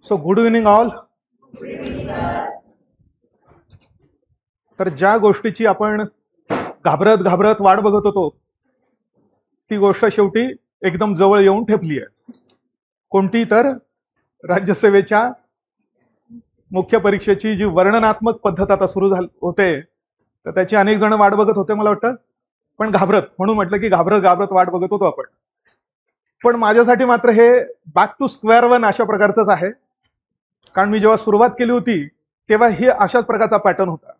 So good evening all. तर ज्या गोष्टीची आपण घाबरत घाबरत वाट बघत होतो ती गोष्ट शेवटी एकदम जवळ येऊन ठेपली आहे. कोणती तर राज्यसेवेच्या मुख्य परीक्षेची जी वर्णनात्मक पद्धत आता सुरू होते, तर त्याची अनेक जण वाट बघत होते मला वाटतं, पण घाबरत, म्हणून म्हटलं की घाबरत घाबरत वाट बघत होतो आपण. पण माझ्यासाठी मात्र हे बॅक टू स्क्वेअर वन अशा प्रकारचंच आहे, कारण मी जेव्हा सुरुवात केली होती तेव्हा ही अशाच प्रकारचा पॅटर्न होता.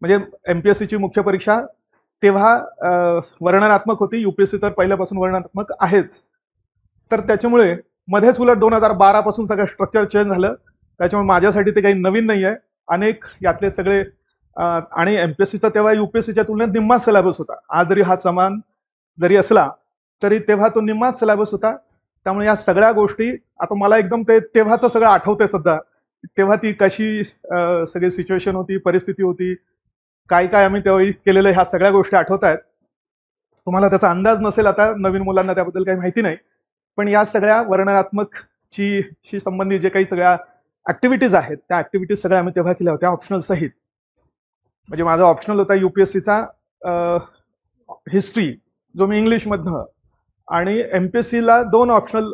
म्हणजे एमपीएससीची मुख्य परीक्षा तेव्हा वर्णनात्मक होती, युपीएससी तर पहिल्यापासून वर्णनात्मक आहेच. तर त्याच्यामुळे मध्येच उलट 2012 पासून सगळं स्ट्रक्चर चेंज झालं. त्याच्यामुळे माझ्यासाठी ते काही नवीन नाही आहे. अनेक यातले सगळे आणि एमपीएससीचा तेव्हा युपीएससीच्या तुलनेत निम्मा सिलेबस होता. आज जरी हा समान जरी असला तरी तेव्हा तो निम्माच सिलेबस होता. त्यामुळे या सगळ्या गोष्टी आता मला एकदम ते तेव्हाचं सगळं आठवतंय सध्या. तेव्हा ती कशी सगळी सिच्युएशन होती, परिस्थिती होती, काय काय आम्ही तेव्हा केलेलं, ह्या सगळ्या गोष्टी आठवत आहेत. तुम्हाला त्याचा अंदाज नसेल, आता नवीन मुलांना त्याबद्दल काही माहिती नाही, पण या सगळ्या वर्णनात्मक शी संबंधित जे काही सगळ्या ऍक्टिव्हिटीज आहेत त्या ऍक्टिव्हिटीज सगळ्या आम्ही तेव्हा केल्या होत्या ऑप्शनल सहित. म्हणजे माझा ऑप्शनल होता युपीएससीचा हिस्ट्री, जो मी इंग्लिशमधनं, आणि एमपीएससीला 2 ऑप्शनल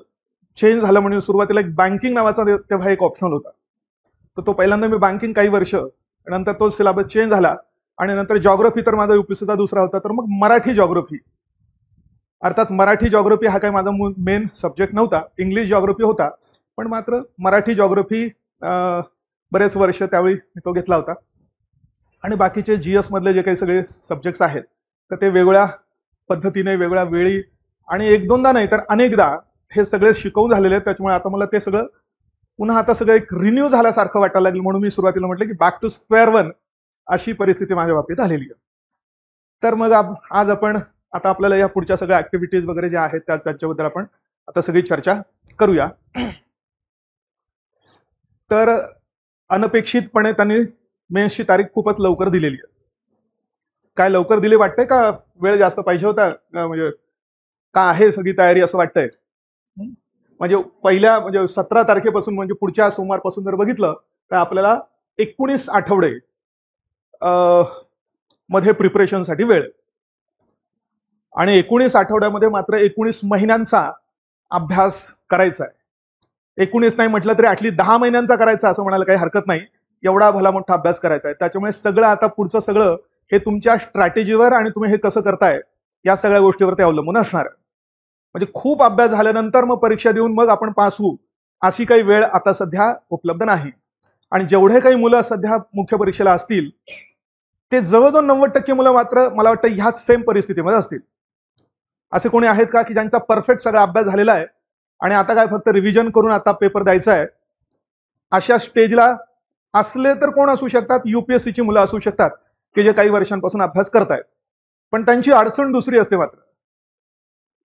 चेंज झालं. म्हणून सुरुवातीला एक बँकिंग नावाचा तेव्हा एक ऑप्शनल होता, तर तो पहिल्यांदा मी बँकिंग काही वर्ष, नंतर तो सिलेबस चेंज झाला, आणि नंतर जॉग्राफी तर माझा युपीएससीचा दुसरा होता. तर मग मराठी जॉग्राफी, अर्थात मराठी जॉग्राफी हा काही माझा मेन सब्जेक्ट नव्हता, इंग्लिश जॉग्राफी होता, पण मात्र मराठी जॉग्राफी बरेच वर्ष त्यावेळी तो घेतला होता. आणि बाकीचे जीएस मधले जे काही सगळे सब्जेक्ट्स आहेत तर ते वेगळ्या पद्धतीने, वेगळ्या वेळी, आणि एक दोनदा नाही तर अनेकदा हे सगळे शिकवून झालेले आहेत. त्याच्यामुळे आता मला ते सगळं पुन्हा आता सगळं एक रिन्यू झाल्यासारखं वाटायला लागलं. म्हणून मी सुरुवातीला म्हटलं की बॅक टू स्क्वेअर वन अशी परिस्थिती माझ्या बाबतीत आलेली आहे. तर मग आज आपण आता आपल्याला या पुढच्या सगळ्या ऍक्टिव्हिटीज वगैरे ज्या आहेत त्याच्याबद्दल आपण आता सगळी चर्चा करूया. तर अनपेक्षितपणे त्यांनी मेन्सची तारीख खूपच लवकर दिलेली आहे. काय लवकर दिली वाटतंय का वेळ जास्त पाहिजे होता, म्हणजे का आहे सगळी तयारी असं वाटतंय? म्हणजे पहिल्या म्हणजे 17 तारखेपासून, म्हणजे पुढच्या सोमवारपासून जर बघितलं तर आपल्याला 19 आठवडे मध्ये प्रिपरेशनसाठी वेळ, आणि 19 आठवड्यामध्ये मात्र 19 महिन्यांचा अभ्यास करायचा आहे. 19 नाही म्हटलं तरी ऍटलीस्ट 10 महिन्यांचा करायचा असं म्हणायला काही हरकत नाही. एवढा भला मोठा अभ्यास करायचा आहे. त्याच्यामुळे सगळं आता पुढचं सगळं हे तुमच्या स्ट्रॅटेजीवर आणि तुम्ही हे कसं करताय या सगळ्या गोष्टीवर ते अवलंबून असणार आहे. म्हणजे खूप अभ्यास झाल्यानंतर मग परीक्षा देऊन मग आपण पास होऊ अशी काही वेळ आता सध्या उपलब्ध नाही. आणि जेवढे काही मुलं सध्या मुख्य परीक्षेला असतील ते जवळजवळ 90% मुलं मात्र मला वाटतं ह्याच सेम परिस्थितीमध्ये असतील. असे कोणी आहेत का की ज्यांचा परफेक्ट सगळा अभ्यास झालेला आहे आणि आता काय फक्त रिव्हिजन करून आता पेपर द्यायचा आहे? अशा स्टेजला असले तर कोण असू शकतात? युपीएससीची मुलं असू शकतात की जे काही वर्षांपासून अभ्यास करतायत, पण त्यांची अडचण दुसरी असते. मात्र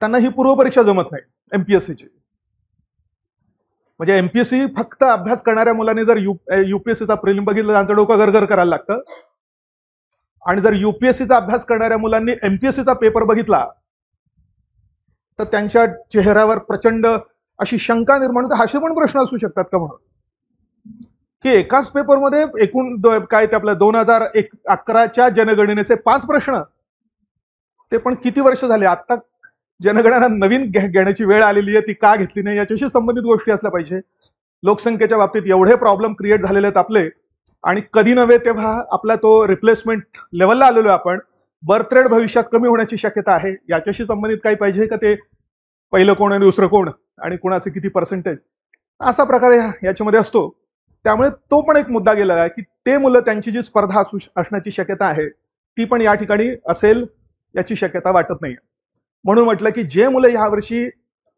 त्यांना ही पूर्वपरीक्षा जमत नाही एमपीएससीची. म्हणजे एमपीएससी फक्त अभ्यास करणाऱ्या मुलांनी जर युपीएससीचा प्रिलिम बघितलं त्यांचं डोकं गरगर करायला लागतं, आणि जर युपीएससीचा अभ्यास करणाऱ्या मुलांनी एमपीएससीचा पेपर बघितला तर त्यांच्या चेहऱ्यावर प्रचंड अशी शंका निर्माण होते. असे पण प्रश्न असू शकतात का म्हणून, की एकाच पेपरमध्ये एकूण काय ते आपल्या 2011च्या जनगणनेचे 5 प्रश्न, ते पण किती वर्ष झाले? आता जनगणना नवीन घेण्याची वेळ आलेली आहे, ती का घेतली नाही याच्याशी संबंधित गोष्टी असल्या पाहिजे. लोकसंख्येच्या बाबतीत एवढे प्रॉब्लेम क्रिएट झालेले आहेत आपले, आणि कधी नव्हे तेव्हा आपला तो रिप्लेसमेंट लेवलला आलेलो आहे आपण. बर्थ रेट भविष्यात कमी होण्याची शक्यता आहे, याच्याशी संबंधित काही पाहिजे का? ते पहिलं कोण आणि दुसरं कोण आणि कोणाचे किती पर्सेंटेज, असा प्रकारे याच्यामध्ये असतो. त्यामुळे तो पण एक मुद्दा गेलेला आहे की ते मुलं, त्यांची जी स्पर्धा असण्याची शक्यता आहे ती पण या ठिकाणी असेल याची शक्यता वाटत नाही. म्हणून म्हटलं की जे मुलं यावर्षी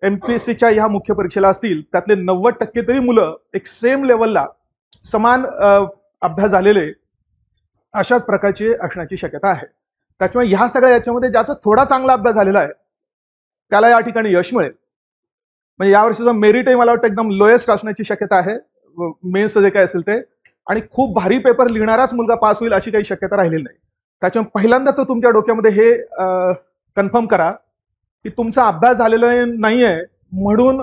एमपीएससीच्या ह्या मुख्य परीक्षेला असतील त्यातले 90% तरी मुलं एक सेम लेवलला समान अभ्यास झालेले अशाच प्रकारची असण्याची शक्यता आहे. त्याच्यामुळे ह्या सगळ्या याच्यामध्ये ज्याचा थोडा चांगला अभ्यास झालेला आहे त्याला या ठिकाणी यश मिळेल. म्हणजे यावर्षीचा मेरिटही मला वाटतं एकदम लोएस्ट असण्याची शक्यता आहे, मेन्स जे काय असेल ते, आणि खूप भारी पेपर लिहिणाराच मुलगा पास होईल अशी काही शक्यता राहिलेली नाही. त्याच्यामुळे पहिल्यांदा तो तुमच्या डोक्यामध्ये हे कन्फर्म करा की तुमचा अभ्यास झालेला नाहीये म्हणून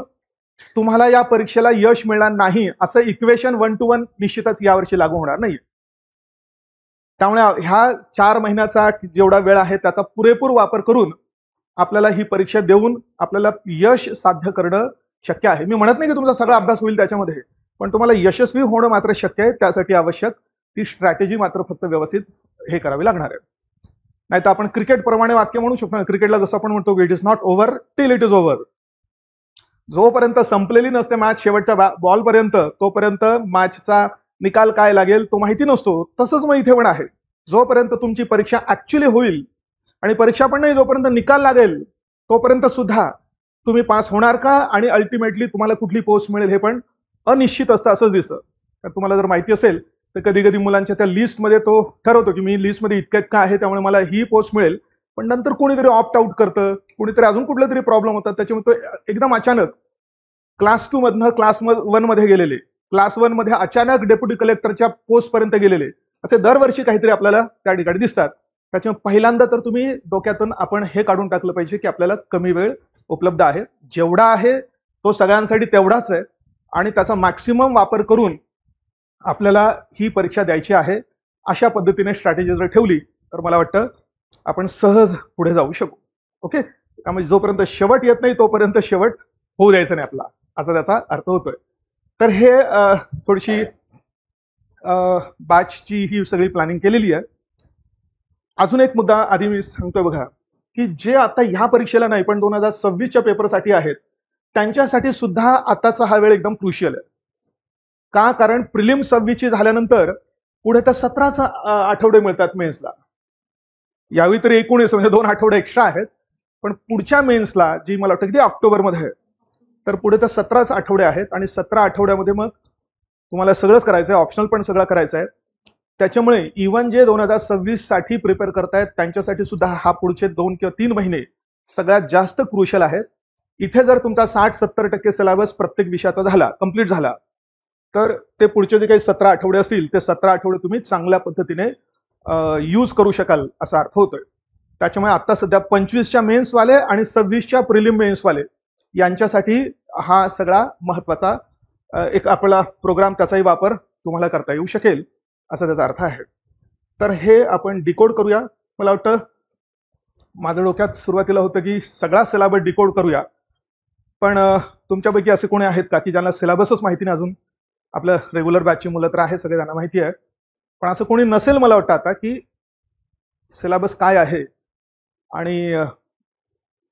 तुम्हाला या परीक्षेला यश मिळणार नाही असं इक्वेशन 1 to 1 निश्चितच यावर्षी लागू होणार नाही. त्यामुळे ह्या 4 महिन्याचा जेवढा वेळ आहे त्याचा पुरेपूर वापर करून आपल्याला ही परीक्षा देऊन आपल्याला यश साध्य करणं शक्य आहे. मी म्हणत नाही की तुमचा सगळा अभ्यास होईल त्याच्यामध्ये, पण तुम्हाला यशस्वी होणं मात्र शक्य आहे. त्यासाठी आवश्यक ती स्ट्रॅटेजी मात्र फक्त व्यवस्थित हे करावी लागणार आहे. नाही तर आपण क्रिकेट प्रमाणे वाक्य म्हणू शकतो ना, क्रिकेटला जसं आपण म्हणतो it is not over till it is over. जोपर्यंत संपलेली नसते मॅच शेवटच्या बॉलपर्यंत, तोपर्यंत मॅचचा निकाल काय लागेल तो माहिती नसतो. तसंच मग इथे पण आहे. जोपर्यंत तुमची परीक्षा ऍक्च्युली होईल आणि परीक्षा पण नाही, जोपर्यंत निकाल लागेल तोपर्यंत सुद्धा तुम्ही पास होणार का आणि अल्टिमेटली तुम्हाला कुठली पोस्ट मिळेल हे पण अनिश्चित असतं असंच दिसतं. तर तुम्हाला जर माहिती असेल तर कधी कधी मुलांच्या त्या लिस्टमध्ये तो ठरवतो की मी लिस्टमध्ये इतकं इतकं आहे त्यामुळे मला ही पोस्ट मिळेल, पण नंतर कोणीतरी ऑप्ट आउट करतं, कोणीतरी अजून कुठले तरी प्रॉब्लेम होतात, त्याच्यामुळे तो एकदम अचानक क्लास 2 मधनं क्लास 1 मध्ये गेलेले, क्लास 1 मध्ये अचानक डेप्युटी कलेक्टरच्या पोस्ट पर्यंत गेलेले असे दरवर्षी काहीतरी आपल्याला त्या ठिकाणी दिसतात. त्याच्यामुळे पहिल्यांदा तर तुम्ही डोक्यातून आपण हे काढून टाकलं पाहिजे की आपल्याला कमी वेळ उपलब्ध आहे. जेवढा आहे तो सगळ्यांसाठी तेवढाच आहे आणि त्याचा मॅक्सिमम वापर करून आपल्याला ही परीक्षा द्यायची आहे. अशा पद्धतीने स्ट्रॅटेजी जर ठेवली तर मला वाटतं आपण सहज पुढे जाऊ शकू. ओके, त्यामुळे जोपर्यंत शेवट येत नाही तोपर्यंत शेवट होऊ द्यायचं नाही आपला, असा त्याचा अर्थ होतोय. तर हे थोडीशी बॅचची ही सगळी प्लॅनिंग केलेली आहे. अजून एक मुद्दा आधी मी सांगतोय बघा, की जे आता ह्या परीक्षेला नाही पण 2026च्या पेपरसाठी आहेत त्यांच्यासाठी सुद्धा आताचा हा वेळ एकदम क्रुशियल आहे. का? कारण प्रिलिम 26ची झाल्यानंतर पुढे तर 17 आठवडे मिळतात मेन्सला. यावेळी तरी 19 म्हणजे 2 आठवडे एक्स्ट्रा आहेत, पण पुढच्या मेन्सला जी मला वाटतं की ऑक्टोबरमध्ये आहे, तर पुढे तर 17 आठवडे आहेत आणि 17 आठवड्यामध्ये मग तुम्हाला सगळंच करायचं आहे, ऑप्शनल पण सगळं करायचं आहे. त्याच्यामुळे इव्हन जे 2026 साठी प्रिपेअर करतायत त्यांच्यासाठी सुद्धा हा पुढचे 2 किंवा 3 महिने सगळ्यात जास्त क्रुशियल आहेत. इथे जर तुमचा 60-70% सिलेबस प्रत्येक विषयाचा झाला, कंप्लीट झाला, तर ते पुढचे जे काही 17 आठवडे असतील ते 17 आठवडे तुम्ही चांगल्या पद्धतीने यूज करू शकाल असा अर्थ होतोय. त्याच्यामुळे आता सध्या 25च्या मेन्सवाले आणि 26च्या प्रिलिम मेन्सवाले यांच्यासाठी हा सगळा महत्वाचा एक आपला प्रोग्राम, त्याचाही वापर तुम्हाला करता येऊ शकेल असा त्याचा अर्थ आहे. तर हे आपण डिकोड करूया. मला वाटतं माझ्या डोक्यात सुरुवातीला होतं की सगळा सिलेबस डिकोड करूया, पण तुमच्यापैकी असे कोणी आहेत का की ज्यांना सिलेबसच माहिती नाही अजून? आपलं रेग्युलर बॅचची मुलं तर आहे, सगळे त्यांना माहिती आहे, पण असं कोणी नसेल मला वाटतं आता की सिलेबस काय आहे आणि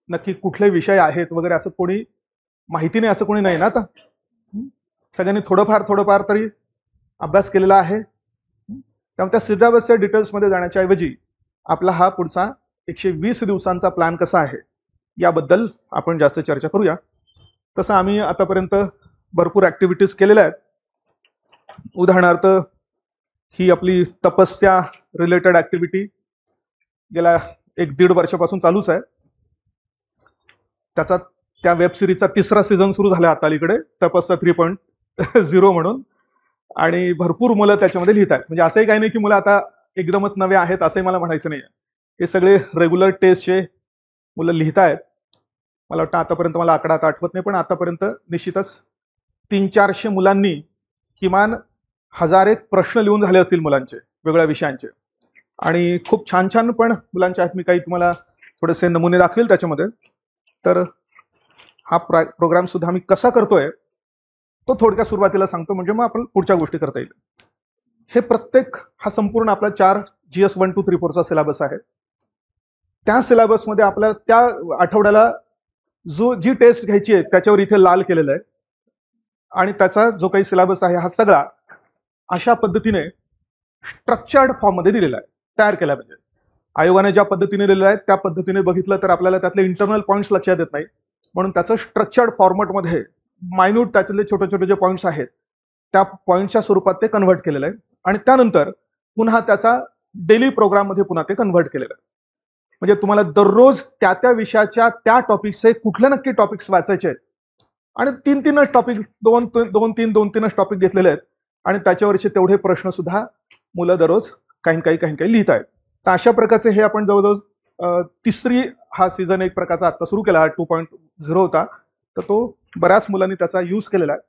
नक्की कुठले विषय आहेत वगैरे असं कोणी माहिती नाही, असं कोणी नाही ना आता? सगळ्यांनी थोडंफार तरी अभ्यास केलेला आहे. त्यामुळे त्या सिलेबसच्या डिटेल्समध्ये जाण्याच्या ऐवजी आपला हा पुढचा 120 दिवसांचा प्लॅन कसा आहे याबद्दल आपण जास्त चर्चा करूया. तसं आम्ही आतापर्यंत भरपूर ऍक्टिव्हिटीज केलेल्या आहेत. उदाहरणार्थ ही आपली तपस्या रिलेटेड ऍक्टिव्हिटी गेल्या 1-1.5 वर्षापासून चालूच आहे. त्याचा त्या वेब सिरीजचा 3रा सीझन सुरू झाला आता अलीकडे, तपस्या 3.0 म्हणून, आणि भरपूर मुलं त्याच्यामध्ये लिहित आहेत. म्हणजे असंही काही नाही की मुलं आता एकदमच नवे आहेत असंही मला म्हणायचं नाही. हे सगळे रेग्युलर टेस्टचे मुलं लिहित आहेत. मला वाटतं आतापर्यंत, मला आकडा आता आठवत नाही, पण आतापर्यंत निश्चितच 300-400 मुलांनी किमान 1000 प्रश्न लिहून झाले असतील मुलांचे, वेगळ्या विषयांचे, आणि खूप छान छान पण मुलांचे आहेत. मी काही तुम्हाला थोडेसे नमुने दाखवेल त्याच्यामध्ये. तर हा प्रोग्राम सुद्धा मी कसा करतोय तो थोडक्यात सुरुवातीला सांगतो, म्हणजे मग आपण पुढच्या गोष्टी करता येईल. हे प्रत्येक हा संपूर्ण आपला 4 GS 1, 2, 3, 4चा सिलेबस आहे. त्या सिलेबसमध्ये आपल्याला त्या आठवड्याला जी टेस्ट घ्यायची आहे त्याच्यावर इथे लाल केलेलं आहे, आणि त्याचा जो काही सिलेबस आहे हा सगळा अशा पद्धतीने स्ट्रक्चर्ड फॉर्ममध्ये दिलेला आहे, तयार केला. म्हणजे आयोगाने ज्या पद्धतीने दिलेलं आहे त्या पद्धतीने बघितलं तर आपल्याला त्यातले इंटरनल पॉईंट्स लक्षात येत नाही, म्हणून त्याचं स्ट्रक्चर्ड फॉर्मॅटमध्ये मायन्यूट त्यातले छोटे छोटे जे पॉईंट्स आहेत त्या पॉईंटच्या स्वरूपात ते कन्व्हर्ट केलेलं आहे, आणि त्यानंतर पुन्हा त्याचा डेली प्रोग्राममध्ये पुन्हा ते कन्व्हर्ट केलेलं आहे. म्हणजे तुम्हाला दररोज त्या त्या विषयाच्या त्या टॉपिकचे कुठले नक्की टॉपिक्स वाचायचे आहेत, आणि 3-3च टॉपिक, 2-3च टॉपिक घेतलेले आहेत, आणि त्याच्यावरचे तेवढे प्रश्न सुद्धा मुलं दररोज काही लिहित आहेत. तर अशा प्रकारचे हे आपण जवळजवळ 3री हा सीझन एक प्रकारचा आता सुरू केला, 2.0 होता, तर तो बऱ्याच मुलांनी त्याचा यूज केलेला आहे.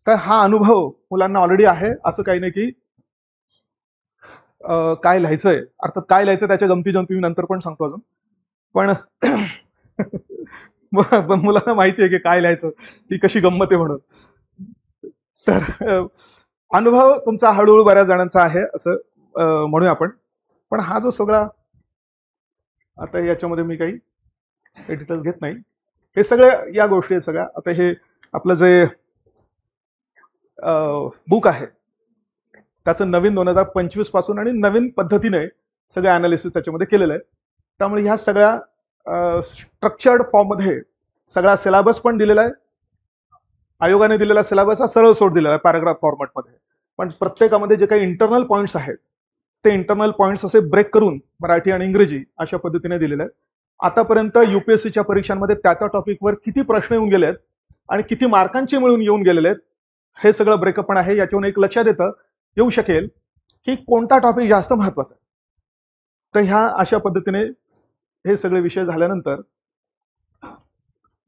तर हा अनुभव मुलांना ऑलरेडी आहे, असं काही नाही की काय लिहायचंय, अर्थात काय लिहायचं त्याच्या गमती जमती मी नंतर पण सांगतो अजून. पण मुलांना माहिती आहे की काय लिहायचं, ही कशी गंमत आहे म्हणून. तर अनुभव तुमचा हळूहळू बऱ्याच जणांचा आहे असं म्हणूया आपण. पण हा जो सगळा, आता याच्यामध्ये मी काही डिटेल्स घेत नाही, हे सगळे या गोष्टी आहेत सगळ्या. आता हे आपलं जे बुक आहे त्याचं नवीन 2025 पासून आणि नवीन पद्धतीने सगळं अनालिसिस त्याच्यामध्ये केलेलं आहे. त्यामुळे ह्या सगळ्या स्ट्रक्चर्ड फॉर्ममध्ये सगळा सिलेबस पण दिलेला आहे. आयोगाने दिलेला सिलेबस हा सरळ सोड दिलेला आहे पॅराग्राफ फॉर्मॅटमध्ये. पण प्रत्येकामध्ये जे काही इंटरनल पॉईंट्स आहेत ते इंटरनल पॉईंट्स असे ब्रेक करून मराठी आणि इंग्रजी अशा पद्धतीने दिलेले आहेत. आतापर्यंत युपीएससीच्या परीक्षांमध्ये त्या टॉपिकवर किती प्रश्न येऊन गेले आहेत आणि किती मार्कांचे मिळून येऊन गेलेले आहेत हे सगळं ब्रेकअप पण आहे. याच्यावरून एक लक्षात येऊ शकेल की कोणता टॉपिक जास्त महत्वाचा आहे. तर ह्या अशा पद्धतीने हे सगळे विषय झाल्यानंतर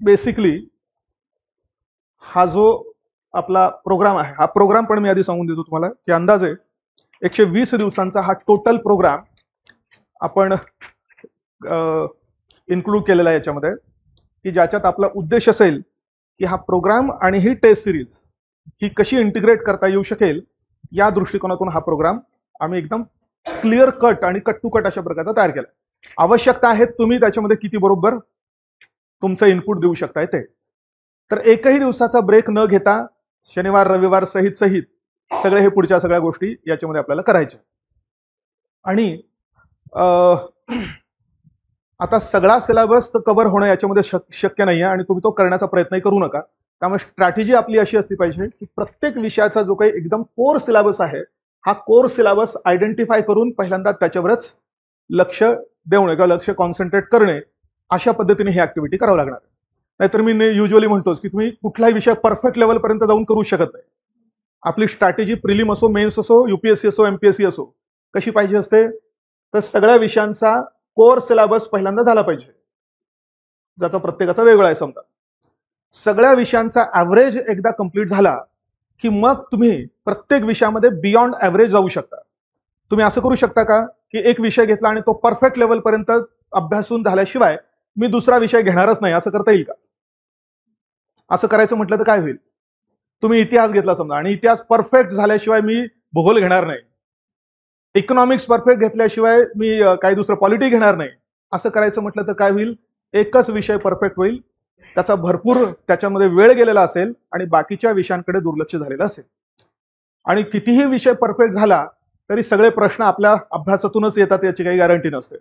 बेसिकली हा जो आपला प्रोग्राम आहे, हा प्रोग्राम पण मी आधी सांगून देतो तुम्हाला की अंदाजे 120 दिवसांचा हा टोटल प्रोग्राम आपण इन्क्लूड केलेला आहे याच्यामध्ये, की ज्याच्यात आपला उद्देश असेल की हा प्रोग्राम आणि ही टेस्ट सिरीज ही कशी इंटिग्रेट करता येऊ शकेल या दृष्टिकोनातून हा प्रोग्राम आम्ही एकदम क्लिअर कट आणि कट टू कट अशा प्रकारचा तयार केला. आवश्यकता आहे तुम्ही त्याच्यामध्ये किती बरोबर तुमचं इनपुट देऊ शकताय ते. तर एकही दिवसाचा ब्रेक न घेता शनिवार रविवार सहित सगळे हे पुढच्या सगळ्या गोष्टी याच्यामध्ये आपल्याला करायच्या. आणि आता सगळा सिलेबस कव्हर होणं याच्यामध्ये शक्य नाही आहे आणि तुम्ही तो करण्याचा प्रयत्नही करू नका. त्यामुळे स्ट्रॅटेजी आपली अशी असली पाहिजे की प्रत्येक विषयाचा जो काही एकदम कोर सिलेबस आहे हा कोर सिलेबस आयडेंटिफाय करून पहिल्यांदा त्याच्यावरच लक्ष देणे किंवा लक्ष कॉन्सन्ट्रेट करणे अशा पद्धतीने ही ऍक्टिव्हिटी करावं लागणार आहे. नाहीतर मी युजली म्हणतोच की तुम्ही कुठलाही विषय परफेक्ट लेवलपर्यंत जाऊन करू शकत नाही. आपली स्ट्रॅटेजी प्रिलिम असो, मेन्स असो, युपीएससी असो, एमपीएससी असो, कशी पाहिजे असते तर सगळ्या विषयांचा कोर सिलेबस पहिल्यांदा झाला पाहिजे, ज्याचा प्रत्येकाचा वेगळा आहे. समजा सगळ्या विषयांचा ऍव्हरेज एकदा कंप्लीट झाला की मग तुम्ही प्रत्येक विषयामध्ये बियॉन्ड ऍव्हरेज जाऊ शकता. तुम्ही असं करू शकता का की एक विषय घेतला आणि तो परफेक्ट लेवलपर्यंत अभ्यासून झाल्याशिवाय मी दुसरा विषय घेणारच नाही, असं करता येईल का? असं करायचं म्हटलं तर काय होईल? तुम्ही इतिहास घेतला समजा आणि इतिहास परफेक्ट झाल्याशिवाय मी भूगोल घेणार नाही, इकॉनॉमिक्स परफेक्ट घेतल्याशिवाय मी काही दुसरं पॉलिटी घेणार नाही, असं करायचं म्हटलं तर काय होईल? एकच विषय परफेक्ट होईल, त्याचा भरपूर त्याच्यामध्ये वेळ गेलेला असेल आणि बाकीच्या विषयांकडे दुर्लक्ष झालेलं असेल. आणि कितीही विषय परफेक्ट झाला तरी सगळे प्रश्न आपल्या अभ्यासातूनच येतात याची काही गॅरंटी नसते.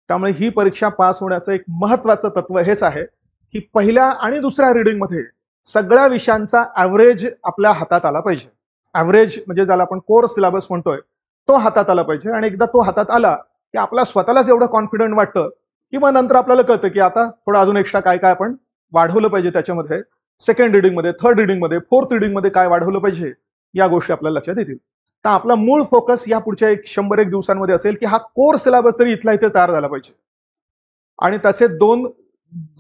त्यामुळे ही परीक्षा पास होण्याचं एक महत्वाचं तत्व हेच आहे की पहिल्या आणि दुसऱ्या रिडिंगमध्ये सगळ्या विषयांचा ऍव्हरेज आपल्या हातात आला पाहिजे. ऍव्हरेज म्हणजे ज्याला आपण कोर सिलेबस म्हणतोय तो हातात आला पाहिजे. आणि एकदा तो हातात आला की आपल्या स्वतःलाच एवढं कॉन्फिडंट वाटतं की मग नंतर आपल्याला कळतं की आता थोडं अजून एक्स्ट्रा काय काय आपण वाढवलं पाहिजे त्याच्यामध्ये, सेकंड रिडिंगमध्ये, थर्ड रिडिंगमध्ये, फोर्थ रिडिंगमध्ये काय वाढवलं पाहिजे या गोष्टी आपल्याला लक्षात येतील. तर आपला मूळ फोकस या पुढच्या 100-1 दिवसांमध्ये असेल की हा कोर सिलेबस तरी इथला इथे तयार झाला पाहिजे. आणि त्याचे 2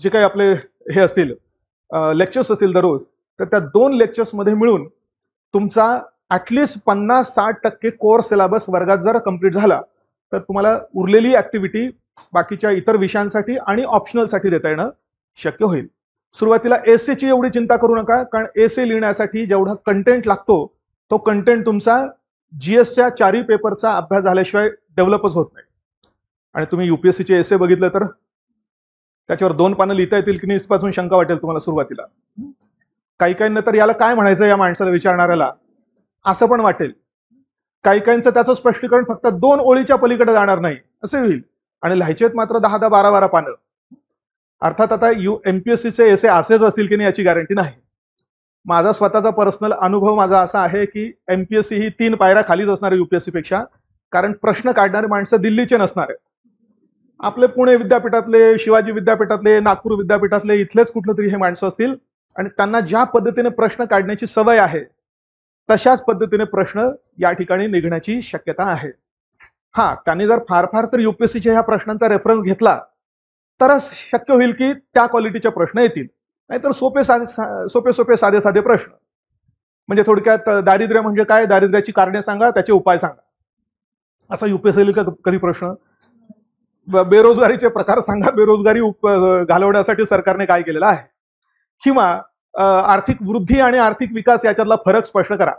जे काही आपले हे असतील लेक्चर्स असतील दररोज, तर त्या 2 लेक्चर्समध्ये मिळून तुमचा ऍटलिस्ट 50-60% कोर सिलेबस वर्गात जर कंप्लीट झाला तर तुम्हाला उरलेली ऍक्टिव्हिटी बाकीच्या इतर विषयांसाठी आणि ऑप्शनलसाठी देता येणं शक्य होईल. सुरुवातीला एसेची एवढी चिंता करू नका, कारण एसे लिहिण्यासाठी जेवढा कंटेंट लागतो तो कंटेंट तुमचा जीएसच्या 4 पेपरचा अभ्यास झाल्याशिवाय डेव्हलपच होत नाही. आणि तुम्ही युपीएससीचे एसे बघितलं तर त्याच्यावर 2 पानं लिहिता येतील की नाही यापासून शंका वाटेल तुम्हाला सुरुवातीला. काही काहींना तर याला काय म्हणायचं या माणसाला विचारणाऱ्याला असं पण वाटेल. काही काहींचं त्याचं स्पष्टीकरण फक्त 2 ओळीच्या पलीकडे जाणार नाही असे होईल आणि लिहायचेत मात्र 10-10, 12-12 पानं. अर्थात आता एमपीएससीचे एसे असेच असतील की नाही याची गॅरंटी नाही. माझा स्वतःचा पर्सनल अनुभव माझा असा आहे की एमपीएससी ही 3 पायऱ्या खालीच असणार आहे युपीएससी पेक्षा, कारण प्रश्न काढणारी माणसं दिल्लीचे नसणार आहेत. आपले पुणे विद्यापीठातले, शिवाजी विद्यापीठातले, नागपूर विद्यापीठातले इथलेच कुठलं तरी हे माणसं असतील आणि त्यांना ज्या पद्धतीने प्रश्न काढण्याची सवय आहे तशाच पद्धतीने प्रश्न या ठिकाणी निघण्याची शक्यता आहे. हा, त्यांनी जर फार फार तर युपीएससीच्या ह्या प्रश्नांचा रेफरन्स घेतला तरच शक्य होईल की त्या क्वालिटीचे प्रश्न येतील. नाहीतर सोपे सोपे साधे साधे प्रश्न. म्हणजे थोडक्यात दारिद्र्य म्हणजे काय, दारिद्र्याची कारणे सांगा, त्याचे उपाय सांगा, असा युपीएससी कधी प्रश्न. बेरोजगारीचे प्रकार सांगा, बेरोजगारी घालवण्यासाठी सरकारने काय केलेलं आहे, किंवा आर्थिक वृद्धी आणि आर्थिक विकास याच्यातला फरक स्पष्ट करा,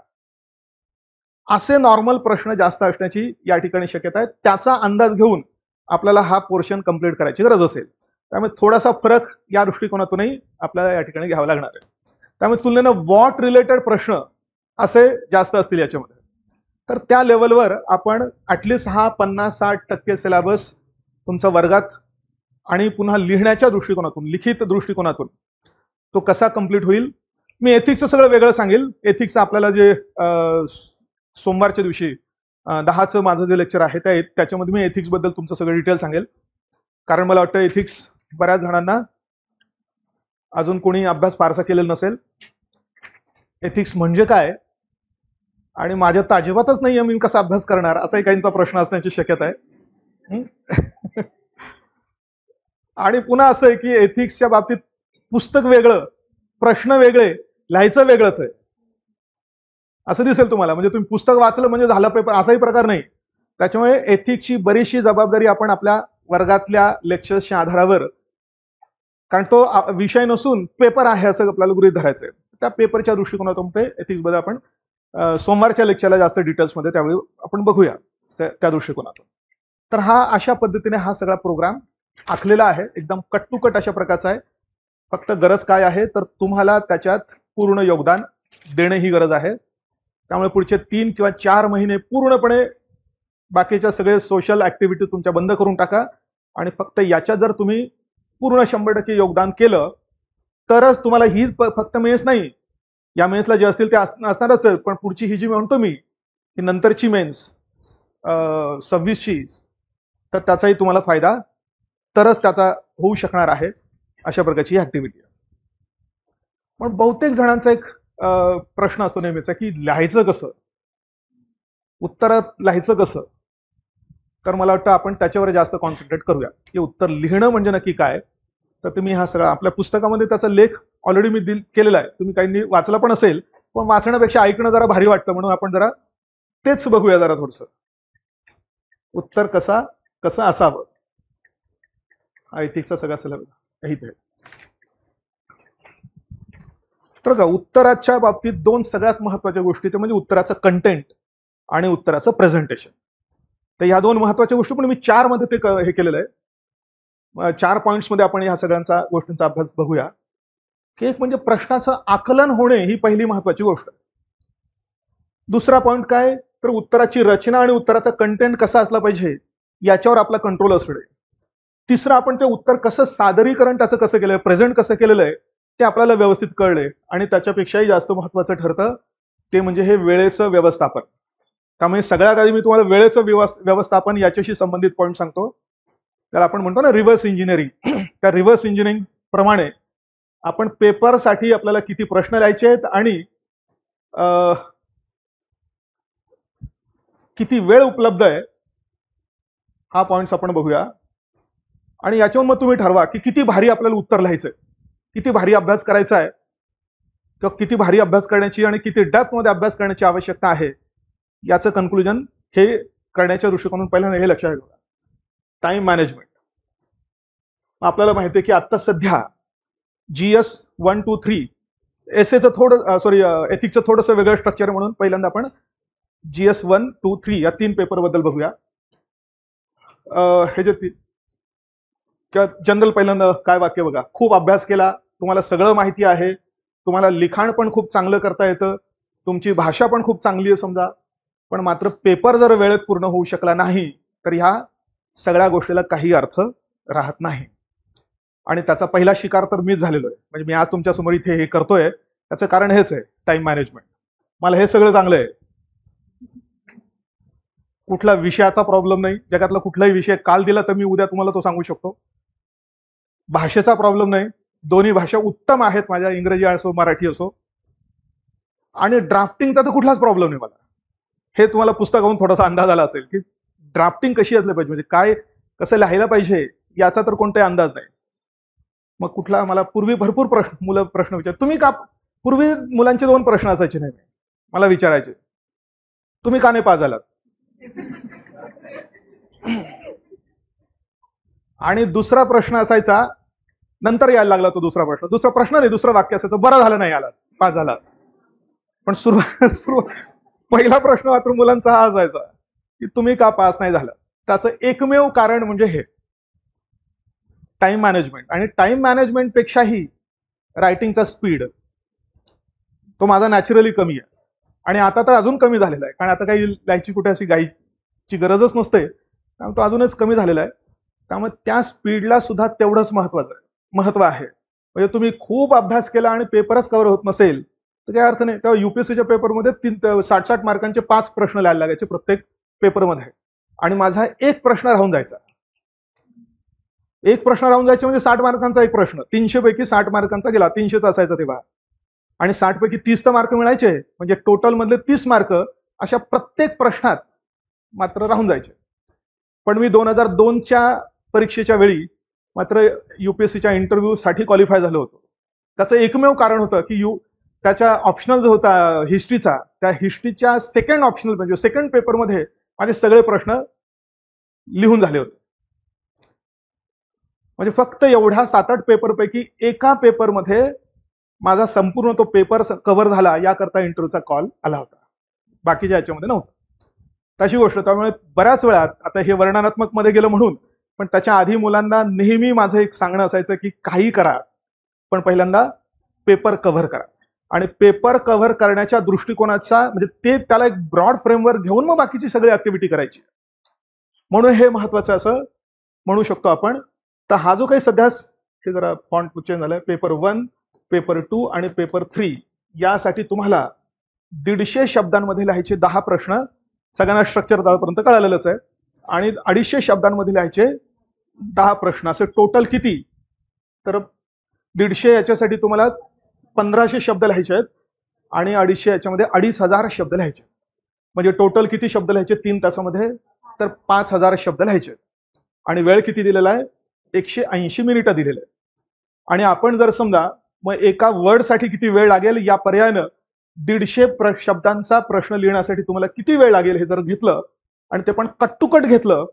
असे नॉर्मल प्रश्न जास्त असण्याची या ठिकाणी शक्यता आहे. त्याचा अंदाज घेऊन आपल्याला हा पोर्शन कंप्लीट करायची गरज असेल. त्यामुळे थोडासा फरक या दृष्टिकोनातूनही आपल्याला या ठिकाणी घ्यावा लागणार आहे. त्यामुळे तुलनेनं वॉट रिलेटेड प्रश्न असे जास्त असतील याच्यामध्ये. तर त्या लेवलवर आपण ऍटलिस्ट हा 50-60% सिलेबस तुमचा वर्गात आणि पुन्हा लिहिण्याच्या दृष्टिकोनातून, लिखित दृष्टिकोनातून तो कसा कंप्लीट होईल. मी एथिक्सचं सगळं वेगळं सांगेल. एथिक्स आपल्याला जे सोमवारच्या दिवशी 10चं माझं जे लेक्चर आहे त्याच्यामध्ये मी एथिक्स बद्दल तुमचं सगळं डिटेल सांगेल. कारण मला वाटतं एथिक्स बऱ्याच जणांना अजून कोणी अभ्यास फारसा केलेला नसेल. एथिक्स म्हणजे काय आणि माझ्या तर अजिबातच नाहीये, मी कसा अभ्यास करणार, असाही काहींचा प्रश्न असण्याची शक्यता आहे. आणि पुन्हा असं आहे की एथिक्सच्या बाबतीत पुस्तक वेगळं, प्रश्न वेगळे, लिहायचं वेगळंच आहे असं दिसेल तुम्हाला. म्हणजे तुम्ही पुस्तक वाचलं म्हणजे झालं पेपर, असाही प्रकार नाही. त्याच्यामुळे एथिक्सची बरीचशी जबाबदारी आपण आपल्या वर्गातल्या लेक्चर्सच्या आधारावर, कारण तो विषय नसून पेपर आहे असं आपल्याला गृहीत धरायचंय, त्या पेपरच्या दृष्टिकोनातून ते एथिक्स बद्दल आपण सोमवारच्या लेक्चरला जास्त डिटेल्समध्ये त्यावेळी आपण बघूया त्या दृष्टिकोनातून. तर हा अशा पद्धतीने हा सगळा प्रोग्राम आखलेला आहे, एकदम कट टू कट अशा प्रकारचा आहे. फक्त गरज काय आहे तर तुम्हाला त्याच्यात पूर्ण योगदान देणे ही गरज आहे. त्यामुळे पुढचे 3 किंवा 4 महिने पूर्णपणे बाकीच्या सगळे सोशल ऍक्टिव्हिटी तुमच्या बंद करून टाका आणि फक्त याच्यात जर तुम्ही पूर्ण 100% योगदान केलं तरच तुम्हाला ही फक्त मेन्स नाही, या मेन्सला जे असतील ते असणारच, पण पुढची ही जी म्हणतो मी ही नंतरची मेन्स 26ची, तर त्याचाही तुम्हाला फायदा तरच त्याचा होऊ शकणार आहे. अशा प्रकारची ऍक्टिव्हिटी. पण बहुतेक जणांचा एक प्रश्न असतो नेहमीचा की लिहायचं कसं, उत्तरात लिहायचं कसं. तर मला वाटतं आपण त्याच्यावर जास्त कॉन्सन्ट्रेट करूया की उत्तर लिहिणं म्हणजे नक्की काय. तर तुम्ही हा सगळा आपल्या पुस्तकामध्ये त्याचा लेख ऑलरेडी मी केलेला आहे, तुम्ही काहींनी वाचला पण असेल, पण वाचण्यापेक्षा ऐकणं जरा भारी वाटतं म्हणून आपण जरा तेच बघूया जरा थोडस. उत्तर कसं असावं, एथिक्सचा सगळा सिलेबस इथे. तर का उत्तराच्या बाबतीत 2 सगळ्यात महत्वाच्या गोष्टी, ते म्हणजे उत्तराचं कंटेंट आणि उत्तराचं प्रेझेंटेशन. तर ह्या 2 महत्वाच्या गोष्टी पण मी 4 मध्ये ते हे केलेलं आहे. 4 पॉइंट्स मध्ये आपण ह्या सगळ्यांचा गोष्टींचा अभ्यास बघूया. की एक म्हणजे प्रश्नाचं आकलन होणे ही पहिली महत्वाची गोष्ट. दुसरा पॉइंट काय तर उत्तराची रचना आणि उत्तराचा कंटेंट कसा असला पाहिजे याच्यावर आपला कंट्रोल असणे. तिसरं आपण ते उत्तर कसं सादरीकरण त्याचं कसं केलंय, प्रेझेंट कसं केलेलं आहे ते आपल्याला व्यवस्थित कळले. आणि त्याच्यापेक्षाही जास्त महत्वाचं ठरतं ते म्हणजे हे वेळेचं व्यवस्थापन. त्यामुळे सगळ्यात आधी मी तुम्हाला वेळेचं व्यवस्थापन याच्याशी संबंधित पॉईंट सांगतो. त्याला आपण म्हणतो ना रिव्हर्स इंजिनिअरिंग. त्या रिव्हर्स इंजिनिअरिंग प्रमाणे आपण पेपरसाठी आपल्याला किती प्रश्न लिहायचे आहेत आणि किती वेळ उपलब्ध आहे हा पॉइंट्स आपण बघूया. आणि याच्यावर मग तुम्ही ठरवा की किती भारी आपल्याला उत्तर लिहायचंय, किती भारी अभ्यास करायचा आहे, किंवा किती भारी अभ्यास करण्याची आणि किती डेप्थ मध्ये अभ्यास करण्याची आवश्यकता आहे. याचं कन्क्लुजन हे करण्याच्या दृष्टिकोनातून पहिल्यांदा हे लक्षात ठेवा, टाइम मॅनेजमेंट. आपल्याला माहिती आहे की आता सध्या GS 1, 2, 3 एसएचं थोडं एथिक्सचं थोडंसं वेगळं स्ट्रक्चर म्हणून पहिल्यांदा आपण GS 1, 2, 3 या 3 पेपर बद्दल बघूया. हे जे जनरल पहिल्यांदा काय वाक्य बघा, खूप अभ्यास केला, तुम्हाला सगळं माहिती आहे, तुम्हाला लिखाण पण खूप चांगलं करता येतं, तुमची भाषा पण खूप चांगली आहे समजा, पण मात्र पेपर जर वेळेत पूर्ण होऊ शकला नाही तर ह्या सगळ्या गोष्टीला काही अर्थ राहत नाही. आणि त्याचा पहिला शिकार तर मीच झालेलो आहे. म्हणजे मी आज तुमच्या समोर इथे हे करतोय त्याचं कारण हेच आहे, टाइम मॅनेजमेंट. मला हे सगळं चांगलं आहे, कुठला विषयाचा प्रॉब्लेम नाही, जगातला कुठलाही विषय काल दिला तर मी उद्या तुम्हाला तो सांगू शकतो. भाषेचा प्रॉब्लेम नाही, दोन्ही भाषा उत्तम आहेत माझ्या, इंग्रजी असो मराठी असो. आणि ड्राफ्टिंगचा तर कुठलाच प्रॉब्लेम नाही मला. हे तुम्हाला पुस्तकावरून थोडासा अंदाज आला असेल की ड्राफ्टिंग कशी असली पाहिजे, म्हणजे काय कसं लिहायला पाहिजे याचा तर कोणताही अंदाज नाही. मग कुठला मला पूर्वी भरपूर मुलं प्रश्न विचार, तुम्ही का पूर्वी मुलांचे 2 प्रश्न असायचे नाही मला विचारायचे, तुम्ही का नाही पास झालात? आणि दुसरा प्रश्न असायचा, नंतर यायला लागला तो दुसरा प्रश्न नाही, दुसरं वाक्य असायचं, बरं झालं नाही आला, पास झाला. पण पहिला प्रश्न मात्र मुलांचा हा असायचा की तुम्ही का पास नाही झाला. त्याचं एकमेव कारण म्हणजे हे टाइम मॅनेजमेंट. आणि टाइम मॅनेजमेंट पेक्षाही रायटिंगचा स्पीड तो माझा नॅचरली कमी आहे. आणि आता तर अजून कमी झालेला आहे, कारण आता काही लिहायची कुठे अशी गायची गरजच नसते, त्यामुळे तो अजूनच कमी झालेला आहे. त्यामुळे त्या स्पीडला सुद्धा तेवढंच महत्व आहे. म्हणजे तुम्ही खूप अभ्यास केला आणि पेपरच कव्हर होत नसेल तर काही अर्थ नाही. तेव्हा युपीएससीच्या पेपरमध्ये 60-60 मार्कांचे 5 प्रश्न लिहायला लागायचे प्रत्येक पेपरमध्ये, आणि माझा एक प्रश्न राहून जायचा. एक प्रश्न राहून जायचे म्हणजे 60 मार्कांचा एक प्रश्न, 300 पैकी 60 मार्कांचा गेला, 300चा असायचा तेव्हा, आणि 60 पैकी 30 तर मार्क मिळायचे, म्हणजे टोटल मधले 30 मार्क अशा प्रत्येक प्रश्नात मात्र राहून जायचे. पण मी 2002च्या परीक्षेच्या वेळी मात्र युपीएससीच्या इंटरव्ह्यू साठी क्वालिफाय झालो होतो. त्याचं एकमेव कारण होतं की त्याच्या ऑप्शनल जो होता हिस्ट्रीचा, त्या हिस्ट्रीच्या सेकंड ऑप्शनल म्हणजे सेकंड पेपरमध्ये माझे सगळे प्रश्न लिहून झाले होते. म्हणजे फक्त एवढ्या 7-8 पेपरपैकी एका पेपरमध्ये माझा संपूर्ण तो पेपर कव्हर झाला याकरता इंटरव्ह्यूचा कॉल आला होता, बाकीच्या याच्यामध्ये नव्हता. तशी गोष्ट. त्यामुळे बऱ्याच वेळा, आता हे वर्णनात्मक मध्ये गेलं म्हणून, पण त्याच्या आधी मुलांना नेहमी माझं एक सांगणं असायचं की काही करा पण पहिल्यांदा पेपर कव्हर करा. आणि पेपर कव्हर करण्याच्या दृष्टिकोनाचा म्हणजे ते त्याला एक ब्रॉड फ्रेमवर्क घेऊन मग बाकीची सगळी ऍक्टिव्हिटी करायची. म्हणून हे महत्वाचं असं म्हणू शकतो आपण. तर हा जो काही सध्या हे जरा फॉन्ट चेंज झालाय, पेपर 1, पेपर 2 आणि पेपर 3 यासाठी तुम्हाला 150 शब्दांमध्ये लिहायचे 10 प्रश्न, सगळ्यांना स्ट्रक्चर आतापर्यंत कळालेलंच आहे, आणि 250 शब्दांमध्ये लिहायचे 10 प्रश्न, असे टोटल किती, तर 150 याच्यासाठी तुम्हाला 1500 शब्द लिहायचे आहेत, आणि 250 याच्यामध्ये 2500 शब्द लिहायचे. म्हणजे टोटल किती शब्द लिहायचे 3 तासामध्ये, तर 5000 शब्द लिहायचे. आणि वेळ किती दिलेला आहे, 180 मिनिटं दिलेले आहे. आणि आपण जर समजा मग एका वर्डसाठी किती वेळ लागेल या पर्यायानं 150 शब्दांचा प्रश्न लिहिण्यासाठी तुम्हाला किती वेळ लागेल हे जर घेतलं, आणि ते पण कट टू कट घेतलं,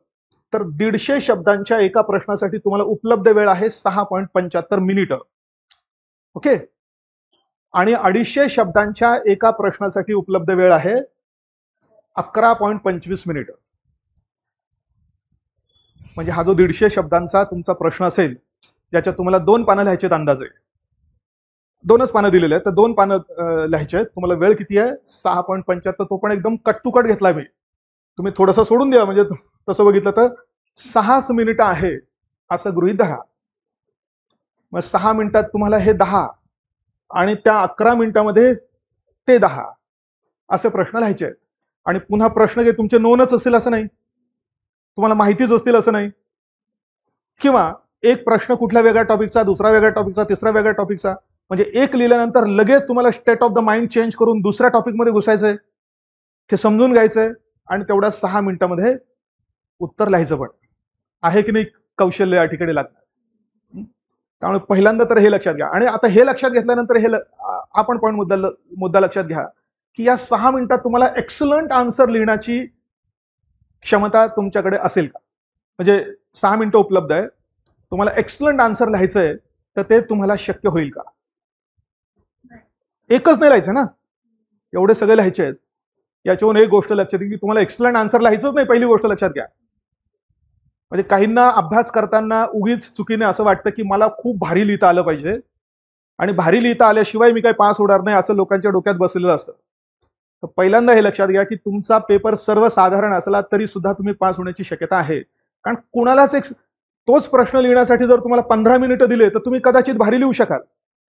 तर 150 शब्दांच्या एका प्रश्नासाठी तुम्हाला उपलब्ध वेळ आहे 6.75 मिनिटं. ओके. आणि 250 शब्दांच्या एका प्रश्नासाठी उपलब्ध वेळ आहे 11.25 मिनिटं. म्हणजे हा जो 150 शब्दांचा तुमचा प्रश्न असेल, ज्याच्यात तुम्हाला 2 पानं लिहायचे अंदाजे, 2च पानं दिलेले आहेत, तर 2 पानं लिहायचे आहेत. तुम्हाला वेळ किती आहे 6.75, तो पण एकदम कट टू कट घेतला मी. तुम्ही थोडंसं सोडून द्या, म्हणजे तसं बघितलं तर 6 मिनिटं आहे असं गृहीत धरा. मग 6 मिनिटात तुम्हाला हे 10 आणि त्या 11 मिनिटामध्ये ते 10 असे प्रश्न लिहायचे आहेत. आणि पुन्हा प्रश्न जे तुमचे नोनच असतील असं नाही, तुम्हाला माहितीच असतील असं नाही, किंवा एक प्रश्न कुठल्या वेगळ्या टॉपिकचा, दुसरा वेगळ्या टॉपिकचा, तिसरा वेगळ्या टॉपिकचा. म्हणजे एक लिहिल्यानंतर लगेच तुम्हाला state of the mind change करून दुसऱ्या टॉपिकमध्ये घुसायचंय, ते समजून घ्यायचंय, आणि तेवढ्या 6 मिनिटांमध्ये उत्तर लिहायचं पण आहे की नाही कौशल्य या ठिकाणी लागतं. त्यामुळे पहिल्यांदा तर हे लक्षात घ्या. आणि आता हे लक्षात घेतल्यानंतर हे आपण पण मुद्दा लक्षात घ्या की या 6 मिनिटात तुम्हाला एक्सलंट आन्सर लिहिण्याची क्षमता तुमच्याकडे असेल का. म्हणजे 6 मिनिटं उपलब्ध आहे, तुम्हाला एक्सलंट आन्सर लिहायचंय, तर ते तुम्हाला शक्य होईल का. एकच नाही लिहायचं ना, एवढे सगळे लिहायचे आहेत. याच्यावरून एक गोष्ट लक्षात घ्या की तुम्हाला एक्सलंट आन्सर लिहायचंच नाही, पहिली गोष्ट लक्षात घ्या. म्हणजे काहींना अभ्यास करताना उगीच चुकीने असं वाटतं की मला खूप भारी लिहिता आलं पाहिजे, आणि भारी लिहिता आल्याशिवाय मी काही पास होणार नाही असं लोकांच्या डोक्यात बसलेलं असतं. तर पहिल्यांदा हे लक्षात घ्या की तुमचा पेपर सर्वसाधारण असला तरी सुद्धा तुम्ही पास होण्याची शक्यता आहे. कारण कुणालाच तोच प्रश्न लिहिण्यासाठी जर तुम्हाला 15 मिनिटं दिले तर तुम्ही कदाचित भारी लिहू शकाल,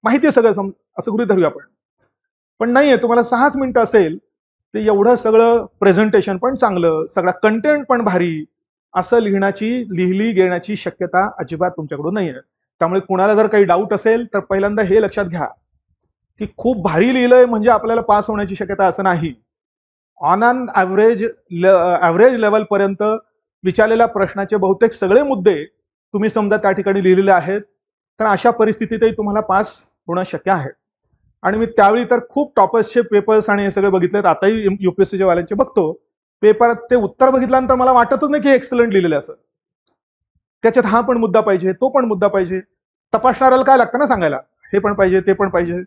माहिती आहे सगळं, असं गृहीत धरूया आपण. पण नाहीये, तुम्हाला 6च मिनिटं असेल, ते एवढं सगळं प्रेझेंटेशन पण चांगलं, सगळा कंटेंट पण भारी असं लिहिली घेण्याची शक्यता अजिबात तुमच्याकडून नाहीये. त्यामुळे कुणाला जर काही डाऊट असेल तर पहिल्यांदा हे लक्षात घ्या की खूप भारी लिहिलंय म्हणजे आपल्याला पास होण्याची शक्यता असं नाही. ऑन अन ॲव्हरेज लेवल पर्यंत विचारलेल्या प्रश्नाचे बहुतेक सगळे मुद्दे तुम्ही समजा त्या ठिकाणी लिहिलेले आहेत, तर अशा परिस्थितीतही तुम्हाला पास होणं शक्य आहे. आणि मी त्यावेळी तर खूप टॉपर्सचे पेपर्स आणि हे सगळे बघितलेत, आताही युपीएससीच्या वाल्यांचे बघतो पेपर, ते उत्तर बघितल्यानंतर मला वाटतच नाही की एक्सलंट लिहिलेलं असं. त्याच्यात हा पण मुद्दा पाहिजे, तो पण मुद्दा पाहिजे. तपासणाऱ्याला काय लागतं ना सांगायला, हे पण पाहिजे, ते पण पाहिजे.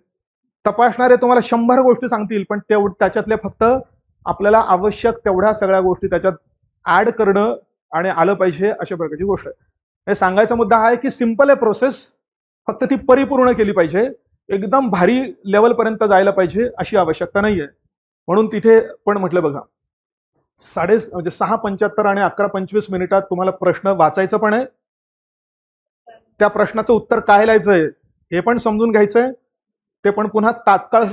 तपासणारे तुम्हाला 100 गोष्टी सांगतील, पण त्याच्यातल्या फक्त आपल्याला आवश्यक तेवढ्या सगळ्या गोष्टी त्याच्यात ऍड करणं आणि आलं पाहिजे, अशा प्रकारची गोष्ट आहे. हे सांगायचा मुद्दा हा आहे की सिंपल आहे प्रोसेस, फक्त ती परिपूर्ण केली पाहिजे. एकदम भारी लेवल पर्यंत जायला पाहिजे अशी आवश्यकता नाहीये. म्हणून तिथे पण म्हटलं बघा, 6:75 आणि 11:25 मिनिटात तुम्हाला प्रश्न वाचायचं पण आहे, त्या प्रश्नाचं उत्तर काय लिहायचंय हे पण समजून घ्यायचंय, ते पण पुन्हा तात्काळ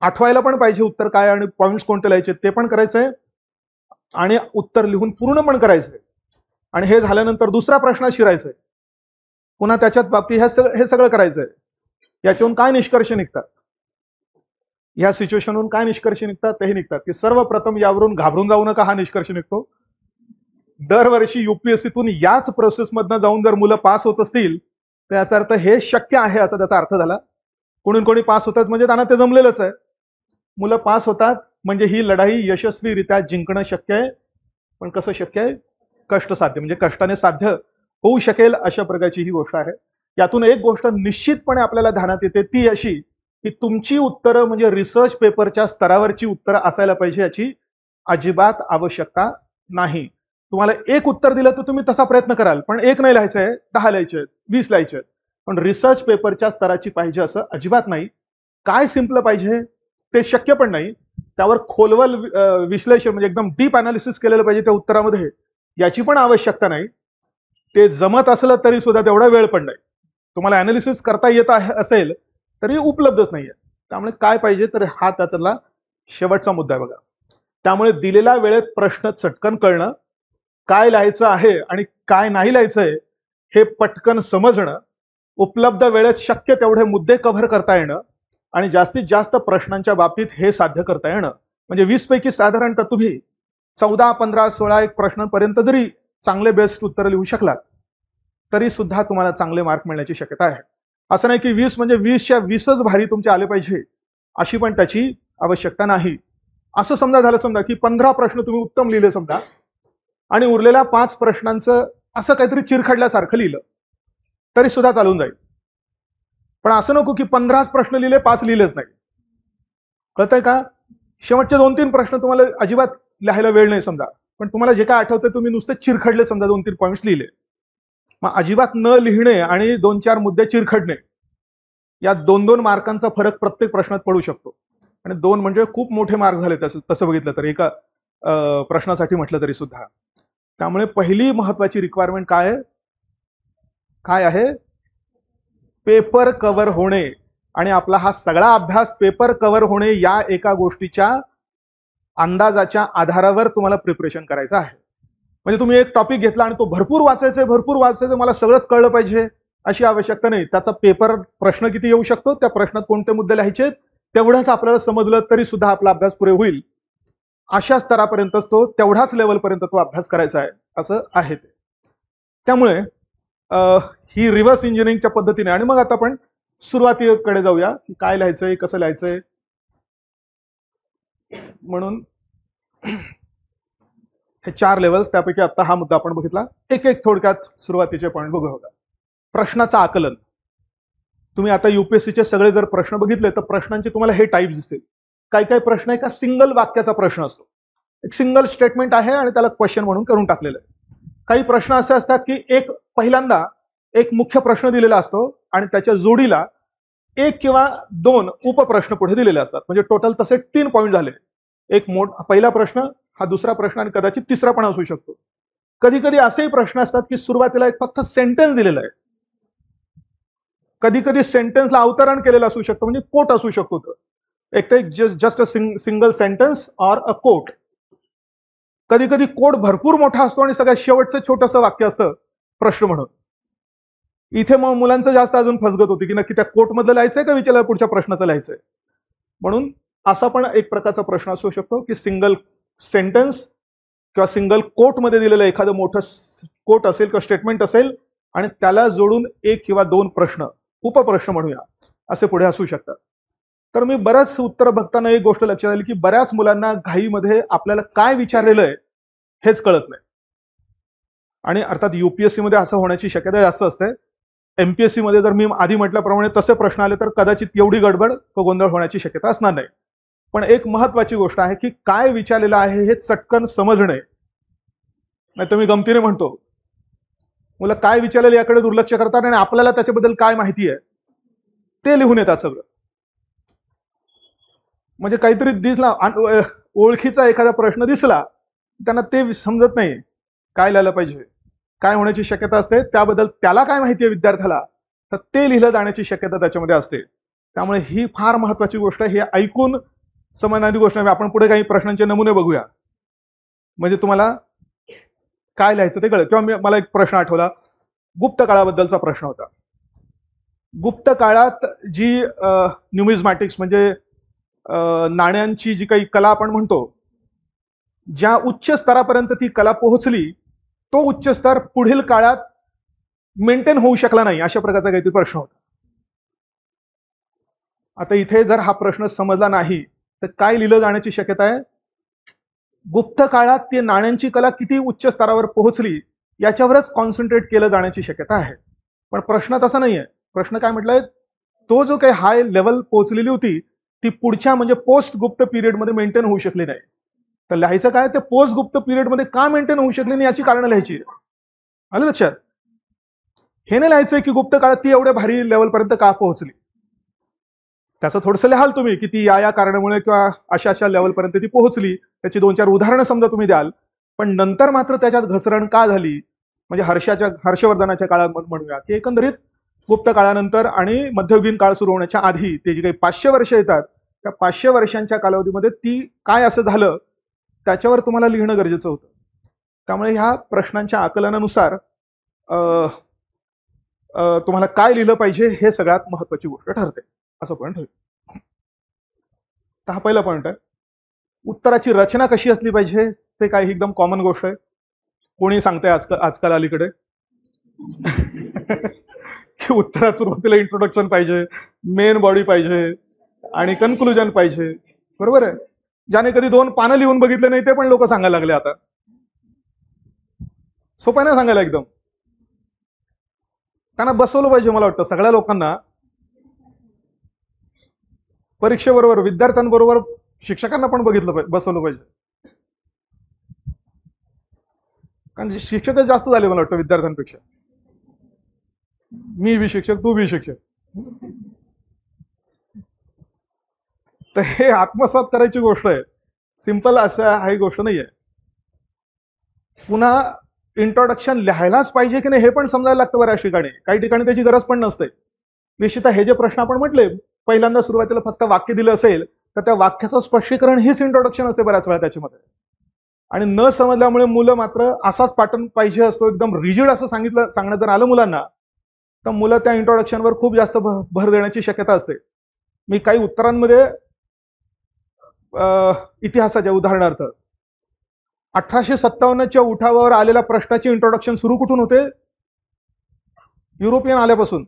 आठवायला पण पाहिजे उत्तर काय आणि पॉइंट्स कोणते लिहायचे ते पण करायचंय, आणि उत्तर लिहून पूर्ण पण करायचंय. आणि हे झाल्यानंतर दुसरा प्रश्न शिरायचंय, पुन्हा त्याच्यात बाबतीत हे सगळं करायचंय. याच्याहून काय निष्कर्ष निघतात, या सिच्युएशनहून काय निष्कर्ष निघतात तेही निघतात की सर्वप्रथम यावरून घाबरून जाऊ नका, हा निष्कर्ष निघतो. दरवर्षी युपीएससीतून याच प्रोसेसमधनं जाऊन जर मुलं पास होत असतील तर याचा अर्थ हे शक्य आहे असा त्याचा अर्थ झाला. कोणी पास होतात म्हणजे त्यांना ते जमलेलंच आहे. मुलं पास होतात म्हणजे ही लढाई यशस्वीरित्या जिंकणं शक्य आहे. पण कसं शक्य आहे? कष्टसाध्य, म्हणजे कष्टाने साध्य होऊ शकेल अशा प्रकारची ही गोष्ट आहे. यातून एक गोष्ट निश्चितपणे आपल्याला ध्यानात येते, ती अशी की तुमची उत्तरं म्हणजे रिसर्च पेपरच्या स्तरावरची उत्तरं असायला पाहिजे याची अजिबात आवश्यकता नाही. तुम्हाला एक उत्तर दिलं तर तुम्ही तसा प्रयत्न कराल, पण एक नाही लिहायचंय, 10 लिहायचे, 20 लिहायचे, पण रिसर्च पेपरच्या स्तराची पाहिजे असं अजिबात नाही. काय सिंपल पाहिजे ते शक्य पण नाही. त्यावर खोलवर विश्लेषण म्हणजे एकदम डीप अनालिसिस केलेलं पाहिजे त्या उत्तरामध्ये, याची पण आवश्यकता नाही. ते जमत असलं तरी सुद्धा तेवढा वेळ पण नाही. तुम्हाला अनालिसिस करता येत असेल तरी उपलब्धच नाहीये. त्यामुळे काय पाहिजे तर हा त्याचा शेवटचा मुद्दा आहे बघा. त्यामुळे दिलेल्या वेळेत प्रश्न चटकन कळणं, काय लिहायचं आहे आणि काय नाही लिहायचंय हे पटकन समजणं, उपलब्ध वेळेत शक्य तेवढे मुद्दे कव्हर करता येणं आणि जास्तीत जास्त प्रश्नांच्या बाबतीत हे साध्य करता येणं. म्हणजे 20 पैकी साधारणतः तुम्ही 14, 15, 16 एक प्रश्नांपर्यंत जरी चांगले बेस्ट उत्तर लिहू शकलात तरी सुद्धा तुम्हाला चांगले मार्क मिळण्याची शक्यता आहे. असं नाही की 20 म्हणजे 20च्या 20च भारी तुमचे आले पाहिजे अशी पण त्याची आवश्यकता नाही. असं समजा की 15 प्रश्न तुम्ही उत्तम लिहिले समजा आणि उरलेल्या 5 प्रश्नांचं असं काहीतरी चिरखडल्यासारखं लिहिलं तरी सुद्धा चालून जाईल. पण असं नको की 15 प्रश्न लिहिले 5 लिहिलेच नाही. कळतंय का? शेवटचे 2-3 प्रश्न तुम्हाला अजिबात लिहायला वेळ नाही समजा, पण तुम्हाला जे काय आठवतं तुम्ही नुसते चिरखडले समजा 2-3 पॉईंट्स लिहिले. मग अजिबात न लिहिणे आणि 2-4 मुद्दे चिरखडणे या 2-2 मार्कांचा फरक प्रत्येक प्रश्नात पडू शकतो. आणि 2 म्हणजे खूप मोठे मार्क झाले तसं बघितलं तर एका प्रश्नासाठी म्हटलं तरी सुद्धा. त्यामुळे पहिली महत्वाची रिक्वायरमेंट काय आहे? पेपर कव्हर होणे. आणि आपला हा सगळा अभ्यास पेपर कव्हर होणे या एका गोष्टीच्या अंदाजाच्या आधारावर तुम्हाला प्रिपरेशन करायचं आहे. म्हणजे तुम्ही एक टॉपिक घेतला आणि तो भरपूर वाचायचं, मला सगळंच कळलं पाहिजे अशी आवश्यकता नाही. त्याचा पेपर प्रश्न किती येऊ शकतो, त्या प्रश्नात कोणते मुद्दे लिहायचे तेवढंच आपल्याला समजलं तरी सुद्धा आपला अभ्यास पुरे होईल. अशा स्तरापर्यंतच तो, तेवढाच लेवलपर्यंत तो अभ्यास करायचा आहे असं आहे ते. त्यामुळे ही रिव्हर्स इंजिनिअरिंगच्या पद्धतीने. आणि मग आता आपण सुरुवातीकडे जाऊया की काय लिहायचंय, कसं लिहायचंय. म्हणून हे 4 लेवल्स, त्यापैकी आता हा मुद्दा आपण बघितला. एक थोडक्यात सुरुवातीचे पॉईंट बघू. प्रश्नाचं आकलन. तुम्ही आता युपीएससीचे सगळे जर प्रश्न बघितले तर प्रश्नांचे तुम्हाला हे टाईप दिसतील. काही प्रश्न एका सिंगल वाक्याचा प्रश्न असतो, एक सिंगल स्टेटमेंट आहे आणि त्याला क्वेश्चन म्हणून करून टाकलेलं आहे. काही प्रश्न असे असतात की पहिल्यांदा एक मुख्य प्रश्न दिलेला असतो आणि त्याच्या जोडीला 1 किंवा 2 उपप्रश्न पुढे दिलेले असतात. म्हणजे टोटल तसे 3 पॉईंट झाले. एक पहिला प्रश्न, हा दुसरा प्रश्न आणि कदाचित तिसरा पण असू शकतो. कधी कधी असेही प्रश्न असतात की सुरुवातीला एक फक्त सेंटेन्स दिलेला आहे, कधी कधी सेंटेन्सला अवतरण केलेलं असू शकतं, म्हणजे कोट असू शकतो. एक तर just a single sentence or a quote. कधी कधी कोट भरपूर मोठा असतो आणि सगळ्यात शेवटचं छोटंसं वाक्य असतं प्रश्न म्हणून. इथे मग मुलांचं जास्त अजून फसगत होती की नक्की त्या कोट मधलं लिहायचंय का विचारलं पुढच्या प्रश्नाचं लिहायचंय. म्हणून असा पण एक प्रकारचा प्रश्न असू शकतो की सिंगल सेंटेन्स किंवा सिंगल कोट मध्ये दिलेलं एखादं मोठं कोट असेल किंवा स्टेटमेंट असेल आणि त्याला जोडून 1 किंवा 2 प्रश्न उपप्रश्न म्हणूया, असे पुढे असू शकतात. तर मी बऱ्याच उत्तर बघताना एक गोष्ट लक्षात आली की बऱ्याच मुलांना घाईमध्ये आपल्याला काय विचारलेलं आहे हेच कळत नाही. आणि अर्थात युपीएससी मध्ये असं होण्याची शक्यता जास्त असते. एमपीएससी मध्ये जर मी आधी म्हटल्याप्रमाणे तसे प्रश्न आले तर कदाचित एवढी गडबड व गोंधळ होण्याची शक्यता असणार नाही. पण एक महत्वाची गोष्ट आहे की काय विचारलेलं आहे हे चटकन समजणे. नाही तर मी गमतीने म्हणतो, मुलं काय विचारलेलं याकडे दुर्लक्ष करतात आणि आपल्याला त्याच्याबद्दल काय माहिती आहे ते लिहून येतात सगळं. म्हणजे काहीतरी दिसला, ओळखीचा एखादा प्रश्न दिसला, त्यांना ते समजत नाही काय लिहायला पाहिजे, काय होण्याची शक्यता असते, त्याबद्दल त्याला काय माहिती आहे विद्यार्थ्याला, तर ते लिहिलं जाण्याची शक्यता त्याच्यामध्ये असते. त्यामुळे ही फार महत्वाची गोष्ट आहे. हे ऐकून समजणारी गोष्ट नाही. आपण पुढे काही प्रश्नांचे नमुने बघूया, म्हणजे तुम्हाला काय लिहायचं ते कळेल. किंवा मला एक प्रश्न आठवला, गुप्त काळाबद्दलचा प्रश्न होता. गुप्त काळात जी न्यूमिझमॅटिक्स म्हणजे नाण्यांची जी काही कला आपण म्हणतो, ज्या उच्च स्तरापर्यंत ती कला पोहोचली तो उच्च स्तर पुढील काळात मेंटेन होऊ शकला नाही, अशा प्रकारचा काहीतरी प्रश्न होता. आता इथे जर हा प्रश्न समजला नाही तर काय लिहिलं जाण्याची शक्यता आहे? गुप्त काळात ती नाण्यांची कला किती उच्च स्तरावर पोहोचली याच्यावरच कॉन्सन्ट्रेट केलं जाण्याची शक्यता आहे. पण प्रश्न तसा नाहीये. प्रश्न काय म्हटलंय, तो जो काही हाय लेवल पोहोचलेली होती ती पुढच्या म्हणजे पोस्ट गुप्त पिरियडमध्ये मेंटेन होऊ शकली नाही. तर लिहायचं काय, ते पोस्ट गुप्त पिरियडमध्ये का मेंटेन होऊ शकली नाही याची कारणं लिहायची. आलं लक्षात? हे नाही लिहायचंय की गुप्त काळात ती एवढ्या भारी लेवलपर्यंत का पोहोचली. त्याचं थोडंसं लिहाल तुम्ही की ती या कारणामुळे किंवा अशा अशा लेवलपर्यंत ती पोहोचली, त्याची 2-4 उदाहरणं समजा तुम्ही द्याल. पण नंतर मात्र त्याच्यात घसरण का झाली, म्हणजे हर्षवर्धनाच्या काळात म्हणूया की एकंदरीत गुप्त काळानंतर आणि मध्ययुगीन काळ सुरू होण्याच्या आधी ते जी काही 500 वर्ष येतात, त्या 500 वर्षांच्या कालावधीमध्ये ती काय असं झालं त्याच्यावर तुम्हाला लिहिणं गरजेचं होतं. त्यामुळे ह्या प्रश्नांच्या आकलनानुसार तुम्हाला काय लिहिलं पाहिजे हे सगळ्यात महत्वाची गोष्ट ठरते, असं पॉईंट होईल. तर हा पहिला पॉईंट आहे. उत्तराची रचना कशी असली पाहिजे ते काही एकदम कॉमन गोष्ट आहे. कोणी सांगतंय आजकाल अलीकडे की उत्तरात सुरुवातीला इंट्रोडक्शन पाहिजे, मेन बॉडी पाहिजे आणि कन्क्लुजन पाहिजे. बरोबर आहे. ज्याने कधी 2 पानं लिहून बघितले नाही ते पण लोक सांगायला लागले आता. सोपं नाही सांगायला एकदम. त्यांना बसवलं पाहिजे. मला वाटतं सगळ्या लोकांना परीक्षेबरोबर, विद्यार्थ्यांबरोबर शिक्षकांना पण बसवलं पाहिजे. कारण शिक्षकच जास्त झाले मला वाटतं विद्यार्थ्यांपेक्षा. मी बी शिक्षक, तू बी शिक्षक. तर हे आत्मसात करायची गोष्ट आहे. सिंपल असं ही गोष्ट नाहीये. पुन्हा इंट्रोडक्शन लिहायलाच पाहिजे की नाही हे पण समजायला लागतं बऱ्याच ठिकाणी. काही ठिकाणी त्याची गरज पण नसते. निश्चितः हे जे प्रश्न आपण म्हटले, पहिल्यांदा सुरुवातीला फक्त वाक्य दिलं असेल तर त्या वाक्याचं स्पष्टीकरण हीच इंट्रोडक्शन असते बऱ्याच वेळा त्याच्यामध्ये. आणि न समजल्यामुळे मुलं मात्र असाच पॅटर्न पाहिजे असतो, एकदम रिजिड असं सांगण्यात जर आलं मुलांना, तर मुलं त्या इंट्रोडक्शनवर खूप जास्त भर देण्याची शक्यता असते. मी काही उत्तरांमध्ये इतिहासाच्या उदाहरणार्थ 1857च्या उठावावर आलेल्या प्रश्नाचे इंट्रोडक्शन सुरू कुठून होते? युरोपियन आल्यापासून.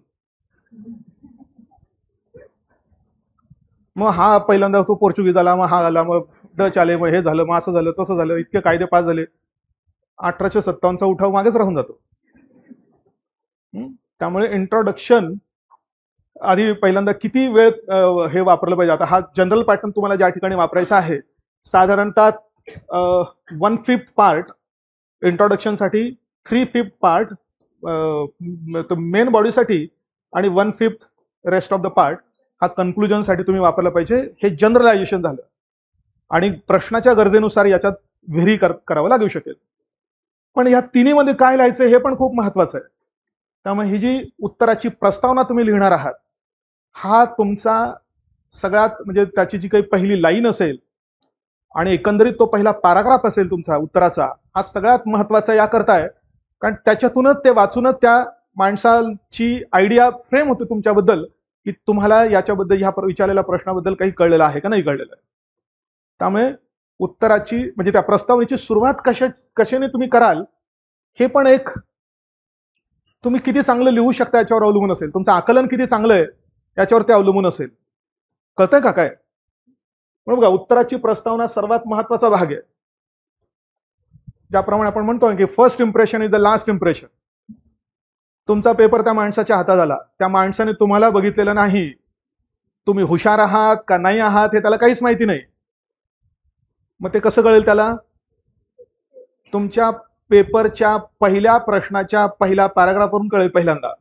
मग हा पहिल्यांदा तो पोर्चुगीज आला, मग हा आला, मग डच आले, मग हे झालं, मग असं झालं, तसं झालं, इतके कायदे पास झाले. 1857चा उठाव मागेच राहून जातो. त्यामुळे इंट्रोडक्शन आधी पहिल्यांदा किती वेळ हे वापरलं पाहिजे. आता हा जनरल पॅटर्न तुम्हाला ज्या ठिकाणी वापरायचा आहे, साधारणतः 1/5 पार्ट इंट्रोडक्शनसाठी, 3/5 पार्ट मेन बॉडीसाठी आणि 1/5 रेस्ट ऑफ द पार्ट हा कन्क्लुजनसाठी तुम्ही वापरला पाहिजे. हे जनरलायझेशन झालं आणि प्रश्नाच्या गरजेनुसार याच्यात व्हेरी करावं लागू शकेल. पण या तिन्हीमध्ये काय लिहायचं हे पण खूप महत्वाचं आहे. त्यामुळे ही जी उत्तराची प्रस्तावना तुम्ही लिहिणार आहात, हा तुमचा सगळ्यात म्हणजे त्याची जी काही पहिली लाईन असेल आणि एकंदरीत तो पहिला पॅराग्राफ असेल तुमचा उत्तराचा, हा सगळ्यात महत्वाचा याकरता आहे कारण त्याच्यातूनच ते वाचूनच त्या माणसाची आयडिया फ्रेम होते तुमच्याबद्दल की तुम्हाला याच्याबद्दल ह्या विचारलेल्या प्रश्नाबद्दल काही कळलेलं आहे का नाही कळलेलं आहे. त्यामुळे उत्तराची म्हणजे त्या प्रस्तावनेची सुरुवात कशाने तुम्ही कराल हे पण एक तुम्ही किती चांगलं लिहू शकता याच्यावर अवलंबून असेल, तुमचं आकलन किती चांगलं आहे याच्यावर ते अवलंबून असेल. कळतंय का काय? म्हणून बघा, उत्तराची प्रस्तावना सर्वात महत्वाचा भाग आहे. ज्याप्रमाणे आपण म्हणतो की first impression is the last impression. तुमचा पेपर त्या माणसाच्या हातात आला, त्या माणसाने तुम्हाला बघितलेलं नाही, तुम्ही हुशार आहात का नाही आहात हे त्याला काहीच माहिती नाही. मग ते कसं कळेल त्याला? तुमच्या पेपरच्या पहिल्या प्रश्नाच्या पहिल्या पॅराग्राफवरून कळेल पहिल्यांदा.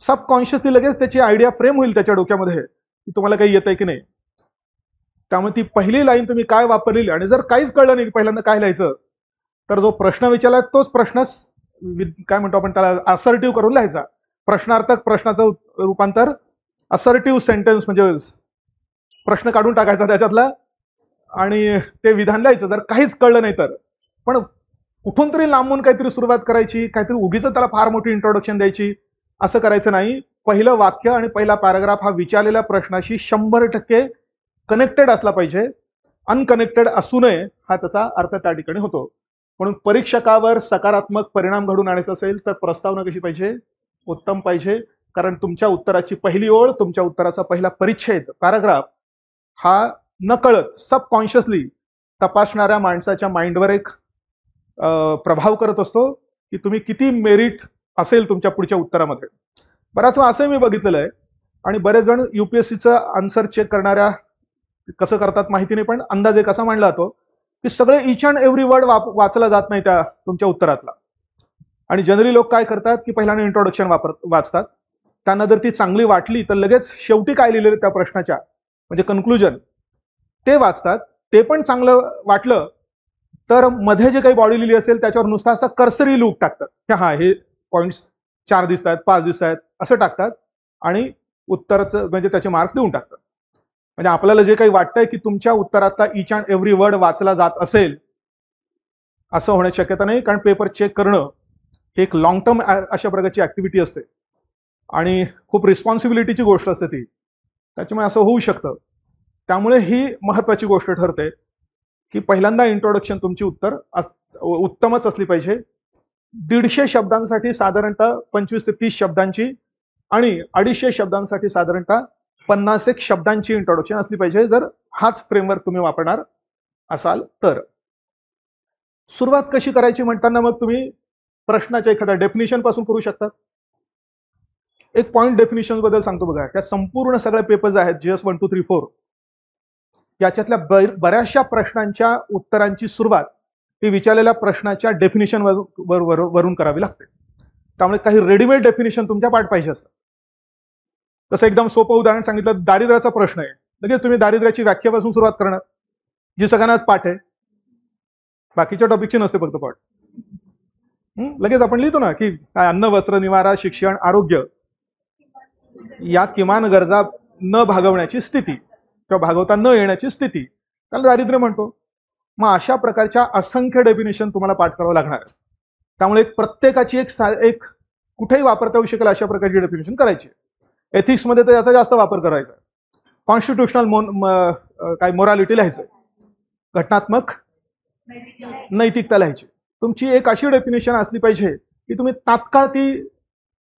सबकॉन्शियसली लगेच त्याची आयडिया फ्रेम होईल त्याच्या डोक्यामध्ये की तुम्हाला काही येतंय की नाही. त्यामुळे ती पहिली लाईन तुम्ही काय वापरलेली, आणि जर काहीच कळलं नाही पहिल्यांदा काय लिहायचं, तर जो प्रश्न विचारलाय तोच प्रश्न काय म्हणतो आपण त्याला असर्टिव्ह करून लिहायचा. प्रश्नार्थक प्रश्नाचं रूपांतर असर्टिव्ह सेंटेन्स म्हणजे प्रश्न काढून टाकायचा त्याच्यातला आणि ते विधान लिहायचं जर काहीच कळलं नाही तर. पण कुठून तरी लांबून काहीतरी सुरुवात करायची, काहीतरी उगीच त्याला फार मोठी इंट्रोडक्शन द्यायची, असं करायचं नाही. पहिलं वाक्य आणि पहिला पॅराग्राफ हा विचारलेल्या प्रश्नाशी 100% कनेक्टेड असला पाहिजे. अनकनेक्टेड असू नये हा त्याचा अर्थ त्या ठिकाणी होतो. म्हणून परीक्षकावर सकारात्मक परिणाम घडून आणायचा असेल तर प्रस्तावना कशी पाहिजे? उत्तम पाहिजे. कारण तुमच्या उत्तराची पहिली ओळ, तुमच्या उत्तराचा पहिला परिच्छेद पॅराग्राफ हा नकळत सबकॉन्शियसली तपासणाऱ्या माणसाच्या माइंडवर एक प्रभाव करत असतो की तुम्ही किती मेरिट असेल तुमच्या पुढच्या उत्तरामध्ये. बराच वेळा असं मी बघितलेलं आहे, आणि बरेच जण युपीएससीचं आन्सर चेक करणाऱ्या कसं करतात माहिती नाही, पण अंदाज एक असा मांडला जातो की सगळे इच अँड एव्हरी वर्ड वाचला जात नाही त्या तुमच्या उत्तरातला. आणि जनरली लोक काय करतात की पहिल्यांदा इंट्रोडक्शन वाचतात, त्यांना जर ती चांगली वाटली तर लगेच शेवटी काय लिहिलेलं त्या प्रश्नाच्या म्हणजे कन्क्लुजन ते वाचतात. ते पण चांगलं वाटलं तर मध्ये जे काही बॉडी लिहिली असेल त्याच्यावर नुसता असा कर्सरी लूक टाकतात की हा हे पॉईंट्स 4 दिसत आहेत, 5 दिसत आहेत असं टाकतात आणि उत्तराचं म्हणजे त्याचे मार्क्स देऊन टाकतात. म्हणजे आपल्याला जे काही वाटतंय की तुमच्या उत्तरातला इच अँड एव्हरी वर्ड वाचला जात असेल असं होण्याची शक्यता नाही. कारण पेपर चेक करणं हे एक लॉंग टर्म अशा प्रकारची ऍक्टिव्हिटी असते आणि खूप रिस्पॉन्सिबिलिटीची गोष्ट असते ती, त्याच्यामुळे असं होऊ शकतं. त्यामुळे ही महत्वाची गोष्ट ठरते की पहिल्यांदा इंट्रोडक्शन तुमची उत्तमच असली पाहिजे. 150 शब्दांसाठी साधारणतः 25 ते 30 शब्दांची आणि 250 शब्दांसाठी साधारणतः 50 शब्दांची इंट्रोडक्शन असली पाहिजे, जर हाच फ्रेमवर्क तुम्ही वापरणार असाल तर. सुरुवात कशी करायची म्हणताना मग तुम्ही प्रश्नाच्या एखाद्या डेफिनेशन पासून करू शकतात. एक पॉइंट डेफिनेशन बद्दल सांगतो बघा. या संपूर्ण सगळे पेपर्स आहेत GS 1 2 3 4 याच्यातल्या बऱ्याचशा प्रश्नांच्या उत्तरांची सुरुवात ही विचारलेल्या प्रश्नाच्या डेफिनेशन वरून करावी लागते. त्यामुळे काही रेडीमेड डेफिनेशन तुमच्या पाठ पाहिजे असतात. तसं एकदम सोपं उदाहरण सांगितलं, दारिद्र्याचा प्रश्न आहे, लगेच तुम्ही दारिद्र्याची व्याख्यापासून सुरुवात करणार जी सगळ्यांनाच पाठ आहे, बाकीच्या टॉपिकची नसते फक्त पाठ. लगेच आपण लिहितो ना की अन्न, वस्त्र, निवारा, शिक्षण, आरोग्य या किमान गरजा न भागवण्याची स्थिती किंवा भागवता न येण्याची स्थिती त्याला दारिद्र्य म्हणतो. मग अशा प्रकारच्या असंख्य डेफिनेशन तुम्हाला पाठ करावं लागणार आहे. त्यामुळे प्रत्येकाची एक कुठेही वापरता येऊ शकेल अशा प्रकारची डेफिनेशन करायची. एथिक्समध्ये तर याचा जास्त वापर करायचा. कॉन्स्टिट्युशनल काय मोरालिटी लिहायचं, घटनात्मक नैतिकता लिहायची. तुमची एक अशी डेफिनेशन असली पाहिजे की तुम्ही तात्काळ ती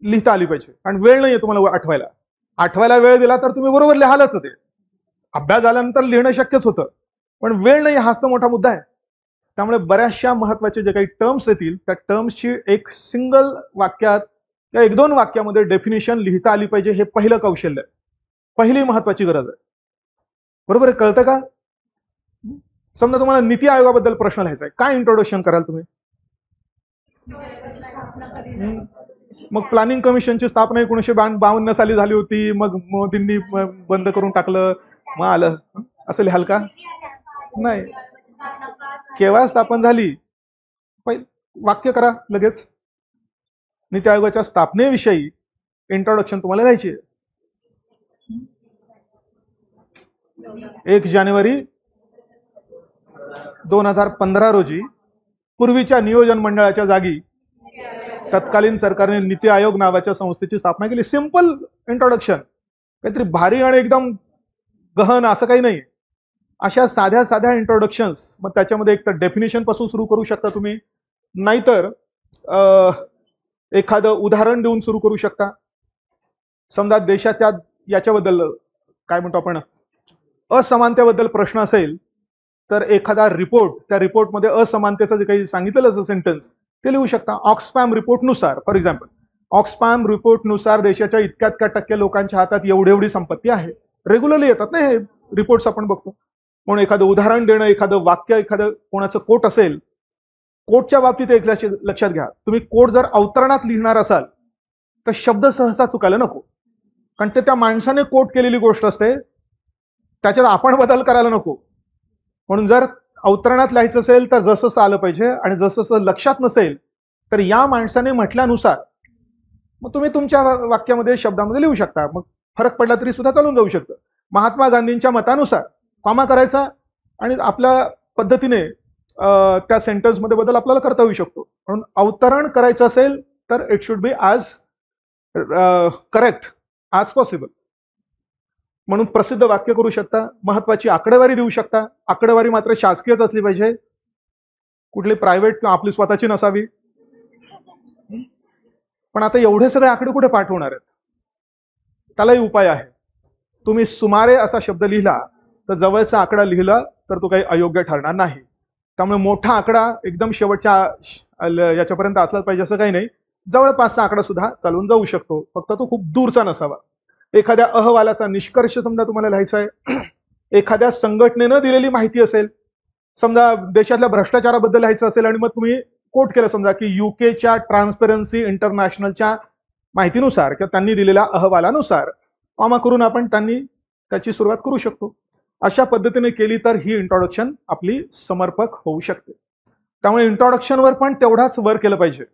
लिहिता आली पाहिजे. आणि वेळ नाहीये तुम्हाला आठवायला वेळ दिला तर तुम्ही बरोबर लिहालच. ते अभ्यास झाल्यानंतर लिहिणं शक्यच होतं, पण वेळ नाही हाच तर मोठा मुद्दा आहे. त्यामुळे बऱ्याचशा महत्वाचे जे काही टर्म्स येतील त्या टर्म्सची एक सिंगल वाक्यात किंवा 1-2 वाक्यामध्ये डेफिनेशन लिहिता आली पाहिजे. हे पहिलं कौशल्य आहे, पहिली महत्वाची गरज आहे. बरोबर आहे? कळतं का? समजा तुम्हाला नीती आयोगाबद्दल प्रश्न लिहायचा आहे, काय इंट्रोडक्शन कराल तुम्ही? मग प्लॅनिंग कमिशनची स्थापना 1952 साली झाली होती, मग मोदींनी बंद करून टाकलं, मग आलं, असं लिहाल का? नाही. केव्हा स्थापन झाली वाक्य करा लगेच. नीती आयोगाच्या स्थापनेविषयी इंट्रोडक्शन तुम्हाला लिहायची आहे. 1 जानेवारी 2015 रोजी पूर्वीच्या नियोजन मंडळाच्या जागी तत्कालीन सरकारने नीती आयोग नावाच्या संस्थेची स्थापना केली. सिंपल इंट्रोडक्शन, काहीतरी भारी आणि एकदम गहन असं काही नाही. अशा साध्या साध्या इंट्रोडक्शन्स, मग त्याच्यामध्ये एक तर डेफिनेशन पासून सुरू करू शकता तुम्ही, नाहीतर एखादं उदाहरण देऊन सुरू करू शकता. समजा देशाच्या याच्याबद्दल काय म्हणतो आपण असमानतेबद्दल प्रश्न असेल तर एखादा रिपोर्ट, त्या रिपोर्टमध्ये असमानतेचं जे काही सांगितलेलं असं सेंटेन्स ते लिहू शकता. ऑक्सफॅम रिपोर्टनुसार, फॉर एक्झाम्पल, ऑक्सफॅम रिपोर्टनुसार देशाच्या इतक्या टक्के लोकांच्या हातात एवढी संपत्ती आहे. रेग्युलरली येतात ना हे रिपोर्ट्स, आपण बघतो. म्हणून एखादं उदाहरण देणं, एखादं वाक्य, एखादं कोणाचं कोट असेल, कोटच्या बाबतीत एक लक्षात घ्या, तुम्ही कोट जर अवतरणात लिहिणार असाल तर शब्द सहसा चुकायला नको, कारण ते त्या माणसाने कोट केलेली गोष्ट असते, त्याच्यात आपण बदल करायला नको. म्हणून जर अवतरणात लिहायचं असेल तर जसं आलं पाहिजे, आणि जसं लक्षात नसेल तर या माणसाने म्हटल्यानुसार मग तुम्ही तुमच्या वाक्यामध्ये, शब्दामध्ये लिहू शकता. मग फरक पडला तरी सुद्धा चालून जाऊ शकतं. महात्मा गांधींच्या मतानुसार कॉमा करायचा आणि आपल्या पद्धतीने त्या सेंटेन्समध्ये बदल आपल्याला करता येऊ शकतो. म्हणून अवतरण करायचं असेल तर it should be as correct as possible. म्हणून प्रसिद्ध वाक्य करू शकता, महत्वाची आकडेवारी देऊ शकता. आकडेवारी मात्र शासकीयच असली पाहिजे, कुठली प्रायव्हेट किंवा आपली स्वतःची नसावी. पण आता एवढे सगळे आकडे कुठे पाठवणार आहेत? त्यालाही उपाय आहे. तुम्ही सुमारे असा शब्द लिहिला तर जवळचा आकडा लिहिला तर तो काही अयोग्य ठरणार नाही. त्यामुळे मोठा आकडा एकदम शेवटच्या याच्यापर्यंत असला पाहिजे असं काही नाही. जवळपासचा आकडा सुद्धा चालून जाऊ शकतो, फक्त तो खूप दूरचा नसावा. एखाद्या अहवालाचा निष्कर्ष समजा तुम्हाला लिहायचा आहे, एखाद्या संघटनेनं दिलेली माहिती असेल, समजा देशातल्या भ्रष्टाचाराबद्दल लिहायचं असेल आणि मग तुम्ही कोट केलं समजा की युकेच्या ट्रान्सपरन्सी इंटरनॅशनलच्या माहितीनुसार किंवा त्यांनी दिलेल्या अहवालानुसार कॉमा करून आपण त्याची सुरुवात करू शकतो. अशा पद्धतीने केली तर ही इंट्रोडक्शन आपली समर्पक होऊ शकते. त्यामुळे इंट्रोडक्शनवर पण तेवढाच वर्क केलं पाहिजे.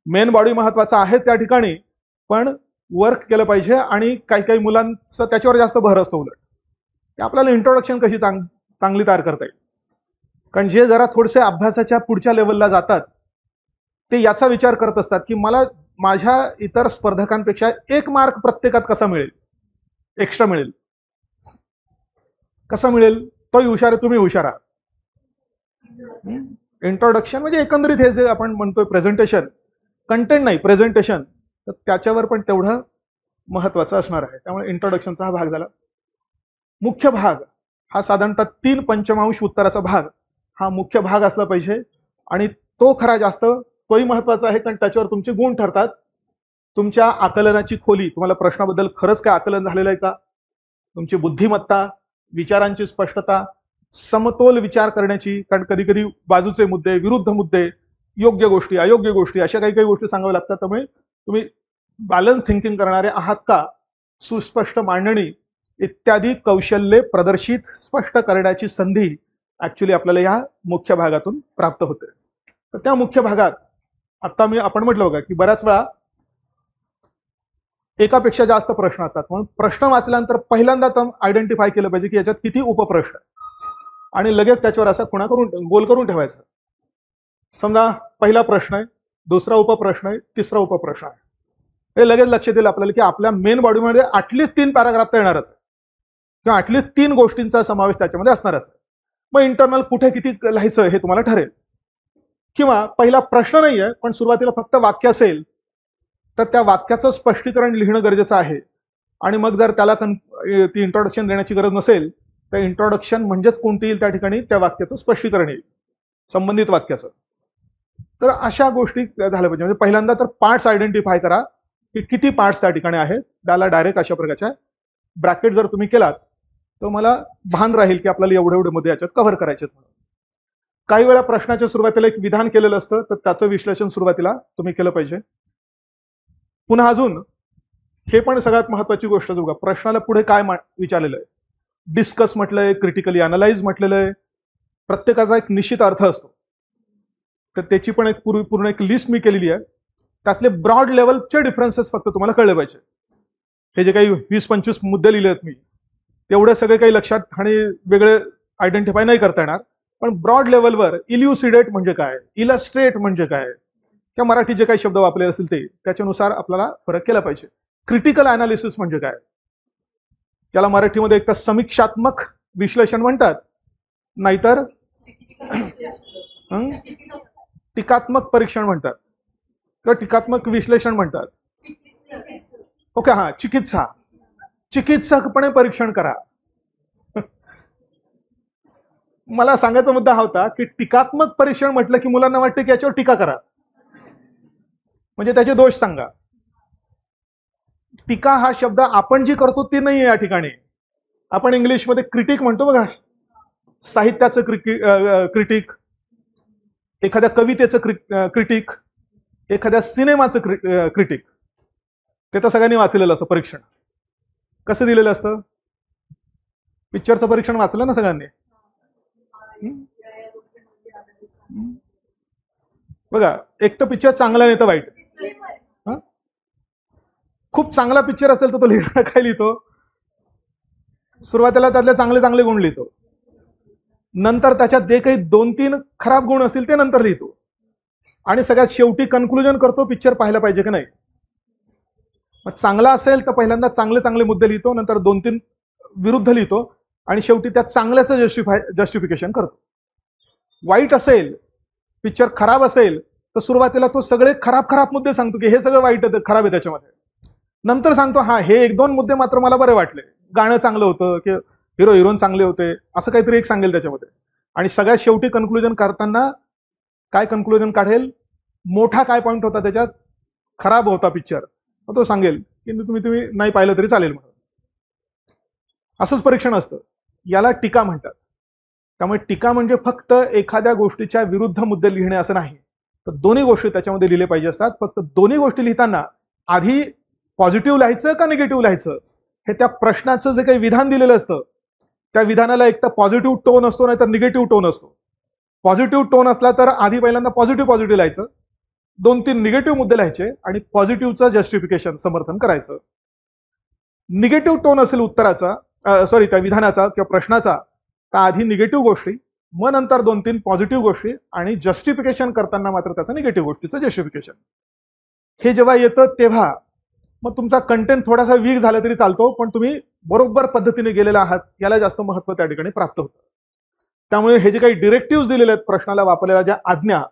मेन बॉडी महत्वाचा आहे त्या ठिकाणी, पण वर्क केलं पाहिजे. आणि काही काही मुलांचं त्याच्यावर जास्त भर असतो. उलट की आपल्याला इंट्रोडक्शन कशी चांगली तयार करता येईल. कारण जे जरा थोडेसे अभ्यासाच्या पुढच्या लेवलला जातात ते याचा विचार करत असतात की मला माझ्या इतर स्पर्धकांपेक्षा 1 मार्क प्रत्येकात कसा मिळेल, एक्स्ट्रा मिळेल, कसा मिळेल, तोही हुशार आहे, तुम्ही हुशार आहात. इंट्रोडक्शन म्हणजे एकंदरीत हे जे आपण म्हणतोय प्रेझेंटेशन, कंटेंट नाही प्रेझेंटेशन, तर त्याच्यावर पण तेवढं महत्वाचं असणार आहे. त्यामुळे इंट्रोडक्शनचा हा भाग झाला. मुख्य भाग हा साधारणतः 3 पंचमांश उत्तराचा भाग हा मुख्य भाग असला पाहिजे. आणि तो खरा जास्त तोही महत्वाचा आहे, कारण त्याच्यावर तुमचे गुण ठरतात. तुमच्या आकलनाची खोली, तुम्हाला प्रश्नाबद्दल खरंच काय आकलन झालेलं आहे का, तुमची बुद्धिमत्ता, विचारांची स्पष्टता, समतोल विचार करण्याची, कारण कधी कधी बाजूचे मुद्दे, विरुद्ध मुद्दे, योग्य गोष्टी, अयोग्य गोष्टी, अशा काही काही गोष्टी सांगाव्या लागतात. त्यामुळे तुम्ही बॅलन्स थिंकिंग करणारे आहात का, सुस्पष्ट मांडणी इत्यादी कौशल्ये प्रदर्शित स्पष्ट करण्याची संधी ऍक्च्युली आपल्याला या मुख्य भागातून प्राप्त होते. तर त्या मुख्य भागात आता आपण म्हटलं बघा की बऱ्याच वेळा एकापेक्षा जास्त प्रश्न असतात. म्हणून प्रश्न वाचल्यानंतर पहिल्यांदा आयडेंटिफाय केलं पाहिजे की याच्यात किती उपप्रश्न आणि लगेच त्याच्यावर असा खुणा करून गोल करून ठेवायचा. समजा पहिला प्रश्न आहे, दुसरा उपप्रश्न आहे, तिसरा उपप्रश्न आहे, हे लगेच लक्षात येईल आपल्याला की आपल्या मेन बॉडीमध्ये ॲटलिस्ट 3 पॅराग्राफ तर येणारच आहे किंवा ॲटलिस्ट 3 गोष्टींचा समावेश त्याच्यामध्ये असणारच आहे. मग इंटरनल कुठे किती लिहायचं हे तुम्हाला ठरेल. किंवा पहिला प्रश्न नाही आहे पण सुरुवातीला फक्त वाक्य असेल तर त्या वाक्याचं स्पष्टीकरण लिहिणं गरजेचं आहे. आणि मग जर त्याला ती इंट्रोडक्शन देण्याची गरज नसेल तर इंट्रोडक्शन म्हणजेच कोणती येईल त्या ठिकाणी त्या वाक्याचं स्पष्टीकरण येईल, संबंधित वाक्याचं. तर अशा गोष्टी झाल्या पाहिजे. म्हणजे पहिल्यांदा तर पार्ट्स आयडेंटिफाय करा की किती पार्ट्स त्या ठिकाणी आहेत. त्याला डायरेक्ट अशा प्रकारच्या ब्रॅकेट जर तुम्ही केलात तर मला भान राहील की आपल्याला एवढे एवढे मुद्दे याच्यात कव्हर करायचे. काही वेळा प्रश्नाच्या सुरुवातीला एक विधान केलेलं असतं तर त्याचं विश्लेषण सुरुवातीला तुम्ही केलं पाहिजे. पुन्हा अजून हे पण सगळ्यात महत्वाची गोष्ट बघा, प्रश्नाला पुढे काय विचारलेलं आहे. डिस्कस म्हटलंय, क्रिटिकली अनालाइज म्हटलेलं आहे. प्रत्येकाचा एक निश्चित अर्थ असतो. तर त्याची पण एक पूर्ण एक लिस्ट मी केलेली आहे. त्यातले ब्रॉड लेवलचे डिफरन्सेस फक्त तुम्हाला कळले पाहिजे. हे जे काही 20-25 मुद्दे लिहिले आहेत मी, तेवढे सगळे काही लक्षात आणि वेगळे आयडेंटिफाय नाही करता येणार. पण ब्रॉड लेवलवर इल्युसिडेट म्हणजे काय, इलस्ट्रेट म्हणजे काय, किंवा मराठी जे काही शब्द वापरले असतील ते त्याच्यानुसार आपल्याला फरक केला पाहिजे. क्रिटिकल अनालिसिस म्हणजे काय, त्याला मराठीमध्ये एक तर समीक्षात्मक विश्लेषण म्हणतात, नाहीतर टीकात्मक परीक्षण म्हणतात. किंवा टीकात्मक विश्लेषण म्हणतात. ओके, हा, चिकित्सकपणे परीक्षण करा. मला सांगायचा मुद्दा हा होता की टीकात्मक परीक्षण म्हटलं की मुलांना वाटतं की याच्यावर टीका करा, म्हणजे त्याचे दोष सांगा. टीका हा शब्द आपण जी करतो ती नाही या ठिकाणी. आपण इंग्लिशमध्ये क्रिटिक म्हणतो बघा, साहित्याचं क्रिटिक, एखाद्या कवितेचं क्रिटिक, एखाद्या सिनेमाचं क्रिटिक. ते तर सगळ्यांनी वाचलेलं असतं. परीक्षण कसं दिलेलं असतं? पिक्चरचं परीक्षण वाचलं ना सगळ्यांनी? बघा, एक तर पिक्चर चांगला नाही तर वाईट. खूप चांगला पिक्चर असेल तर तो लिहिणार काय लिहितो? सुरुवातीला त्यातले चांगले चांगले गुण लिहितो, नंतर त्याच्यात जे काही 2-3 खराब गुण असतील ते नंतर लिहितो, आणि सगळ्यात शेवटी कन्क्लुजन करतो पिक्चर पाहायला पाहिजे की नाही. मग चांगला असेल तर पहिल्यांदा चांगले चांगले मुद्दे लिहितो, नंतर 2-3 विरुद्ध लिहितो, आणि शेवटी त्या चांगल्याचं जस्टिफिकेशन करतो. वाईट असेल, पिक्चर खराब असेल, तर सुरुवातीला तो सगळे खराब खराब मुद्दे सांगतो की हे सगळं वाईट आहे, खराब आहे त्याच्यामध्ये. नंतर सांगतो हा, हे 1-2 मुद्दे मात्र मला बरे वाटले, गाणं चांगलं होतं की हिरो हिरोईन चांगले होते, असं काहीतरी एक सांगेल त्याच्यामध्ये. आणि सगळ्यात शेवटी कन्क्लुजन करताना काय कन्क्लुजन काढेल? मोठा काय पॉईंट होता त्याच्यात, खराब होता पिक्चर, तो सांगेल की तुम्ही नाही पाहिलं तरी चालेल म्हणून. असंच परीक्षण असतं. याला टीका म्हणतात. त्यामुळे टीका म्हणजे फक्त एखाद्या गोष्टीच्या विरुद्ध मुद्दे लिहिणे असं नाही, तर दोन्ही गोष्टी त्याच्यामध्ये लिहिले पाहिजे असतात. फक्त दोन्ही गोष्टी लिहिताना आधी पॉझिटिव्ह लिहायचं का निगेटिव्ह लिहायचं, हे त्या प्रश्नाचं जे काही विधान दिलेलं असतं त्या विधानाला एक तर पॉझिटिव्ह टोन असतो, नाही तर निगेटिव्ह टोन असतो. पॉझिटिव्ह टोन असला तर आधी पहिल्यांदा पॉझिटिव्ह लिहायचं, 2-3 निगेटिव्ह मुद्दे लिहायचे आणि पॉझिटिव्हचं जस्टिफिकेशन, समर्थन करायचं. निगेटिव्ह टोन असेल उत्तराचा, त्या विधानाचा किंवा प्रश्नाचा, तर आधी निगेटिव्ह गोष्टी, मग नंतर 2-3 पॉझिटिव्ह गोष्टी, आणि जस्टिफिकेशन करताना मात्र त्याचं निगेटिव्ह गोष्टीचं जस्टिफिकेशन. हे जेव्हा येतं तेव्हा मग तुमचा कंटेंट थोडासा वीक झाला तरी चालतो, पण तुम्ही बरोबर पद्धतीने गेलेला आहात याला जास्त महत्व त्या ठिकाणी प्राप्त होतं. त्यामुळे हे जे काही डिरेक्टिव्ह दिलेले आहेत, प्रश्नाला वापरलेल्या ज्या आज्ञा,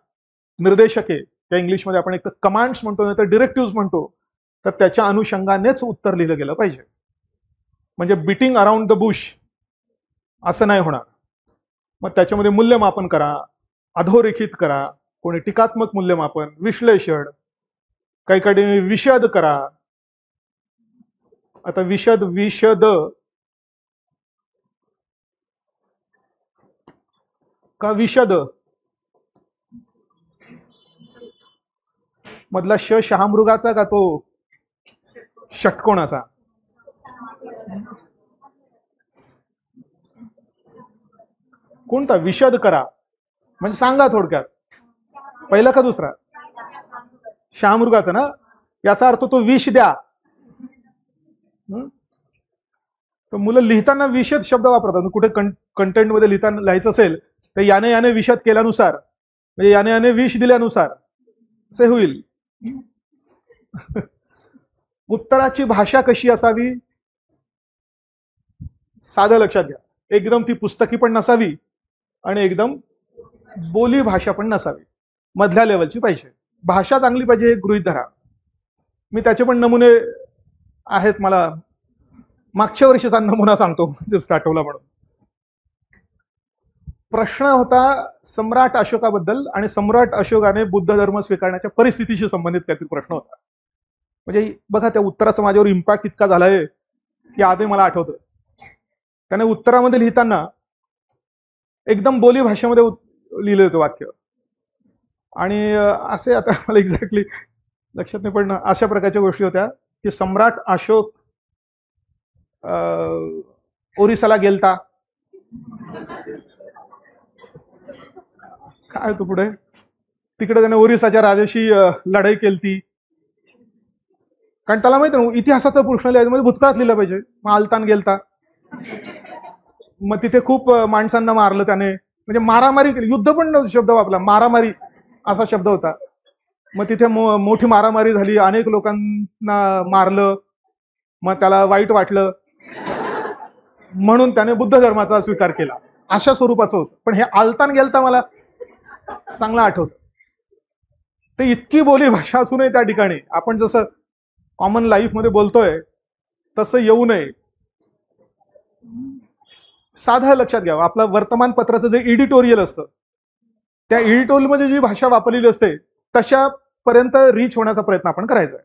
निर्देशके, त्या इंग्लिशमध्ये आपण एक तर कमांड्स म्हणतो, नाही तर डिरेक्टिव्ह म्हणतो, तर त्याच्या अनुषंगानेच उत्तर लिहिलं गेलं पाहिजे. म्हणजे बिटिंग अराउंड द बुश असं नाही होणार. मग त्याच्यामध्ये मूल्यमापन करा, अधोरेखित करा, कोणी टीकात्मक मूल्यमापन, विश्लेषण, काही काही विशद करा. आता विशद का विशद मधला शहामृगाचा का तो षटकोणाचा? कोणता? विशद करा म्हणजे सांगा थोडक्यात, पहिला का दुसरा? शहामृगाचा ना, याचा अर्थ तो विष द्या. तर मुलं लिहिताना विषद शब्द वापरतात. कुठे कंटेंटमध्ये लिहायचं असेल तर याने विषद केल्यानुसार, म्हणजे याने विष दिल्यानुसार असे होईल. उत्तराची भाषा कशी असावी? साधं लक्षात घ्या, एकदम ती पुस्तकी पण नसावी आणि एकदम बोली भाषा पण नसावी, मधल्या लेवलची पाहिजे. भाषा चांगली पाहिजे हे गृहीत धरा. मी त्याचे पण नमुने आहेत, मला मागच्या वर्षीचा नमुना सांगतो जस्ट आठवला म्हणून. प्रश्न होता सम्राट अशोकाबद्दल, आणि सम्राट अशोकाने बुद्ध धर्म स्वीकारण्याच्या परिस्थितीशी संबंधित काहीतरी प्रश्न होता. म्हणजे बघा, त्या उत्तराचा माझ्यावर इम्पॅक्ट इतका झालाय की आधी मला आठवतं. त्याने उत्तरामध्ये लिहिताना एकदम बोली भाषेमध्ये लिहिलं होतं वाक्य, आणि असे आता मला एक्झॅक्टली लक्षात नाही, पण अशा प्रकारच्या गोष्टी होत्या की सम्राट अशोक ओरिसाला गेलता, काय होतं पुढे, तिकडे त्याने ओरिसाच्या राजाशी लढाई केलती. कारण त्याला माहिती ना, इतिहासाचा प्रश्न लिहायचा म्हणजे भूतकाळात लिहिलं पाहिजे. मग आलतान गेलता, मग तिथे खूप माणसांना मारलं त्याने, म्हणजे मारामारी केली, युद्ध पण शब्द वापरला, मारामारी असा शब्द होता. मग तिथे मोठी मारामारी झाली, अनेक लोकांना मारलं, मग त्याला वाईट वाटलं, म्हणून त्याने बुद्ध धर्माचा स्वीकार केला, अशा स्वरूपाचं होतं. पण हे आलतान गेलता मला चांगलं आठवतं. ते इतकी बोली भाषा असूनही त्या ठिकाणी आपण जसं कॉमन लाईफमध्ये बोलतोय तसं येऊ नये. साधं लक्षात घ्यावं, आपलं वर्तमानपत्राचं जे एडिटोरियल असतं त्या एडिटोरियलमध्ये जी भाषा वापरलेली असते तशापर्यंत रीच होण्याचा प्रयत्न आपण करायचा आहे.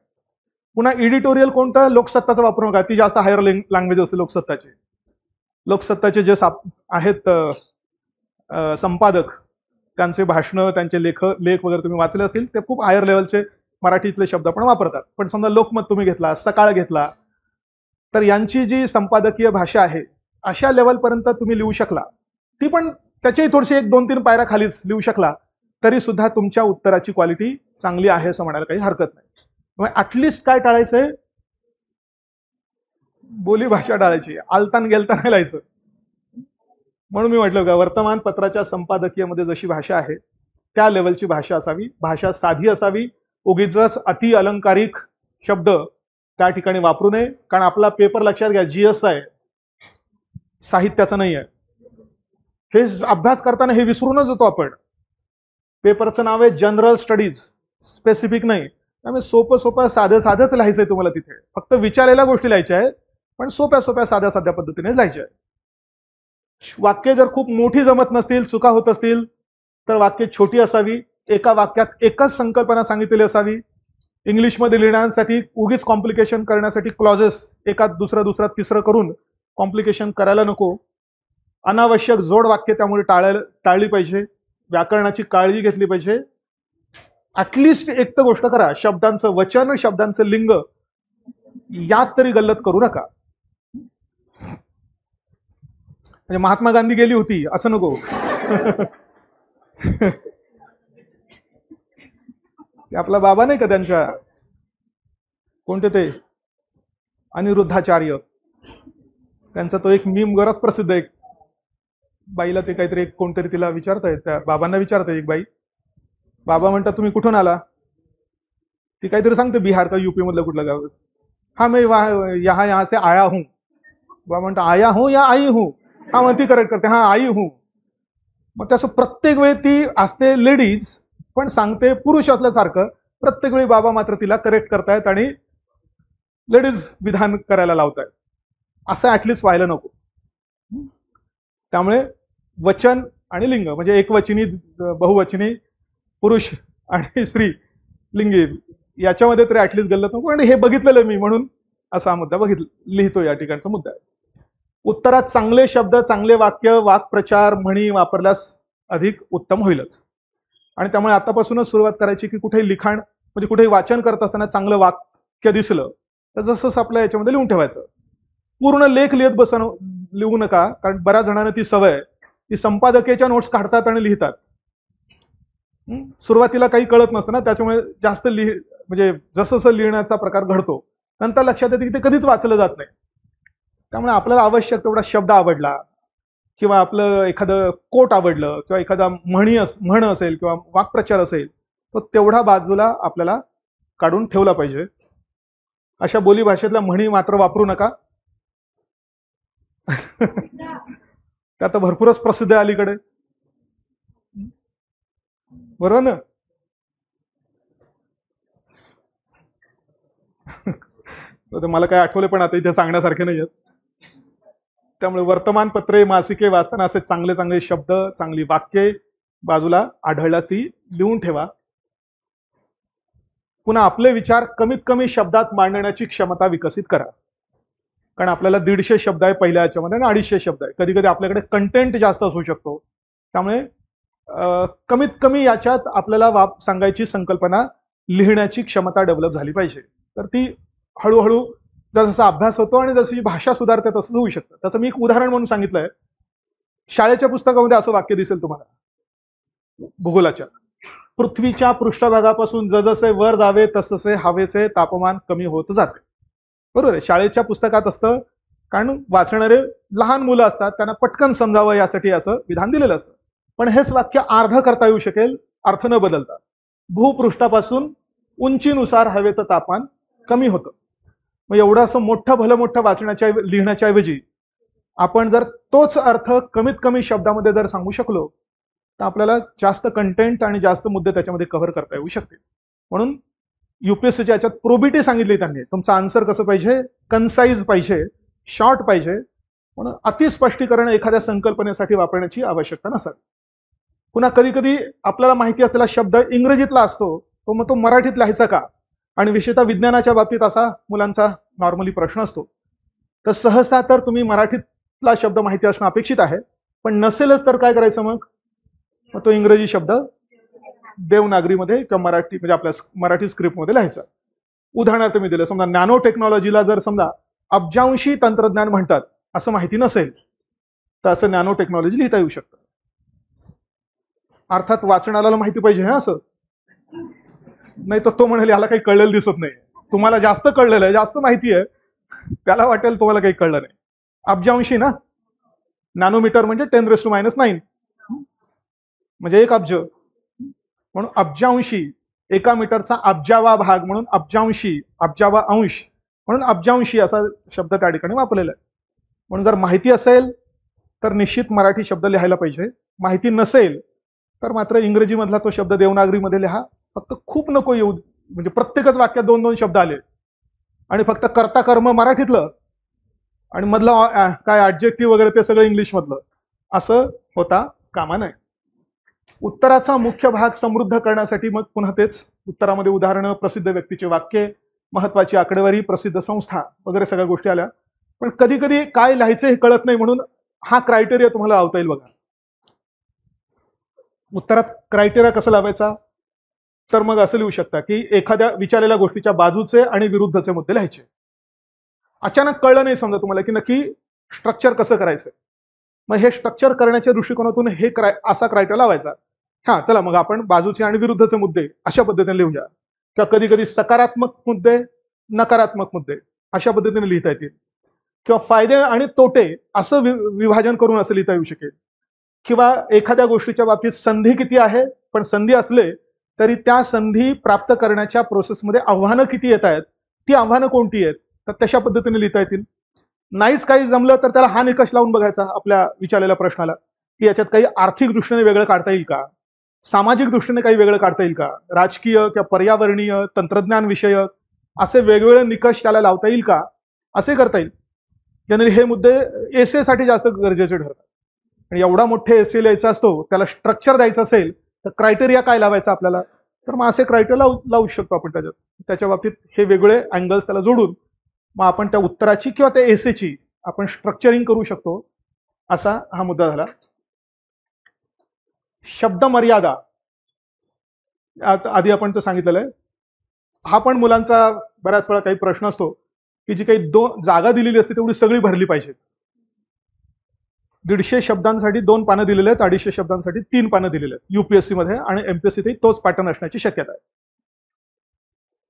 पुन्हा एडिटोरियल कोणतं, लोकसत्ताचं वापरू नका, ती जास्त हायर लँग्वेज असते लोकसत्ताची. लोकसत्ताचे जे आहेत संपादक, त्यांचे भाषणं, त्यांचे लेख वगैरे तुम्ही वाचले असतील, ते खूप हायर लेवलचे मराठीतले शब्द पण वापरतात. पण समजा लोकमत तुम्ही घेतला, सकाळ घेतला, तर यांची जी संपादकीय भाषा आहे अशा लेवलपर्यंत तुम्ही लिहू शकला, ती पण त्याच्याही थोडीशी 1-2-3 पायऱ्या खालीच लिहू शकला, तरी सुद्धा तुमच्या उत्तराची क्वालिटी चांगली आहे असं म्हणायला काही हरकत नाही. ऍटलिस्ट काय टाळायचंय, बोली भाषा टाळायची, आलतान गेलता नाही लिहायचं. म्हणून मी म्हटलं का, वर्तमानपत्राच्या संपादकीयमध्ये जशी भाषा आहे त्या लेवलची भाषा असावी, भाषा साधी असावी, उगीच अति अलंकारिक शब्द त्या ठिकाणी वापरू नये. कारण आपला पेपर लक्षात घ्या जीएस आहे, साहित्याचं नाही आहे. हे अभ्यास करताना हे विसरूनच होतो आपण. पेपरचं नाव आहे जनरल स्टडीज, स्पेसिफिक नाही. त्यामुळे सोपं साधंच लिहायचंय तुम्हाला. तिथे फक्त विचारायला गोष्टी लिहायच्या आहेत, पण सोप्या साध्या पद्धतीने लिहायच्या आहेत. वाक्य जर खूप मोठी जमत नसतील, चुका होत असतील, तर वाक्य छोटी असावी, एका वाक्यात एकच संकल्पना सांगितलेली असावी. इंग्लिशमध्ये लिहिण्यासाठी उगीच कॉम्प्लिकेशन करण्यासाठी क्लॉजेस एकात दुसरा तिसरं करून कॉम्प्लिकेशन करायला नको. अनावश्यक जोड वाक्य त्यामुळे टाळली पाहिजे. व्याकरणाची काळजी घेतली पाहिजे. ऍटलिस्ट एक तर गोष्ट करा, शब्दांचं वचन, शब्दांचं लिंग यात तरी गल्लत करू नका. म्हणजे महात्मा गांधी गेली होती असं नको. ते आपला बाबा नाही का, त्यांच्या कोणते ते अनिरुद्धाचार्य, त्यांचा तो एक मीम बराच प्रसिद्ध आहे. बाईला ते काहीतरी कोणतरी तिला विचारताय, त्या बाबांना विचारताय एक बाई. बाबा म्हणतात तुम्ही कुठून आला, ती काहीतरी सांगते बिहार का यूपी मधलं कुठलं गाव. हा मैं यहाँ से आया हूं. बाबा म्हणतात आया हूं या आई हूं. हा मग ती करेक्ट करते, हा आई हूं. मग त्याचं प्रत्येक वेळी ती असते लेडीज पण सांगते पुरुष असल्यासारखं. प्रत्येक वेळी बाबा मात्र तिला करेक्ट करतायत आणि लेडीज विधान करायला लावतायत. असं ऍटलिस्ट व्हायला नको. त्यामुळे वचन आणि लिंग म्हणजे एकवचनी, बहुवचनी, पुरुष आणि स्त्री लिंगी याच्यामध्ये तरी ऍटलिस्ट गल्लत नको. आणि हे बघितलेलं मी, म्हणून असा मुद्दा लिहितो या ठिकाणचा मुद्दा आहे. उत्तरात चांगले शब्द, चांगले वाक्य, वाक्प्रचार, म्हणी वापरल्यास अधिक उत्तम होईलच. आणि त्यामुळे आतापासूनच सुरुवात करायची की कुठेही लिखाण म्हणजे कुठेही वाचन करत असताना चांगलं वाक्य दिसलं तर जसं आपल्या याच्यामध्ये लिहून ठेवायचं. पूर्ण लेख लिहू नका, कारण बऱ्याच जणांना ती सवय आहे, ती संपादकीयच्या नोट्स काढतात आणि लिहितात. सुरुवातीला काही कळत नसतं ना, त्याच्यामुळे जास्त म्हणजे जसं लिहिण्याचा प्रकार घडतो, नंतर लक्षात येते की ते कधीच वाचलं जात नाही. त्यामुळे आपल्याला आवश्यक तेवढा शब्द आवडला किंवा आपलं एखादं कोट आवडलं किंवा एखादा म्हण असेल किंवा वाक्प्रचार असेल, तो तेवढा बाजूला आपल्याला काढून ठेवला पाहिजे. अशा बोली भाषेतल्या म्हणी मात्र वापरू नका. त्या तर भरपूरच प्रसिद्ध आहे अलीकडे, बरोबर ना. मला काय आठवले पण आता इथे सांगण्यासारखे नाही आहेत. त्यामुळे वर्तमानपत्रे, मासिके वाचताना असे चांगले चांगले शब्द, चांगली वाक्ये बाजूला आढळल्यास ती लिहून ठेवा. पुन्हा आपले विचार कमीत कमी शब्दात मांडण्याची क्षमता विकसित करा. कारण आपल्याला 150 शब्द आहे पहिल्या याच्यामध्ये आणि 250 शब्द आहे. कधी कधी आपल्याकडे कंटेंट जास्त असू शकतो. त्यामुळे कमीत कमी याच्यात आपल्याला सांगायची संकल्पना लिहिण्याची क्षमता डेव्हलप झाली पाहिजे. तर ती हळूहळू जसा अभ्यास होतो आणि जशी भाषा सुधारते तसं होऊ शकतं. त्याचं मी एक उदाहरण म्हणून सांगितलंय. शाळेच्या पुस्तकामध्ये असं वाक्य दिसेल तुम्हाला भूगोलाच्या, पृथ्वीच्या पृष्ठभागापासून जसजसे वर जावे तसतसे हवेचे तापमान कमी होत जाते. बरोबर आहे, शाळेच्या पुस्तकात असतं. कारण वाचणारे लहान मुलं असतात, त्यांना पटकन समजावं यासाठी असं विधान दिलेलं असतं. पण हेच वाक्य अर्ध करता येऊ शकेल अर्थ न बदलता. भूपृष्ठापासून उंचीनुसार हवेचं तापमान कमी होतं. मग एवढं असं मोठं भलं मोठं लिहिण्याच्या ऐवजी आपण जर तोच अर्थ कमीत कमी शब्दामध्ये जर सांगू शकलो तर आपल्याला जास्त कंटेंट आणि जास्त मुद्दे त्याच्यामध्ये कव्हर करता येऊ शकते. म्हणून युपीएससीच्या याच्यात प्रोबिटी सांगितली त्यांनी. तुमचं आन्सर कसं पाहिजे, कन्साइज पाहिजे, शॉर्ट पाहिजे. म्हणून अतिस्पष्टीकरण एखाद्या संकल्पनेसाठी वापरण्याची आवश्यकता नसावी. पुन्हा कधी कधी आपल्याला माहिती असलेला शब्द इंग्रजीतला असतो, तो मग तो मराठीत लिहायचा का, आणि विशेषतः विज्ञानाच्या बाबतीत असा मुलांचा नॉर्मली प्रश्न असतो. तर सहसा तर तुम्ही मराठीतला शब्द माहिती असणं अपेक्षित आहे, पण नसेलच तर काय करायचं मग तो इंग्रजी शब्द देवनागरीमध्ये किंवा मराठी म्हणजे आपल्या मराठी स्क्रिप्टमध्ये लिहायचा. उदाहरणार्थ मी दिलं, समजा नॅनो टेक्नॉलॉजीला जर समजा अब्जांशी तंत्रज्ञान म्हणतात असं माहिती नसेल तर असं नॅनो टेक्नॉलॉजी लिहिता येऊ शकतं. अर्थात वाचणाऱ्याला माहिती पाहिजे हे असं नाही, तर तो म्हणेल याला काही कळलेलं दिसत नाही. तुम्हाला जास्त कळलेलं आहे, जास्त माहिती आहे, त्याला वाटेल तुम्हाला काही कळलं नाही. अब्जांशी ना, नॅनोमीटर म्हणजे 10⁻⁹ म्हणजे 1 अब्ज. म्हणून अब्जांशी, एका मीटरचा अब्जावा भाग म्हणून अब्जांशी, अब्जावा अंश म्हणून अब्जांशी असा शब्द त्या ठिकाणी वापरलेला आहे. म्हणून जर माहिती असेल तर निश्चित मराठी शब्द लिहायला पाहिजे. माहिती नसेल तर मात्र इंग्रजीमधला तो शब्द देवनागरीमध्ये लिहा. फक्त खूप नको येऊ, म्हणजे प्रत्येकच वाक्यात 2-2 शब्द आले आणि फक्त कर्ता कर्म मराठीतलं आणि मधलं काय ॲडजेक्टिव्ह वगैरे ते सगळं इंग्लिश मधलं, असं होता कामा नये. उत्तराचा मुख्य भाग समृद्ध करण्यासाठी मग पुन्हा तेच, उत्तरामध्ये उदाहरणं, प्रसिद्ध व्यक्तीचे वाक्य, महत्वाची आकडेवारी, प्रसिद्ध संस्था वगैरे सगळ्या गोष्टी आल्या. पण कधी कधी काय लिहायचं हे कळत नाही, म्हणून हा क्रायटेरिया तुम्हाला लावता येईल बघा. उत्तरात क्रायटेरिया कसं लावायचा, तर मग असं लिहू शकता की एखाद्या विचारलेल्या गोष्टीच्या बाजूचे आणि विरुद्धचे मुद्दे लिहायचे. अचानक कळलं नाही समजा तुम्हाला की नक्की स्ट्रक्चर कसं करायचं, मग हे स्ट्रक्चर करण्याच्या दृष्टिकोनातून हे असा क्रायटेरिया लावायचा. हा चला मग आपण बाजूचे आणि विरुद्धचे मुद्दे अशा पद्धतीने लिहूया, किंवा कधी कधी सकारात्मक मुद्दे, नकारात्मक मुद्दे अशा पद्धतीने लिहिता येतील, किंवा फायदे आणि तोटे असं विभाजन करून असं लिहिता येऊ शकेल. किंवा एखाद्या गोष्टीच्या बाबतीत संधी किती आहे, पण संधी असले तरी त्या संधी प्राप्त करण्याच्या प्रोसेसमध्ये आव्हानं किती येत आहेत, ती आव्हानं कोणती आहेत, तर तशा पद्धतीने लिहिता येतील. नाहीच काही जमलं तर त्याला हा निकष लावून बघायचा आपल्या विचारलेल्या प्रश्नाला, की याच्यात काही आर्थिक दृष्टीने वेगळं काढता येईल का, सामाजिक दृष्टीने काही वेगळं काढता येईल का, राजकीय किंवा पर्यावरणीय, तंत्रज्ञान विषयक असे वेगवेगळे निकष त्याला लावता येईल का, असे करता येईल. जनरली हे मुद्दे एसेसाठी जास्त गरजेचे ठरतात. आणि एवढा मोठे एसे लिहायचा असतो, त्याला स्ट्रक्चर द्यायचं असेल तर क्रायटेरिया काय लावायचा आपल्याला, तर मग असे क्रायटेरिया लावू शकतो आपण त्याच्यात. त्याच्या बाबतीत हे वेगळे अँगल्स त्याला जोडून मग आपण त्या उत्तराची किंवा त्या एसेची आपण स्ट्रक्चरिंग करू शकतो. असा हा मुद्दा झाला. शब्द मर्यादा आधी आपण तर सांगितलेलं आहे. हा पण मुलांचा बऱ्याच वेळा काही प्रश्न असतो की जी काही जागा दिलेली असते तेवढी सगळी भरली पाहिजे. 150 शब्दांसाठी 2 पानं दिलेले आहेत, 250 शब्दांसाठी 3 पानं दिलेले आहेत युपीएससी मध्ये, आणि एमपीएससीतही तोच पॅटर्न असण्याची शक्यता आहे.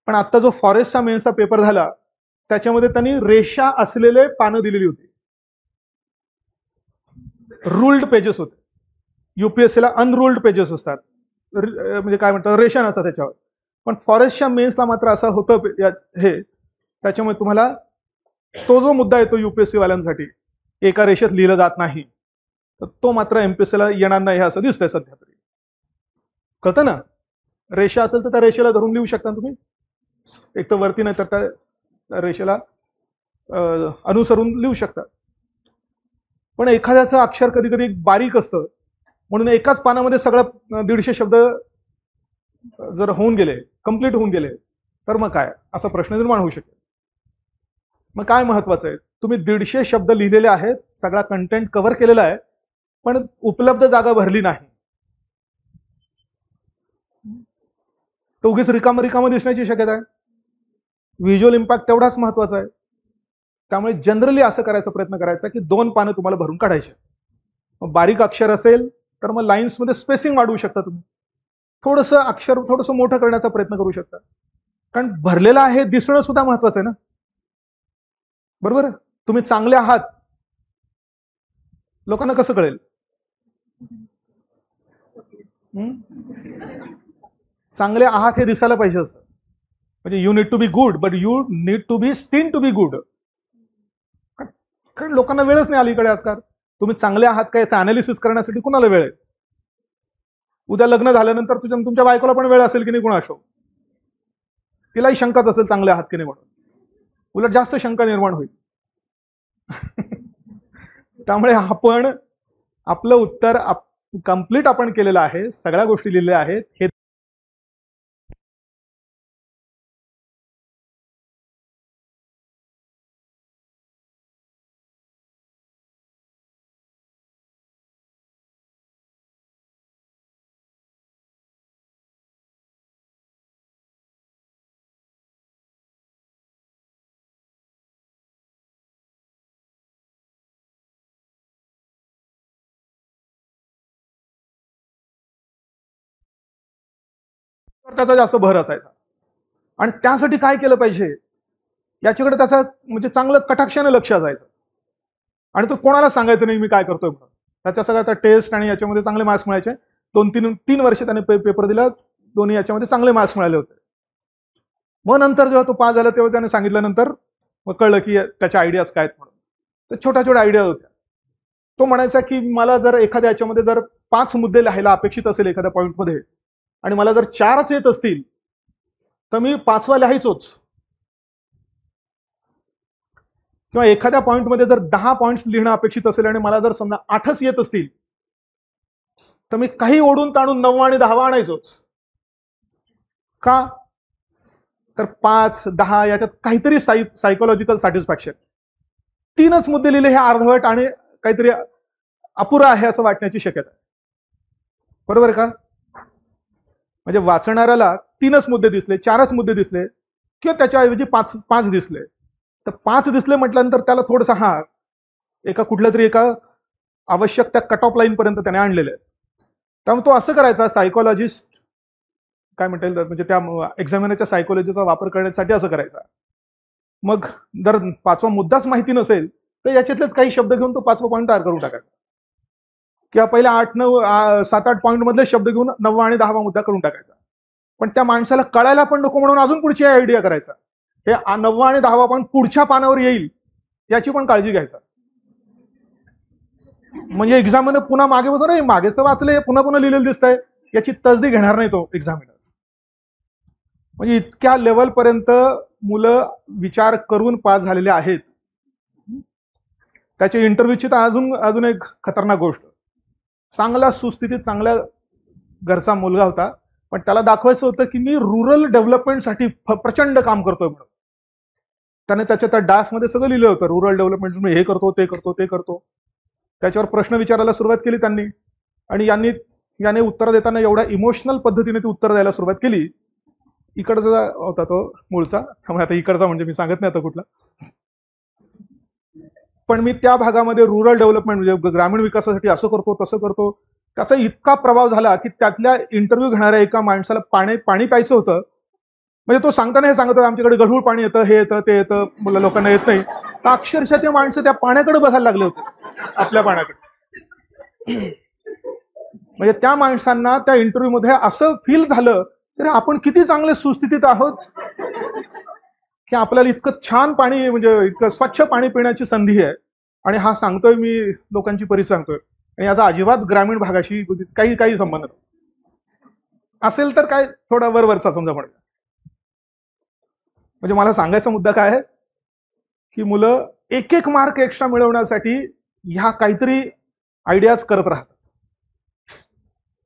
पण आता जो फॉरेस्टचा मेन्सचा पेपर झाला त्याच्यामध्ये त्यांनी रेषा असलेले पानं दिलेली होती, रूल्ड पेजेस होते. युपीएससीला अनरूल्ड पेजेस असतात, म्हणजे काय म्हणतात रेषा नसतात त्याच्यावर. पण फॉरेस्टच्या मेन्सला मात्र असं होतं हे, त्याच्यामुळे तुम्हाला तो जो मुद्दा येतो युपीएससी वाल्यांसाठी एका रेषेत लिहिलं जात नाही, तर तो मात्र एमपीएससीला येणार नाही असं दिसतंय सध्या तरी. कळतं ना, रेषा असेल तर त्या रेषेला धरून लिहू शकता तुम्ही, एक तर वरती नाही तर त्या रेषेला अनुसरून लिहू शकता. पण एखाद्याचं अक्षर कधी कधी बारीक असतं, म्हणून एकाच पानामध्ये सगळं 150 शब्द जर होऊन गेले, कंप्लीट होऊन गेले, तर मग काय असा प्रश्न निर्माण होऊ शकेल. मग काय महत्वाचं आहे, तुम्ही 150 शब्द लिहिलेले आहेत, सगळा कंटेंट कव्हर केलेला आहे, पण उपलब्ध जागा भरली नाही, तर उगीच रिकाम दिसण्याची शक्यता आहे. व्हिज्युअल इम्पॅक्ट तेवढाच महत्वाचा आहे. त्यामुळे जनरली असं करायचा प्रयत्न करायचा की 2 पानं तुम्हाला भरून काढायचे. मग बारीक अक्षर असेल तर मग लाईन्समध्ये स्पेसिंग वाढवू शकता तुम्ही, थोडंसं अक्षर थोडंसं मोठं करण्याचा प्रयत्न करू शकता, कारण भरलेलं आहे दिसणं सुद्धा महत्वाचं आहे ना, बरोबर. तुम्ही चांगले आहात लोकांना कसं कळेल, चांगले आहात हे दिसायला पाहिजे असतं. म्हणजे you need to be good but you need to be seen to be good, कारण लोकांना वेळच नाही अलीकडे आजकाल. तुम्ही चांगले आहात का याचं अनालिसिस करण्यासाठी कुणाला वेळ आहे. उद्या लग्न झाल्यानंतर तुमच्या बायकोला पण वेळ असेल की नाही कोणाशो, तिलाही शंकाच असेल चांगले आहात की नाही म्हणून, उलट जास्त शंका निर्माण होईल. त्यामुळे आपण आपलं उत्तर कंप्लीट आपण केलेलं आहे, सगळ्या गोष्टी लिहिलेल्या आहेत. हे त्याचा जास्त भर असायचा. आणि त्यासाठी काय केलं पाहिजे याच्याकडे त्याचा म्हणजे चांगलं कटाक्षाने लक्ष असायचं. आणि तो कोणाला सांगायचं नाही मी काय करतोय म्हणून. त्याच्या सगळ्या टेस्ट आणि याच्यामध्ये चांगले मार्क्स मिळायचे. 2-3 वर्ष त्याने पेपर दिला, दोन्ही याच्यामध्ये चांगले मार्क्स मिळाले होते. मग नंतर जेव्हा तो पास झाला तेव्हा त्याने सांगितल्यानंतर मग कळलं की त्याच्या आयडियाज काय आहेत म्हणून. तर छोट्या छोट्या आयडिया होत्या. तो म्हणायचा की मला जर एखाद्या याच्यामध्ये जर 5 मुद्दे लिहायला अपेक्षित असेल एखाद्या पॉईंटमध्ये आणि मला जर 4च येत असतील तर मी 5वा लिहायचोच. किंवा एखाद्या पॉईंटमध्ये जर 10 पॉईंट्स लिहिणं अपेक्षित असेल आणि मला जर समजा 8च येत असतील तर मी काही ओढून ताणून 9वा आणि 10वा आणायचोच. का? तर 5-10 याच्यात काहीतरी सायकोलॉजिकल सॅटिस्फॅक्शन. 3च मुद्दे लिहिले हे अर्धवट आणि काहीतरी अपुरा आहे असं वाटण्याची शक्यता आहे. बरोबर का? म्हणजे वाचणाऱ्याला 3च मुद्दे दिसले, 4च मुद्दे दिसले किंवा त्याच्याऐवजी 5 दिसले, तर 5 दिसले म्हटल्यानंतर त्याला थोडंसं एका कुठल्या तरी एका आवश्यक त्या कट ऑफ लाईन पर्यंत त्याने आणलेलं आहे. त्यामुळे तो असं करायचा, सायकोलॉजिस्ट काय म्हणता येईल म्हणजे त्या एक्झामिनरच्या सायकोलॉजीचा वापर करण्यासाठी असं करायचा. मग जर 5वा मुद्दाच माहिती नसेल तर याच्यातलेच काही शब्द घेऊन तो 5वा पॉईंट तयार करून टाकायचा. किंवा पहिल्या 7-8 पॉईंट मधले शब्द घेऊन 9वा आणि 10वा मुद्दा करून टाकायचा. पण त्या माणसाला कळायला पण नको म्हणून अजून पुढची आयडिया करायचा. हे 9वा आणि 10वा पॉईंट पुढच्या पानावर येईल याची पण काळजी घ्यायचा. म्हणजे एक्झामिनर पुन्हा मागे बघतो, नाही मागेच तर वाचले, पुन्हा पुन्हा लिहिलेलं दिसतंय, याची तसदी घेणार नाही तो एक्झामिनर. म्हणजे इतक्या लेवलपर्यंत मुलं विचार करून पास झालेले आहेत. त्याच्या इंटरव्ह्यूची तर अजून एक खतरनाक गोष्ट. चांगला सुस्थितीत चांगल्या घरचा मुलगा होता, पण त्याला दाखवायचं होतं की मी रुरल डेव्हलपमेंटसाठी प्रचंड काम करतोय म्हणून. त्याने त्या ड्राफ्टमध्ये सगळं लिहिलं होतं, रुरल डेव्हलपमेंट मी हे करतो ते करतो ते करतो. त्याच्यावर प्रश्न विचारायला सुरुवात केली त्यांनी, आणि याने उत्तर देताना एवढ्या इमोशनल पद्धतीने ती उत्तर द्यायला सुरुवात केली. इकडचा होता तो मूळचा, त्यामुळे आता इकडचा म्हणजे मी सांगत नाही आता कुठला. पण मी त्या भागामध्ये रुरल डेव्हलपमेंट म्हणजे ग्रामीण विकासासाठी असं करतो तसं करतो, त्याचा इतका प्रभाव झाला की त्यातल्या इंटरव्ह्यू घेणाऱ्या एका माणसाला पाणी प्यायचं होतं. म्हणजे तो सांगताना हे सांगत होता आमच्याकडे गढूळ पाणी येतं, हे येतं ते येतं, लोकांना येत नाही. तर अक्षरशः ते माणसं त्या पाण्याकडे बघायला लागले होते, आपल्या पाण्याकडे. म्हणजे त्या माणसांना त्या इंटरव्ह्यू मध्ये असं फील झालं की आपण किती चांगले सुस्थितीत आहोत की आपल्याला इतकं छान पाणी म्हणजे इतकं स्वच्छ पाणी पिण्याची संधी आहे. आणि हा सांगतोय मी लोकांची परिचय सांगतोय, आणि याचा अजिबात ग्रामीण भागाशी काही संबंध असेल तर काय थोडा वरवरचा समजा म्हणूया. म्हणजे मला सांगायचा मुद्दा काय आहे की मुलं एक मार्क एक्स्ट्रा मिळवण्यासाठी ह्या काहीतरी आयडियाज करत राहतात,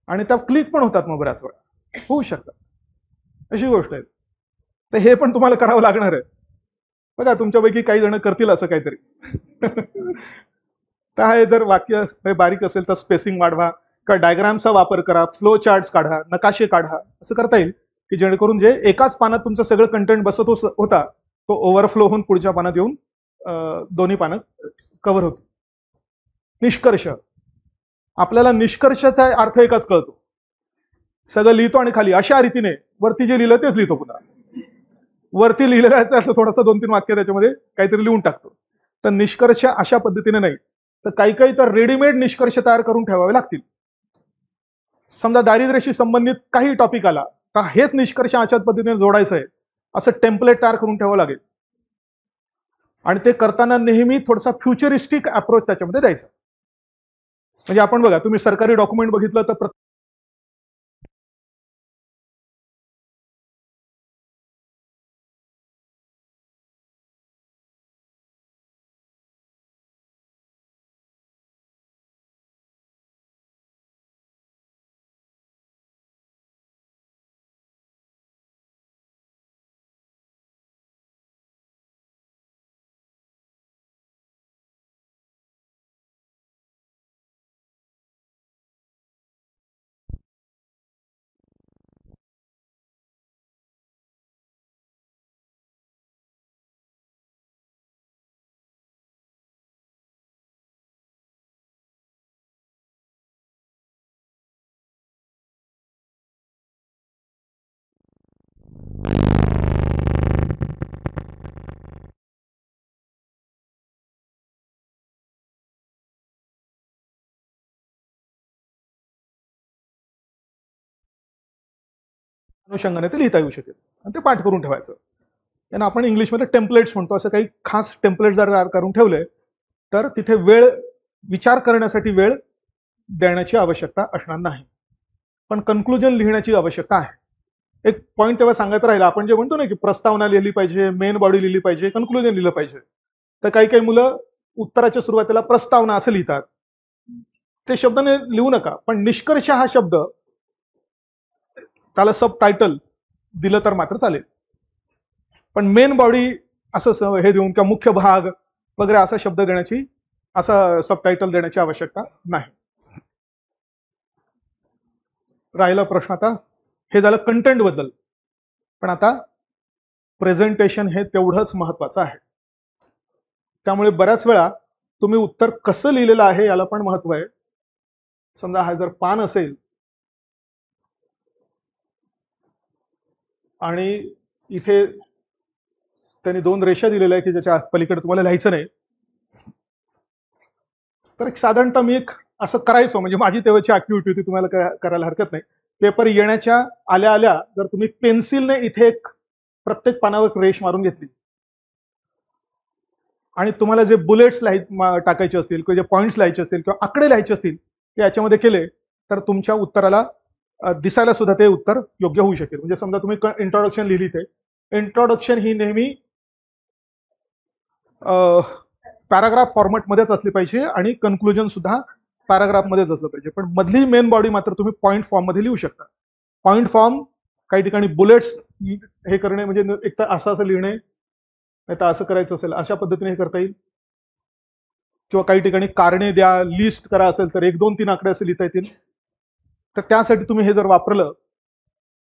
आणि त्या क्लिक पण होतात, मग बऱ्याच वेळा होऊ शकतात. अशी गोष्ट आहे. तर हे पण तुम्हाला करावं लागणार आहे. बघा तुमच्यापैकी काही जण करतील असं काहीतरी. काय जर वाक्य बारीक असेल तर स्पेसिंग वाढवा, किंवा डायग्रामचा वापर करा, फ्लो चार्ट्स काढा, नकाशे काढा, असं करता येईल की जेणेकरून जे एकाच पानात तुमचं सगळं कंटेंट बसत होता तो ओव्हरफ्लो होऊन पुढच्या पानात येऊन दोन्ही पानं कव्हर होतो. निष्कर्ष. आपल्याला निष्कर्षाचा अर्थ एकच कळतो, सगळं लिहितो आणि खाली अशा रीतीने वरती जे लिहिलं तेच लिहितो, पुन्हा वरती लिहिलेलं आहे थोडासा 2-3 वाक्य त्याच्यामध्ये काहीतरी लिहून टाकतो. तर निष्कर्ष अशा पद्धतीने नाही, तर काही तर रेडीमेड निष्कर्ष तयार करून ठेवावे लागतील. समजा दारिद्र्याशी संबंधित काही टॉपिक आला तर हेच निष्कर्ष अशाच पद्धतीने जोडायचं आहे असं टेम्पलेट तयार करून ठेवावं लागेल. आणि ते करताना नेहमी थोडासा फ्युचरिस्टिक अप्रोच त्याच्यामध्ये द्यायचा. म्हणजे आपण बघा, तुम्ही सरकारी डॉक्युमेंट बघितलं तर अनुषंगाने ते लिहिता येऊ शकेल आणि ते पाठ करून ठेवायचं. त्यांना आपण इंग्लिशमध्ये टेम्पलेट्स म्हणतो. असं काही खास टेम्पलेट जर तयार करून ठेवले तर तिथे विचार करण्यासाठी वेळ देण्याची आवश्यकता असणार नाही. पण कन्क्लुजन लिहिण्याची आवश्यकता आहे. एक पॉईंट तेव्हा सांगायचं राहिला, आपण जे म्हणतो ना की प्रस्तावना लिहिली पाहिजे, मेन बॉडी लिहिली पाहिजे, कन्क्लुजन लिहिलं पाहिजे. तर काही काही मुलं उत्तराच्या सुरुवातीला प्रस्तावना असं लिहितात. ते शब्दाने लिहू नका, पण निष्कर्ष हा शब्द त्याला सब टायटल दिलं तर मात्र चालेल. पण मेन बॉडी असं हे देऊन किंवा मुख्य भाग वगैरे असा शब्द देण्याची, असा सब टायटल देण्याची आवश्यकता नाही. राहिला प्रश्न आता, हे झालं कंटेंट बद्दल. पण आता प्रेझेंटेशन हे तेवढंच महत्वाचं आहे. त्यामुळे बऱ्याच वेळा तुम्ही उत्तर कसं लिहिलेलं आहे याला पण महत्व आहे. समजा हा जर पान असेल आणि इथे त्यांनी 2 रेषा दिलेल्या आहे की ज्याच्या पलीकडे तुम्हाला लिहायचं नाही, तर एक साधारणतः मी एक असं करायचो, म्हणजे माझी तेव्हाची ऍक्टिव्हिटी होती, तुम्हाला करायला हरकत नाही. पेपर येण्याच्या आल्या आल्या जर तुम्ही पेन्सिलने इथे एक प्रत्येक पानावर रेष मारून घेतली आणि तुम्हाला जे बुलेट्स टाकायचे असतील किंवा जे पॉईंट्स लिहायचे असतील किंवा आकडे लिहायचे असतील ते याच्यामध्ये केले तर तुमच्या उत्तराला दिसायला सुद्धा ते उत्तर योग्य होऊ शकेल. म्हणजे समजा तुम्ही इंट्रोडक्शन लिहिली, ते इंट्रोडक्शन ही नेहमी पॅराग्राफ फॉर्मॅटमध्येच असली पाहिजे आणि कन्क्लुजन सुद्धा पॅराग्राफमध्येच असलं पाहिजे. पण मधली मेन बॉडी मात्र तुम्ही पॉईंट फॉर्ममध्ये लिहू शकता. पॉईंट फॉर्म काही ठिकाणी बुलेट्स हे करणे, म्हणजे एक तर असं लिहिणे, नाही तर असं करायचं असेल अशा पद्धतीने हे करता येईल. किंवा काही ठिकाणी कारणे द्या, लिस्ट करा असेल तर 1, 2, 3 आकडे असे लिहिता येतील. तर त्यासाठी तुम्ही हे जर वापरलं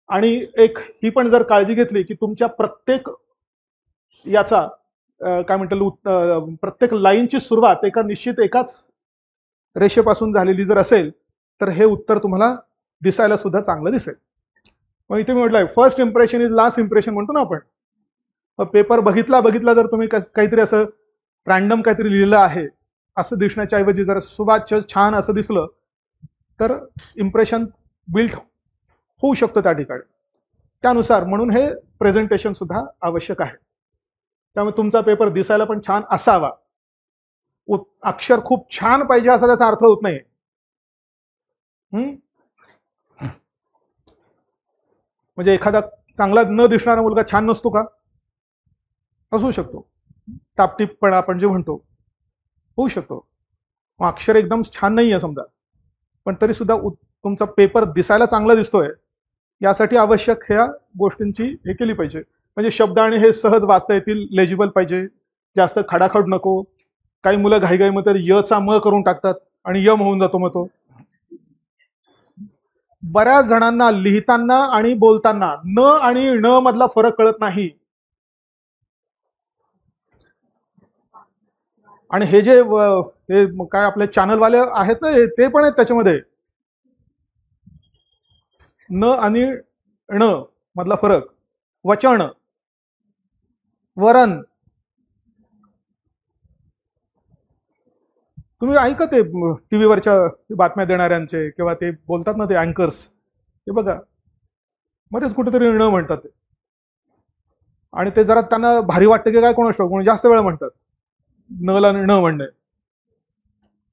आणि एक ही पण जर काळजी घेतली की तुमच्या प्रत्येक याचा काय म्हणतात, प्रत्येक लाईनची सुरुवात एकाच रेषेपासून झालेली जर असेल तर हे उत्तर तुम्हाला दिसायला सुद्धा चांगलं दिसेल. मग इथे मी म्हटलंय first impression is last impression म्हणतो ना आपण. पेपर बघितला जर तुम्ही काहीतरी असं रॅन्डम काहीतरी लिहिलं आहे असं दिसण्याच्या ऐवजी जर सुवाच्य छान असं दिसलं तर इम्प्रेशन बिल्ड होऊ शकतं त्या ठिकाणी. त्यानुसार म्हणून हे प्रेझेंटेशन सुद्धा आवश्यक आहे. त्यामुळे तुमचा पेपर दिसायला पण छान असावा. अक्षर खूप छान पाहिजे असा त्याचा अर्थ होत नाही. म्हणजे एखादा चांगला न दिसणारा मुलगा छान नसतो का? असू शकतो. टापटीपपणा आपण जे म्हणतो होऊ शकतो. अक्षर एकदम छान नाही आहे समजा, पण तरी सुद्धा तुमचा पेपर दिसायला चांगला दिसतोय यासाठी आवश्यक ह्या गोष्टींची हे केली पाहिजे. म्हणजे शब्द आणि हे सहज वाचता येतील, लेजिबल पाहिजे, जास्त खडाखड नको. काही मुलं घाईघाईमध्ये यचा म करून टाकतात आणि यम होऊन जातो मग तो. बऱ्याच जणांना लिहिताना आणि बोलताना न आणि ण मधला फरक कळत नाही. आणि हे जे काय आपले चॅनलवाले आहेत ना, ते पण आहेत त्याच्यामध्ये. न आणि ण मधला फरक, वचन, वरण. तुम्ही ऐका ते टीव्हीवरच्या बातम्या देणाऱ्यांचे किंवा ते बोलतात ना ते अँकर्स, ते बघा मध्येच कुठेतरी न म्हणतात ते. आणि ते जरा त्यांना भारी वाटतं की काय कोणाच ठाऊक, म्हणून जास्त वेळा म्हणतात नला न म्हणणे.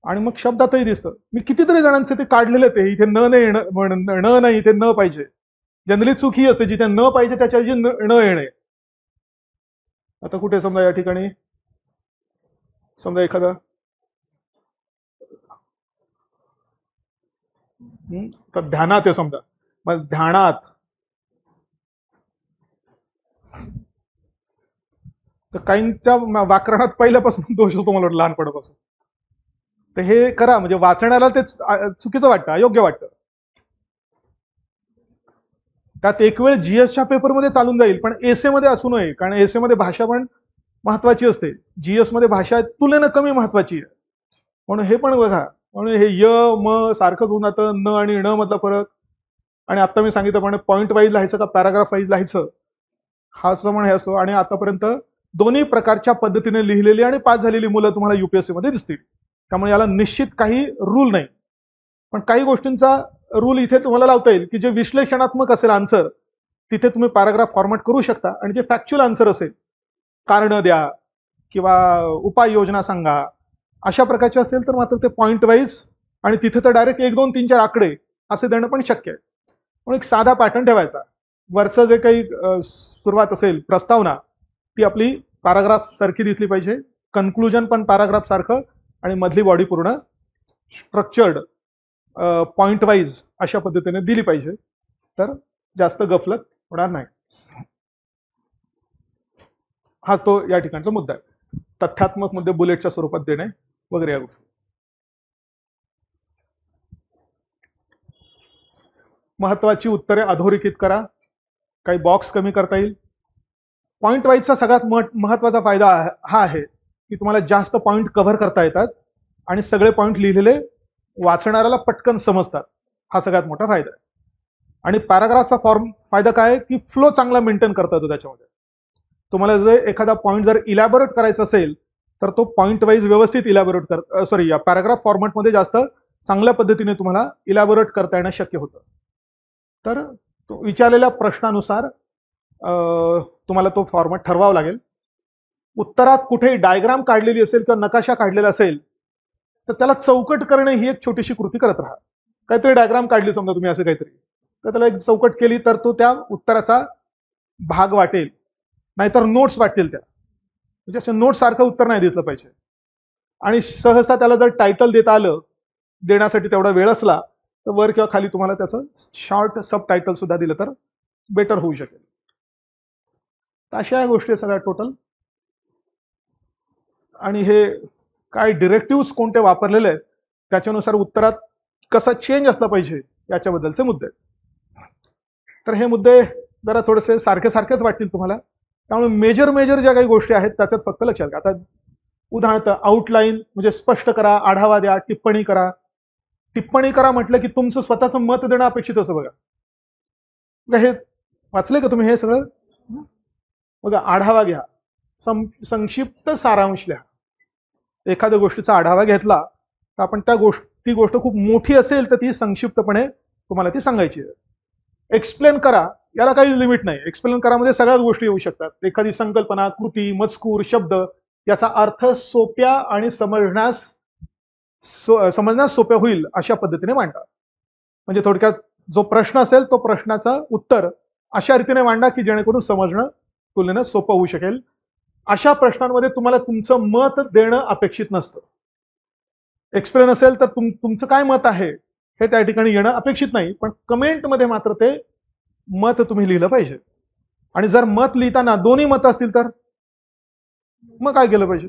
आणि मग शब्दातही दिसतं. मी कितीतरी जणांचे ते काढलेले, ते इथे न नाही, इथे न पाहिजे. जनरली चूक ही असते, जिथे न पाहिजे त्याच्याऐवजी न येणे. आता कुठे समजा या ठिकाणी समजा एखादा तर ध्यानात आहे समजा, मग ध्यानात तर काहींच्या व्याकरणात पहिल्यापासून दोष होतो मला वाटतं लहानपणापासून. तर हे करा, म्हणजे वाचण्याला ते चुकीचं वाटतं, अयोग्य वाटतं. त्यात एक वेळ जीएसच्या पेपरमध्ये चालून जाईल, पण एसे मध्ये असू नये, कारण एसे मध्ये भाषा पण महत्वाची असते. जीएस मध्ये भाषा तुलनेनं कमी महत्वाची आहे. म्हणून हे पण बघा, म्हणून हे य म सारखंच होऊन जातं, न आणि ण मधला फरक. आणि आता मी सांगितलं पॉईंट वाईज लिहायचं का पॅराग्राफ वाईज लिहायचं हा सुद्धा पण हे असतो. आणि आतापर्यंत दोन्ही प्रकारच्या पद्धतीने लिहिलेली आणि पास झालेली मुलं तुम्हाला युपीएससी मध्ये दिसतील. त्यामुळे याला निश्चित काही रूल नाही, पण काही गोष्टींचा रूल इथे तुम्हाला लावता येईल की जे विश्लेषणात्मक असेल आन्सर तिथे तुम्ही पॅराग्राफ फॉर्मॅट करू शकता आणि जे फॅक्च्युअल आन्सर असेल, कारण द्या किंवा उपाययोजना सांगा, अशा प्रकारचे असेल तर मात्र ते पॉईंट वाईज आणि तिथे तर डायरेक्ट 1 2 3 4 आकडे असे देणं पण शक्य आहे. म्हणून एक साधा पॅटर्न ठेवायचा. वरचं जे काही सुरुवात असेल प्रस्तावना ती आपली पॅराग्राफ सारखी दिसली पाहिजे, कन्क्लुजन पण पॅराग्राफ सारखं आणि मधली बॉडी पूर्ण स्ट्रक्चर्ड पॉइंट वाईज अशा पद्धतीने दिली पाहिजे, तर जास्त गफलत होणार नाही. हा तो या ठिकाणचा मुद्दा आहे. तथ्यात्मक मुद्दे बुलेटच्या स्वरूपात देणे वगैरे या गोष्टी. महत्वाची उत्तरे अधोरेखित करा, काही बॉक्स कमी करता येईल. पॉइंट वाईजचा सगळ्यात महत्वाचा फायदा हा आहे की तुम्हाला जास्त पॉइंट कव्हर करता येतात आणि सगळे पॉइंट लिहिलेले वाचणाऱ्याला पटकन समजतात. हा सगळ्यात मोठा फायदा आहे. आणि पॅराग्राफचा फायदा काय आहे की फ्लो चांगला मेंटेन करता येतो त्याच्यामध्ये. तुम्हाला जर एखादा पॉइंट जर इलॅबोरेट करायचा असेल तर तो पॉइंट वाईज व्यवस्थित इलॅबोरेट या पॅराग्राफ फॉर्मॅटमध्ये जास्त चांगल्या पद्धतीने तुम्हाला इलॅबोरेट करता येणं शक्य होतं. तर विचारलेल्या प्रश्नानुसार तुम्हाला तो फॉर्मॅट ठरवावा लागेल. उत्तरात कुठेही डायग्राम काढलेली असेल किंवा नकाशा काढलेला असेल तर त्याला चौकट करणे ही एक छोटीशी कृती करत राहा. काहीतरी डायग्राम काढली समजा तुम्ही असं काहीतरी, तर त्याला एक चौकट केली तर तो त्या उत्तराचा भाग वाटेल, नाहीतर नोट्स वाटतील त्या. म्हणजे असं नोट्स सारखं उत्तर नाही दिसलं पाहिजे. आणि सहसा त्याला जर टायटल देता आलं, देण्यासाठी तेवढा वेळ असला तर वर किंवा खाली तुम्हाला त्याचं शॉर्ट सब टायटल सुद्धा दिलं तर बेटर होऊ शकेल. अशा या गोष्टी सगळ्या टोटल. आणि हे काय डिरेक्टिव्ह कोणते वापरलेले आहेत त्याच्यानुसार उत्तरात कसा चेंज असला पाहिजे याच्याबद्दलचे मुद्दे. तर हे मुद्दे जरा थोडेसे सारखे सारखेच वाटतील तुम्हाला, त्यामुळे मेजर ज्या काही गोष्टी आहेत त्याच्यात फक्त लक्षात घ्या. आता उदाहरणार्थ आउटलाईन म्हणजे स्पष्ट करा, आढावा द्या, टिप्पणी करा. टिप्पणी करा म्हटलं की तुमचं स्वतःचं मत देणं अपेक्षित असतं. बघा हे वाचले का तुम्ही हे सगळं? बघा आढावा घ्या, संक्षिप्त सारांश लिहा. एखाद्या गोष्टीचा आढावा घेतला तर आपण ती गोष्ट खूप मोठी असेल तर ती संक्षिप्तपणे तुम्हाला ती सांगायची आहे. एक्सप्लेन करा, याला काही लिमिट नाही. एक्सप्लेन करामध्ये सगळ्याच गोष्टी येऊ शकतात. एखादी संकल्पना, कृती, मजकूर, शब्द याचा अर्थ सोप्या आणि समजण्यास सोप्या होईल अशा पद्धतीने मांडा. म्हणजे थोडक्यात जो प्रश्न असेल तो प्रश्नाचा उत्तर अशा रीतीने मांडा की जेणेकरून समजणं तुलनेनं सोपं होऊ शकेल. अशा प्रश्नांमध्ये तुम्हाला तुमचं मत देणं अपेक्षित नसतं. एक्सप्लेन असेल तर तुमचं काय मत आहे हे त्या ठिकाणी येणं अपेक्षित नाही, पण कमेंटमध्ये मात्र ते मत तुम्ही लिहिलं पाहिजे. आणि जर मत लिहिताना दोन्ही मत असतील तर मग काय केलं पाहिजे?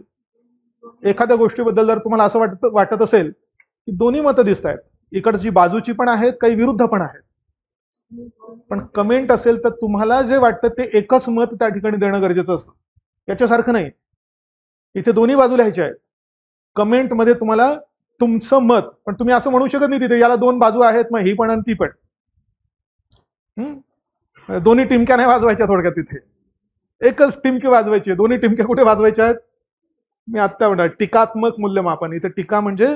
एखाद्या गोष्टीबद्दल जर तुम्हाला असं वाटत असेल की दोन्ही मतं दिसत आहेत, इकडची बाजूची पण आहेत, काही विरुद्ध पण आहेत, पण कमेंट असेल तर तुम्हाला जे वाटतं ते एकच मत त्या ठिकाणी देणं गरजेचं असतं. याच्यासारखं नाही, इथे दोन्ही बाजू लिहायच्या आहेत. कमेंटमध्ये तुम्हाला तुमचं मत, पण तुम्ही असं म्हणू शकत नाही तिथे याला दोन बाजू आहेत मग ही पण आणि ती पण. दोन्ही टिमक्या नाही वाजवायच्या थोडक्यात, तिथे एकच टिमकी वाजवायची. दोन्ही टिमक्या कुठे वाजवायच्या आहेत? मी आत्ता म्हणणार टीकात्मक मूल्यमापन. इथे टीका म्हणजे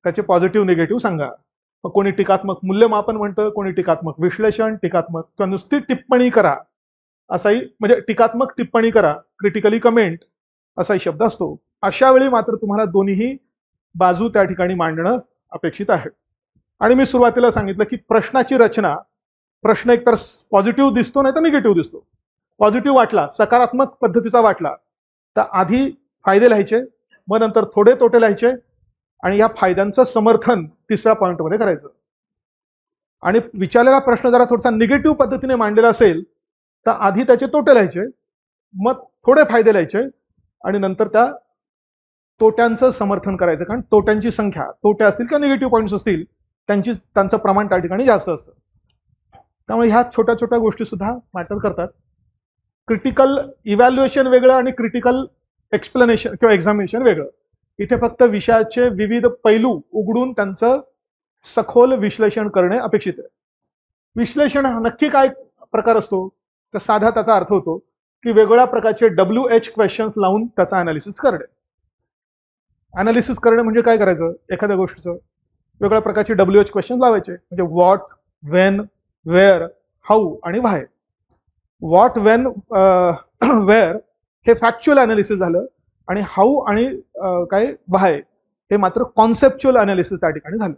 त्याचे पॉझिटिव्ह निगेटिव्ह सांगा. मग कोणी टीकात्मक मूल्यमापन म्हणतं, कोणी टीकात्मक विश्लेषण, टीकात्मक किंवा नुसती टिप्पणी करा असाही, म्हणजे टीकात्मक टिप्पणी करा, क्रिटिकली कमेंट असाही शब्द असतो. अशा वेळी मात्र तुम्हाला दोन्ही बाजू त्या ठिकाणी मांडणं अपेक्षित आहे. आणि मी सुरुवातीला सांगितलं की प्रश्नाची रचना, प्रश्न एकतर पॉझिटिव्ह दिसतो नाही तर निगेटिव्ह दिसतो. पॉझिटिव्ह वाटला, सकारात्मक पद्धतीचा वाटला तर आधी फायदे लिहायचे, मग नंतर थोडे तोटे लिहायचे आणि या फायद्यांचं समर्थन तिसऱ्या पॉईंटमध्ये करायचं. आणि विचारलेला प्रश्न जरा थोडासा निगेटिव्ह पद्धतीने मांडलेला असेल तर आधी त्याचे तोटे लिहायचे, मग थोडे फायदे लिहायचे आणि नंतर त्या तोट्यांचं समर्थन करायचं. कारण तोट्यांची संख्या, तोटे असतील किंवा निगेटिव्ह पॉईंट्स असतील त्यांचं प्रमाण त्या ठिकाणी जास्त असतं. त्यामुळे ह्या छोट्या छोट्या गोष्टी सुद्धा मॅटर करतात. क्रिटिकल इव्हॅल्युएशन वेगळं आणि क्रिटिकल एक्सप्लेनेशन किंवा एक्झामिनेशन वेगळं. इथे फक्त विषयाचे विविध पैलू उघडून त्यांचं सखोल विश्लेषण करणे अपेक्षित आहे. विश्लेषण नक्की काय प्रकार असतो तर साधा त्याचा अर्थ होतो की वेगवेगळ्या प्रकारचे WH क्वेश्चन्स लावून त्याचा अनालिसिस करणे. अनालिसिस करणे म्हणजे काय करायचं? एखाद्या गोष्टीचं वेगवेगळ्या प्रकारचे WH क्वेश्चन लावायचे, म्हणजे व्हॉट, व्हेन, वेअर, हाऊ आणि व्हाय. व्हॉट, वेन, वेअर हे फॅक्च्युअल अनालिसिस झालं, आणि हाऊ आणि काय व्हाय हे मात्र कॉन्सेप्च्युअल अनालिसिस त्या ठिकाणी झालं.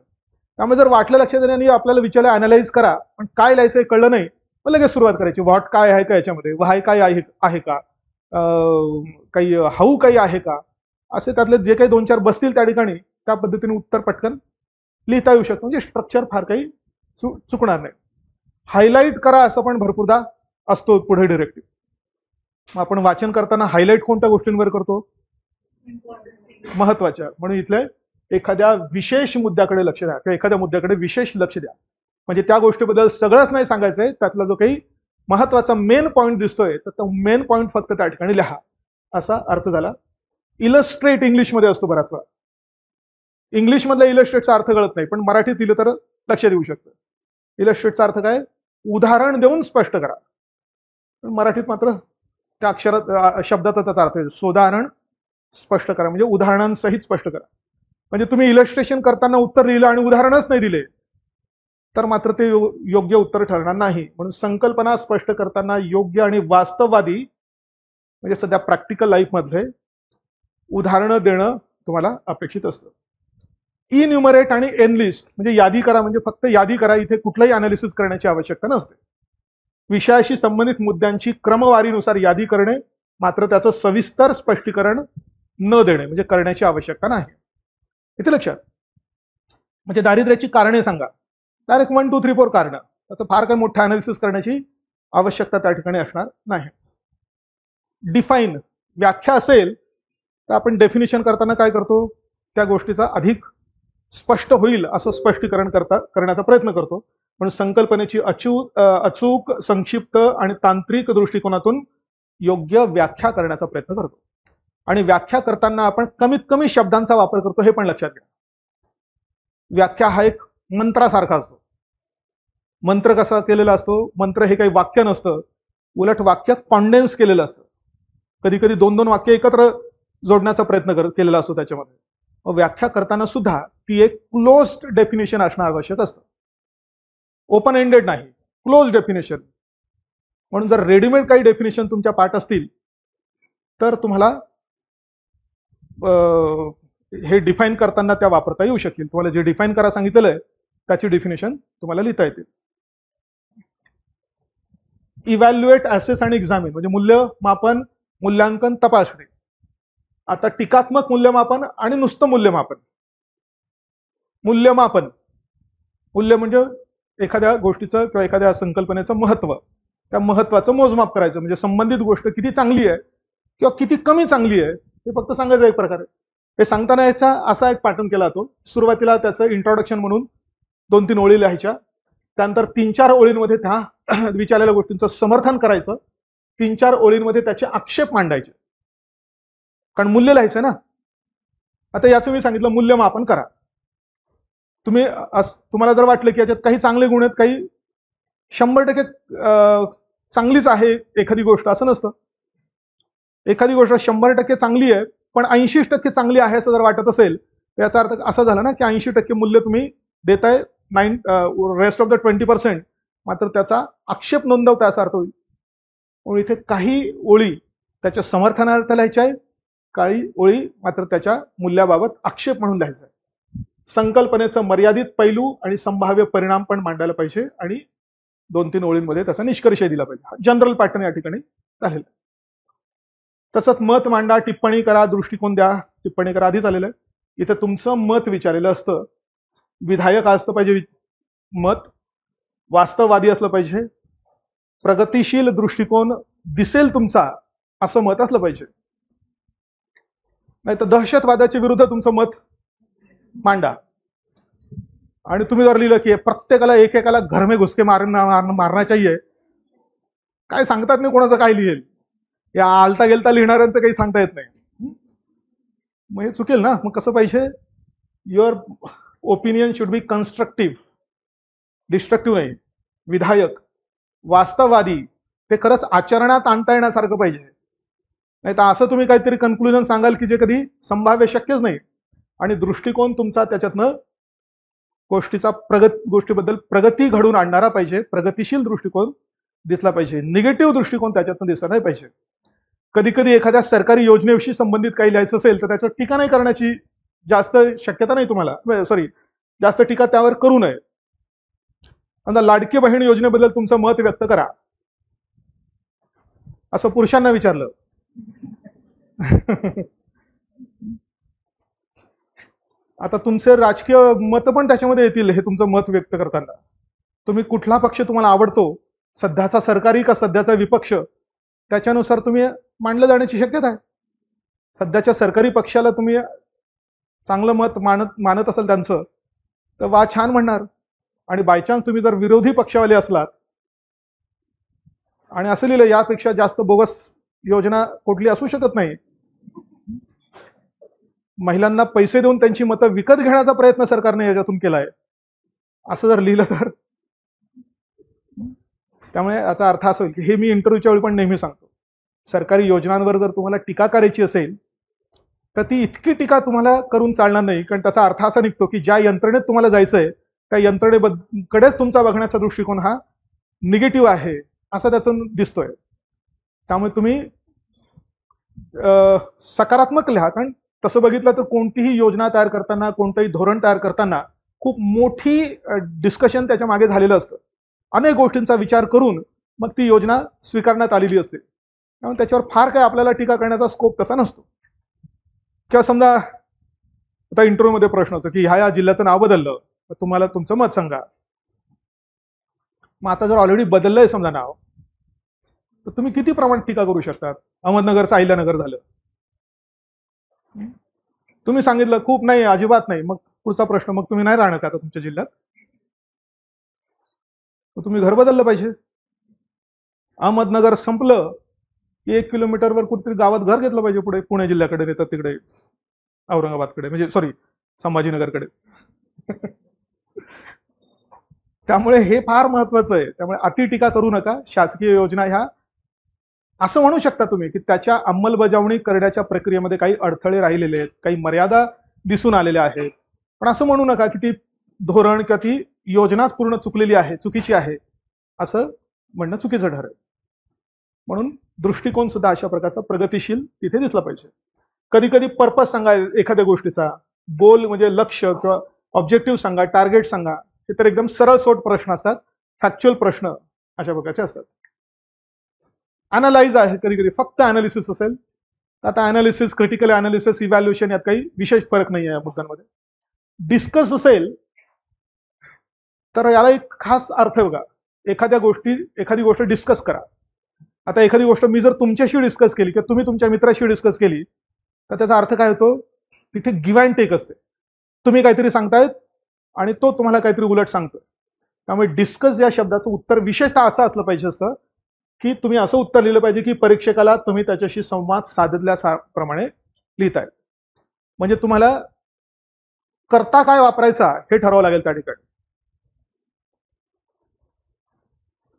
त्यामुळे जर वाटलं लक्षात येण्याने आपल्याला विचारलं अनालाइज करा, पण काय लिहायचं हे कळलं नाही, मग लगेच सुरुवात करायची. व्हॉट काय आहे का याच्यामध्ये, व्हाय काय आहे का, काही हाऊ काही आहे का, असे त्यातले जे काही 2-4 बसतील त्या ठिकाणी त्या पद्धतीने उत्तर पटकन लिहिता येऊ शकतं. म्हणजे स्ट्रक्चर फार काही चुकणार नाही. हायलाईट करा असं पण भरपूरदा असतो पुढे डिरेक्टिव्ह. आपण वाचन करताना हायलाईट कोणत्या गोष्टींवर करतो, महत्वाच्या. म्हणून इथले एखाद्या विशेष मुद्द्याकडे लक्ष द्या किंवा एखाद्या मुद्द्याकडे विशेष लक्ष द्या. म्हणजे त्या गोष्टीबद्दल सगळंच नाही सांगायचंय, त्यातला जो काही महत्वाचा मेन पॉईंट दिसतोय तर तो मेन पॉईंट फक्त त्या ठिकाणी लिहा, असा अर्थ झाला. इलस्ट्रेट इंग्लिशमध्ये असतो बराच वेळा. इंग्लिशमधल्या इलस्ट्रेटचा अर्थ कळत नाही, पण मराठीत दिलं तर लक्षात येऊ शकतं. इलस्ट्रेटचा अर्थ काय, उदाहरण देऊन स्पष्ट करा. पण मराठीत मात्र त्या अक्षरात शब्दाचा त्याचा अर्थ आहे, सोदाहरण स्पष्ट करा, म्हणजे उदाहरणांसहित स्पष्ट करा. म्हणजे तुम्ही इलस्ट्रेशन करताना उत्तर लिहिलं आणि उदाहरणच नाही दिले तर मात्र ते योग्य उत्तर ठरणार नाही. म्हणून संकल्पना स्पष्ट करताना योग्य आणि वास्तववादी, म्हणजे सध्या प्रॅक्टिकल लाईफमधले उदाहरणं देणं तुम्हाला अपेक्षित असतं. इन्युमरेट आणि एनलिस्ट म्हणजे यादी करा, म्हणजे फक्त यादी करा. इथे कुठलंही अनालिसिस करण्याची आवश्यकता नसते. विषयाशी संबंधित मुद्द्यांची क्रमवारीनुसार यादी करणे, मात्र त्याचं सविस्तर स्पष्टीकरण न देणे, म्हणजे करण्याची आवश्यकता नाही. इथे लक्षात. म्हणजे दारिद्र्याची कारणे सांगा, डायरेक्ट 1, 2, 3, 4 कारणं, त्याचं फार काही मोठं अनालिसिस करण्याची आवश्यकता त्या ठिकाणी असणार नाही. डिफाईन, व्याख्या असेल तर आपण डेफिनेशन करताना काय करतो, त्या गोष्टीचा अधिक स्पष्ट होईल असं स्पष्टीकरण करण्याचा प्रयत्न करतो. पण संकल्पनेची अचूक, संक्षिप्त आणि तांत्रिक दृष्टिकोनातून योग्य व्याख्या करण्याचा प्रयत्न करतो. आणि व्याख्या करताना आपण कमीत कमी शब्दांचा वापर करतो, हे पण लक्षात घ्या. व्याख्या हा एक मंत्रासारखा असतो. मंत्र कसा केलेला असतो, मंत्र हे काही वाक्य नसतं, उलट वाक्य कॉन्डेन्स केलेलं असतं. कधी कधी 2-2 वाक्य एकत्र जोडण्याचा प्रयत्न केलेला असतो त्याच्यामध्ये. व्याख्या करताना सुद्धा ती एक क्लोज्ड डेफिनेशन असणं आवश्यक असतं, ओपन एंडेड नाही, क्लोज डेफिनेशन. म्हणून जर रेडीमेड काही डेफिनेशन तुमच्या पाठ असतील तर तुम्हाला हे डिफाईन करताना त्या वापरता येऊ शकतील. तुम्हाला जे डिफाईन करा सांगितलेलं आहे त्याची डेफिनेशन तुम्हाला लिहिता येतील. इव्हॅल्युएट, ॲसेस आणि एक्झामिन म्हणजे मूल्यमापन, मूल्यांकन, तपासणी. आता टीकात्मक मूल्यमापन आणि नुसतं मूल्यमापन. मूल्यमापन, मूल्य म्हणजे एखाद्या गोष्टीचं किंवा एखाद्या संकल्पनेचं महत्व, त्या महत्वाचं मोजमाप करायचं. म्हणजे संबंधित गोष्ट किती चांगली आहे किंवा किती कमी चांगली आहे हे फक्त सांगायचं एक प्रकारे. हे सांगताना याचा असा एक पॅटर्न केला जातो. सुरुवातीला त्याचं इंट्रोडक्शन म्हणून 2-3 ओळी लिहायच्या, त्यानंतर 3-4 ओळींमध्ये त्या विचारलेल्या गोष्टींचं समर्थन करायचं, 3-4 ओळींमध्ये त्याचे आक्षेप मांडायचे, कारण मूल्य लिहायचं ना. आता याचं मी सांगितलं मूल्यमापन करा. तुम्हाला जर वाटलं की याच्यात काही चांगले गुण आहेत, काही 100% चांगलीच आहे एखादी गोष्ट, असं नसतं. एखादी गोष्ट 100% चांगली आहे पण 80% चांगली आहे असं जर वाटत असेल तर याचा अर्थ असा झाला ना की 80% मूल्य तुम्ही देताय, रेस्ट ऑफ द 20% मात्र त्याचा आक्षेप नोंदवता असा अर्थ होईल. म्हणून इथे काही ओळी त्याच्या समर्थनार्थ लिहायच्या आहे, काही ओळी मात्र त्याच्या मूल्याबाबत आक्षेप म्हणून लिहायचा आहे. संकल्पनेचं मर्यादित पैलू आणि संभाव्य परिणाम पण मांडायला पाहिजे आणि 2-3 ओळींमध्ये त्याचा निष्कर्षही दिला पाहिजे. जनरल पॅटर्न या ठिकाणी झालेला आहे. तसंच मत मांडा, टिप्पणी करा, दृष्टिकोन द्या, टिप्पणी करा, आधीच आलेलं आहे. इथे तुमचं मत विचारलेलं असतं. विधायक असलं पाहिजे मत, वास्तववादी असलं पाहिजे, प्रगतिशील दृष्टिकोन दिसेल तुमचा असं मत असलं पाहिजे. नाही तर दहशतवादाच्या विरुद्ध तुमचं मत मांडा आणि तुम्ही जर लिहिलं की प्रत्येकाला एकेकाला घर में घुसके मारना चाहिए, काय सांगतात नाही कोणाचं काय लिहिल, या आलता गेलता लिहिणाऱ्यांचं काही सांगता येत नाही. मग हे चुकेल ना. मग कसं पाहिजे, your opinion should be constructive, destructive नाही, विधायक, वास्तववादी, ते खरंच आचरणात आणता येण्यासारखं पाहिजे. नाही तर असं तुम्ही काहीतरी कन्क्लुजन सांगाल की जे कधी संभाव्य शक्यच नाही. आणि दृष्टिकोन तुमचा त्याच्यातनं गोष्टीबद्दल प्रगती घडून आणणारा पाहिजे, प्रगतिशील दृष्टिकोन. दिसला पाहिजे, निगेटिव्ह दृष्टिकोन त्याच्यातून दिसला नाही पाहिजे. कधी कधी एखाद्या सरकारी योजनेविषयी संबंधित काही लिहायचं असेल तर त्याच्यावर टीका नाही करण्याची जास्त शक्यता नाही तुम्हाला, सॉरी, जास्त टीका त्यावर करू नये. समजा लाडकी बहीण योजनेबद्दल तुमचं मत व्यक्त करा असं पुरुषांना विचारलं आता तुमचे राजकीय मत पण त्याच्यामध्ये येतील. हे तुमचं मत व्यक्त करताना तुम्ही कुठला पक्ष तुम्हाला आवडतो, सध्याचा सरकारी का सध्याचा विपक्ष, त्याच्यानुसार तुम्ही मांडलं जाण्याची शक्यता आहे. सध्याच्या सरकारी पक्षाला तुम्ही चांगलं मत मानत असाल त्यांचं तर वा छान म्हणणार, आणि बायचान्स तुम्ही जर विरोधी पक्षावाले असलात आणि असं लिहिलं यापेक्षा जास्त बोगस योजना कुठली असू शकत नाही, महिलांना पैसे देऊन त्यांची मतं विकत घेण्याचा प्रयत्न सरकारने याच्यातून केलाय, असं जर लिहिलं तर, त्यामुळे याचा अर्थ असा होईल की हे मी इंटरव्ह्यूच्या वेळी पण नेहमी सांगतो, सरकारी योजनांवर जर तुम्हाला टीका करायची असेल तर ती इतकी टीका तुम्हाला करून चालणार नाही, कारण त्याचा अर्थ असा निघतो की ज्या यंत्रणेत तुम्हाला जायचंय त्या यंत्रणेकडेच तुमचा बघण्याचा दृष्टिकोन हा निगेटिव्ह आहे असं त्याचं दिसतोय. त्यामुळे तुम्ही सकारात्मक लिहा, कारण तसं बघितलं तर कोणतीही योजना तयार करताना, कोणतंही धोरण तयार करताना खूप मोठी डिस्कशन त्याच्या मागे झालेलं असतं. अनेक गोष्टींचा विचार करून मग ती योजना स्वीकारण्यात आलेली असते. त्यामुळे त्याच्यावर फार काय आपल्याला टीका करण्याचा स्कोप तसा नसतो. किंवा समजा आता इंटरव्ह्यूमध्ये प्रश्न होतो की ह्या जिल्ह्याचं नाव बदललं तर तुम्हाला तुमचं मत सांगा. मग आता जर ऑलरेडी बदललंय समजा नाव, तर तुम्ही किती प्रमाणात टीका करू शकतात? अहमदनगरचं अहिल्यानगर झालं, तुम्ही सांगितलं खूप नाही, अजिबात नाही, मग पुढचा प्रश्न, मग तुम्ही नाही राहणार का आता तुमच्या जिल्ह्यात? तुम्ही घर बदललं पाहिजे. अहमदनगर संपलं की 1 किलोमीटरवर कुठेतरी गावात घर घेतलं पाहिजे, पुढे पुणे जिल्ह्याकडे येतात, तिकडे औरंगाबादकडे, म्हणजे सॉरी संभाजीनगरकडे. त्यामुळे हे फार महत्वाचं आहे. त्यामुळे अति टीका करू नका. शासकीय योजना ह्या असं म्हणू शकता तुम्ही की त्याच्या अंमलबजावणी करण्याच्या प्रक्रियेमध्ये काही अडथळे राहिलेले आहेत, काही मर्यादा दिसून आलेल्या आहेत, पण असं म्हणू नका की ती धोरण किंवा ती योजनाच पूर्ण चुकलेली आहे, चुकीची आहे, असं म्हणणं चुकीचं ठरेल. म्हणून दृष्टिकोन सुद्धा अशा प्रकारचा प्रगतिशील तिथे दिसला पाहिजे. कधी कधी पर्पज सांगा एखाद्या गोष्टीचा, गोल म्हणजे लक्ष्य किंवा ऑब्जेक्टिव्ह सांगा, टार्गेट सांगा. हे तर एकदम सरळ सोट प्रश्न असतात, फॅक्च्युअल प्रश्न अशा प्रकारचे असतात. अनालाइज आहे, कधी कधी फक्त अनालिसिस असेल, आता अनालिसिस, क्रिटिकल अनालिसिस, इव्हॅल्युएशन यात काही विशेष फरक नाही आहे या मुद्द्यांमध्ये. डिस्कस असेल तर याला एक खास अर्थ बघा, एखादी गोष्ट डिस्कस करा. आता एखादी गोष्ट मी जर तुमच्याशी डिस्कस केली किंवा तुम्ही तुमच्या मित्राशी डिस्कस केली तर त्याचा अर्थ काय होतो? तिथे गिव्ह अँड टेक असते. तुम्ही काहीतरी सांगतायत आणि तो तुम्हाला काहीतरी उलट सांगतो. त्यामुळे डिस्कस या शब्दाचं उत्तर विशेषतः असं असलं पाहिजे असतं की तुम्ही असं उत्तर लिहिलं पाहिजे की परीक्षकाला तुम्ही त्याच्याशी संवाद साधल्याप्रमाणे लिहिताय. म्हणजे तुम्हाला करता काय वापरायचा हे ठरवावं लागेल त्या ठिकाणी.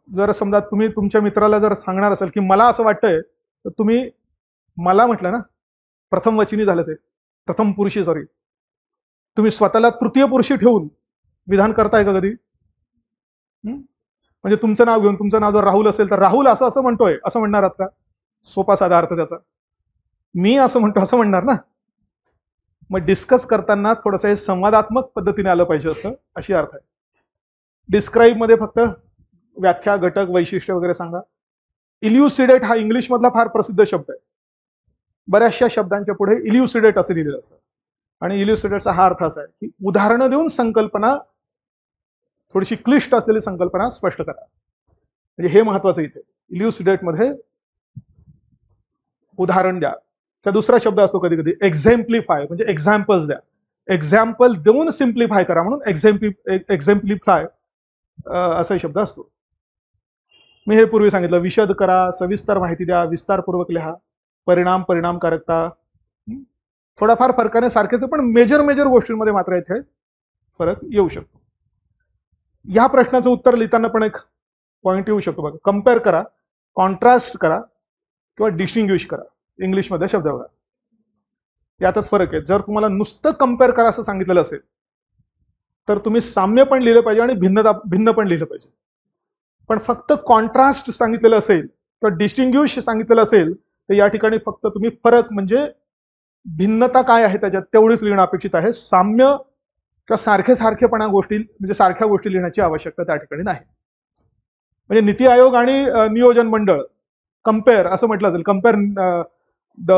जर समजा तुम्ही तुमच्या मित्राला जर सांगणार असाल की मला असं वाटतंय, तर तुम्ही मला म्हटलं ना, प्रथम वचनी झालं, ते प्रथम पुरुषी, सॉरी, तुम्ही स्वतःला तृतीय पुरुषी ठेवून विधान करताय का कधी? म्हणजे तुमचं नाव घेऊन, तुमचं नाव जर राहुल असेल तर राहुल असं असं म्हणतोय असं म्हणणार आहात का? सोपा साधा अर्थ त्याचा. मी असं म्हणतो असं म्हणणार ना. मग डिस्कस करताना थोडंसं हे संवादात्मक पद्धतीने आलं पाहिजे असतं, अशी अर्थ आहे. डिस्क्राईब मध्ये फक्त व्याख्या, घटक, वैशिष्ट्य वगैरे सांगा. इल्युसिडेट हा इंग्लिश मधला फार प्रसिद्ध शब्द आहे. बऱ्याचशा शब्दांच्या पुढे इल्युसिडेट असं लिहिलेलं असतं, आणि इल्युसिडेटचा हा अर्थ असा आहे की उदाहरणं देऊन संकल्पना, थोडीशी क्लिष्ट असलेली संकल्पना स्पष्ट करा. म्हणजे हे महत्वाचं इथे. इल्युसिडेट मध्ये उदाहरण द्या. त्या दुसरा शब्द असतो कधी कधी एक्झेम्प्लिफाय, म्हणजे एक्झाम्पल्स द्या. एक्झाम्पल देऊन सिम्प्लिफाय करा, म्हणून एक्झेम्प्लिफाय असा शब्द असतो. मी हे पूर्वी सांगितलं. विशद करा, सविस्तर माहिती द्या, विस्तारपूर्वक लिहा, परिणामकारकता. थोडाफार फरकाने सारखेच, पण मेजर गोष्टींमध्ये मात्र इथे फरक येऊ शकतो. या प्रश्नाचं उत्तर लिहिताना पण एक पॉइंट येऊ शकतो बघा. कम्पेअर करा, कॉन्ट्रास्ट करा किंवा डिस्टिंग्विश करा. इंग्लिशमध्ये शब्द बघा, यातच फरक आहे. जर तुम्हाला नुसतं कम्पेअर करा असं सांगितलेलं असेल तर तुम्ही साम्य पण लिहिलं पाहिजे आणि भिन्न पण लिहिलं पाहिजे. पण फक्त कॉन्ट्रास्ट सांगितलेलं असेल किंवा डिस्टिंग्विश सांगितलेलं असेल तर या ठिकाणी फक्त तुम्ही फरक म्हणजे भिन्नता काय आहे त्याच्यात तेवढीच लिहिणं अपेक्षित आहे. साम्य किंवा सारखेपणा गोष्टी म्हणजे सारख्या गोष्टी लिहिण्याची आवश्यकता त्या ठिकाणी नाही. म्हणजे नीती आयोग आणि नियोजन मंडळ कम्पेअर असं म्हटलं जाईल. Compare the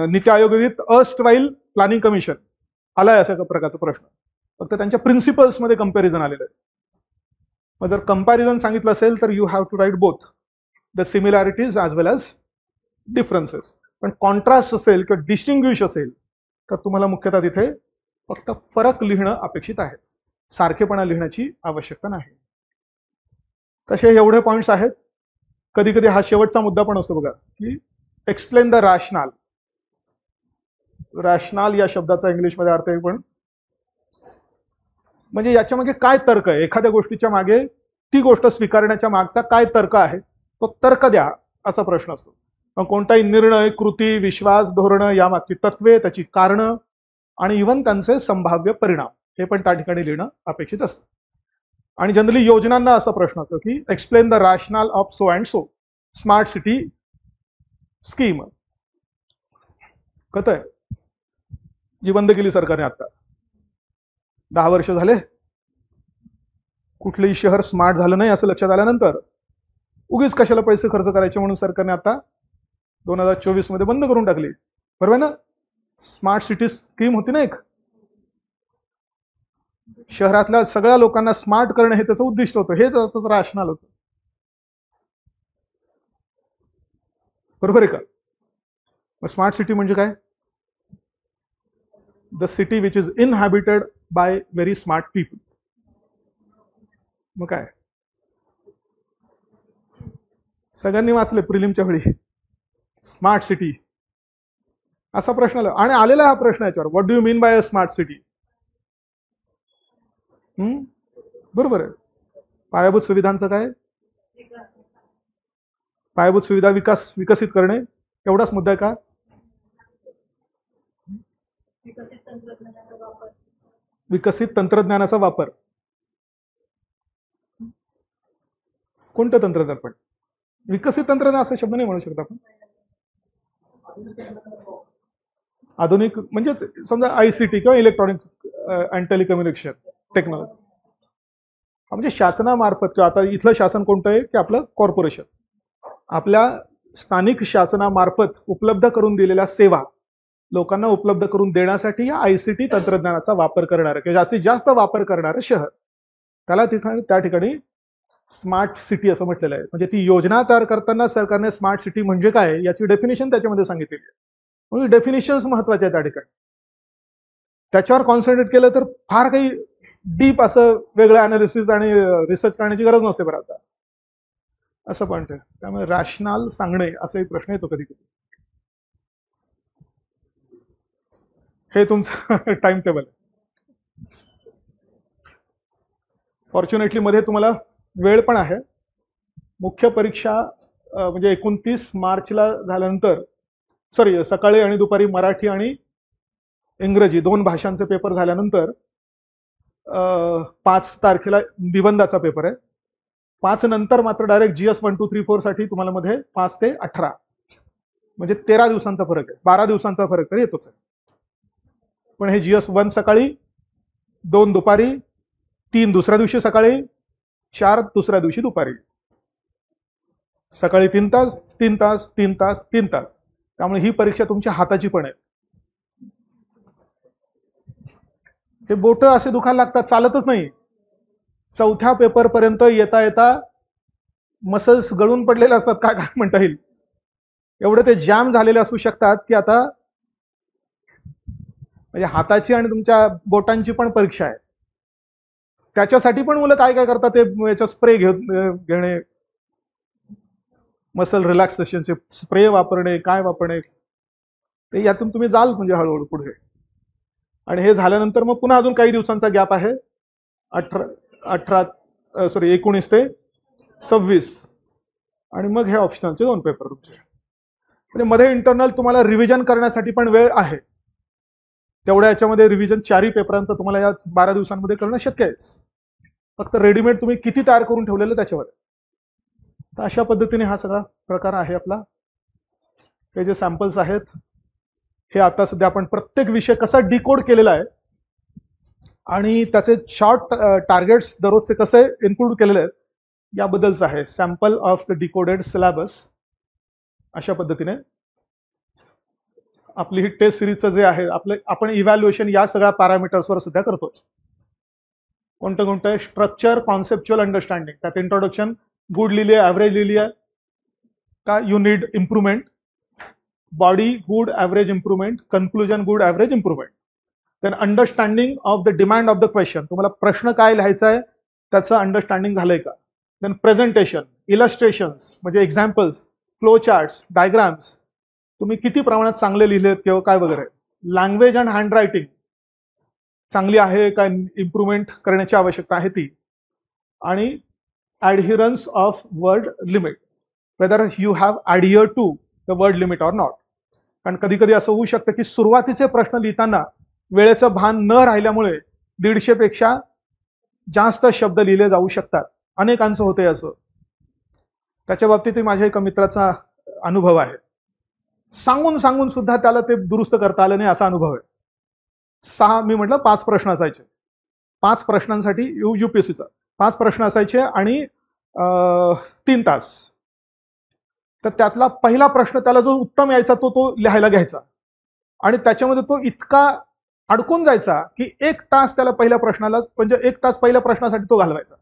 NITI Aayog with अर्स्टवाईल planning commission आलाय अशा प्रकारचा प्रश्न. फक्त त्यांच्या प्रिन्सिपल्समध्ये कम्पॅरिझन आलेलं आहे. मग जर कंपॅरिझन सांगितलं असेल तर you have to write both the similarities as well as differences. पण कॉन्ट्रास्ट असेल किंवा डिस्टिंग्विश असेल तर तुम्हाला मुख्यतः तिथे फक्त फरक लिहिणं अपेक्षित आहे. सारखेपणा लिहिण्याची आवश्यकता नाही. तसे एवढे पॉइंट्स आहेत. कधी कधी हा शेवटचा मुद्दा पण असतो बघा की एक्सप्लेन द रॅशनल. रॅशनल या शब्दाचा इंग्लिशमध्ये अर्थ आहे पण म्हणजे याच्या मागे काय तर्क आहे, एखाद्या गोष्टीच्या मागे ती गोष्ट स्वीकारण्याच्या मागचा काय तर्क आहे तो तर्क द्या असा प्रश्न असतो. मग कोणताही निर्णय, कृती, विश्वास, धोरणं यामागची तत्वे, त्याची कारणं आणि इव्हन त्यांचे संभाव्य परिणाम हे पण त्या ठिकाणी लिहिणं अपेक्षित असतं. आणि जनरली योजनांना असा प्रश्न असतो की explain the rational of so and so smart city scheme. कळतंय? जी बंद केली सरकारने आता 10 वर्ष झाले, कुठलंही शहर स्मार्ट झालं नाही असं लक्षात आल्यानंतर उगीच कशाला पैसे खर्च करायचे म्हणून सरकारने आता 2024 मध्ये बंद करून टाकली. बरोबर ना? स्मार्ट सिटी स्कीम होती ना एक, शहरातल्या सगळ्या लोकांना स्मार्ट करणं हे त्याचं उद्दिष्ट होतं, हे त्याचं रॅशनल होतं. बरोबर आहे का? मग स्मार्ट सिटी म्हणजे काय? The city which is inhabited by very smart people. मग काय सगळ्यांनी वाचले प्रिलिमच्या वेळी स्मार्ट सिटी असा प्रश्न आला आणि आलेला हा प्रश्न याच्यावर, what do you mean by a smart city. बरोबर आहे. पायाभूत सुविधांचं काय? पायाभूत सुविधा विकसित करणे एवढाच मुद्दा आहे का? विकसित तंत्रज्ञानाचा वापर. कोणतं तंत्रज्ञान? पण विकसित तंत्रज्ञान असा शब्द नाही म्हणू शकता आपण. आधुनिक म्हणजे समजा आयसीटी किंवा इलेक्ट्रॉनिक अँड टेलिकम्युनिकेशन टेक्नॉलॉजी. म्हणजे शासनामार्फत किंवा आता इथलं शासन कोणतं आहे की आपलं कॉर्पोरेशन, आपल्या स्थानिक शासनामार्फत उपलब्ध करून दिलेल्या सेवा लोकांना उपलब्ध करून देण्यासाठी या आयसीटी तंत्रज्ञानाचा वापर करणारं किंवा जास्तीत जास्त वापर करणारं शहर, त्याला त्या ठिकाणी स्मार्ट सिटी असं म्हटलेलं आहे. म्हणजे ती योजना तयार करताना सरकारने स्मार्ट सिटी म्हणजे काय याची डेफिनेशन त्याच्यामध्ये सांगितलेली आहे. म्हणजे डेफिनेशन्स महत्वाचे आहेत त्या ठिकाणी. त्याच्यावर कॉन्सन्ट्रेट केलं तर फार काही डीप असं वेगळं अनालिसिस आणि रिसर्च करण्याची गरज नसते बरं आता असं पॉईंट आहे. त्यामुळे रॅशनल सांगणे असाही प्रश्न येतो कधी कधी. हे तुमचं टाइम टेबल. फॉर्च्युनेटली मध्ये तुम्हाला वेळ पण आहे. मुख्य परीक्षा म्हणजे 29 मार्चला झाल्यानंतर, सॉरी सकाळी आणि दुपारी मराठी आणि इंग्रजी 2 भाषांचे पेपर झाल्यानंतर 5 तारखेला निबंधाचा पेपर आहे. 5 नंतर मात्र डायरेक्ट GS 1, 2, 3, 4 साठी तुम्हाला मध्ये 5 ते 18 म्हणजे 13 दिवसांचा फरक आहे. 12 दिवसांचा फरक तरी येतोच आहे. पण हे GS 1 सकाळी, 2 दुपारी, 3 दुसऱ्या दिवशी सकाळी, 4 दुसऱ्या दिवशी दुपारी. सकाळी 3 तास, 3 तास, 3 तास, 3 तास. त्यामुळे ही परीक्षा तुमच्या हाताची पण आहे. हे बोट असे दुखायला लागतात, चालतच नाही. 4थ्या पेपर पर्यंत येता येता मसल्स गळून पडलेले असतात, काय काय म्हणता येईल एवढे ते जॅम झालेले असू शकतात की आता म्हणजे हाताची आणि तुमच्या बोटांची पण परीक्षा आहे. त्याच्यासाठी पण मुलं काय काय करतात, ते याचा स्प्रे घेणे, मसल रिलॅक्सेशनचे स्प्रे वापरणे, काय वापरणे, ते यातून तुम्ही जाल म्हणजे हळूहळू पुढे. आणि हे झाल्यानंतर मग पुन्हा अजून काही दिवसांचा गॅप आहे. 19 ते 26 आणि मग हे ऑप्शनलचे 2 पेपर तुमचे. म्हणजे मध्ये इंटरनल तुम्हाला रिव्हिजन करण्यासाठी पण वेळ आहे. तेवढ्या याच्यामध्ये रिव्हिजन 4ही पेपरांचं तुम्हाला या 12 दिवसांमध्ये करणं शक्य आहे. फक्त रेडीमेड तुम्ही किती तयार करून ठेवलेलं त्याच्यावर. तर अशा पद्धतीने हा सगळा प्रकार आहे आपला. हे जे सॅम्पल्स आहेत हे आता सध्या आपण प्रत्येक विषय कसा डिकोड केलेला आहे आणि त्याचे शॉर्ट टार्गेट्स दररोजचे कसे इन्क्लूड केलेले आहेत याबद्दलच आहे. Sample of the decoded syllabus. अशा पद्धतीने आपली ही टेस्ट सिरीजचं जे आहे आपण इव्हॅल्युएशन या सगळ्या पॅरामीटर्सवर सध्या करतोय. कोणतं कोणतं स्ट्रक्चर, कॉन्सेप्च्युअल अंडरस्टँडिंग, त्यात इंट्रोडक्शन गुड लिहिली आहे, ॲव्हरेज लिहिली आहे का, you need improvement, body good average improvement, conclusion good average improvement. Then understanding of the demand of the question, तुम्हाला प्रश्न काय लिहायचा आहे त्याचं अंडरस्टँडिंग झालंय का. देन प्रेझेंटेशन, इलस्ट्रेशन्स म्हणजे एक्झाम्पल्स, फ्लो चार्ट्स, डायग्राम्स तुम्ही किती प्रमाणात चांगले लिहिलेत किंवा काय वगैरे. लँग्वेज अँड हँड रायटिंग चांगली आहे का, इम्प्रुव्हमेंट करण्याची आवश्यकता आहे ती. आणि adherence of word limit, whether you have adhere to the word limit or not. कारण कधी कधी असं होऊ शकतं की सुरुवातीचे प्रश्न लिहिताना वेळेचं भान न राहिल्यामुळे 150 पेक्षा जास्त शब्द लिहिले जाऊ शकतात. अनेकांचं होते असं. त्याच्या बाबतीत माझ्या एका मित्राचा अनुभव आहे. सांगून सांगून सुद्धा त्याला ते दुरुस्त करता आलं नाही असा अनुभव आहे. मी म्हटलं 5 प्रश्न असायचे, 5 प्रश्नांसाठी युपीएससीचा 5 प्रश्न असायचे आणि 3 तास. तर त्यातला पहिला प्रश्न त्याला जो उत्तम यायचा तो लिहायला घ्यायचा आणि त्याच्यामध्ये तो इतका अडकून जायचा की 1 तास त्याला पहिल्या प्रश्नाला, म्हणजे 1 तास पहिल्या प्रश्नासाठी तो घालवायचा.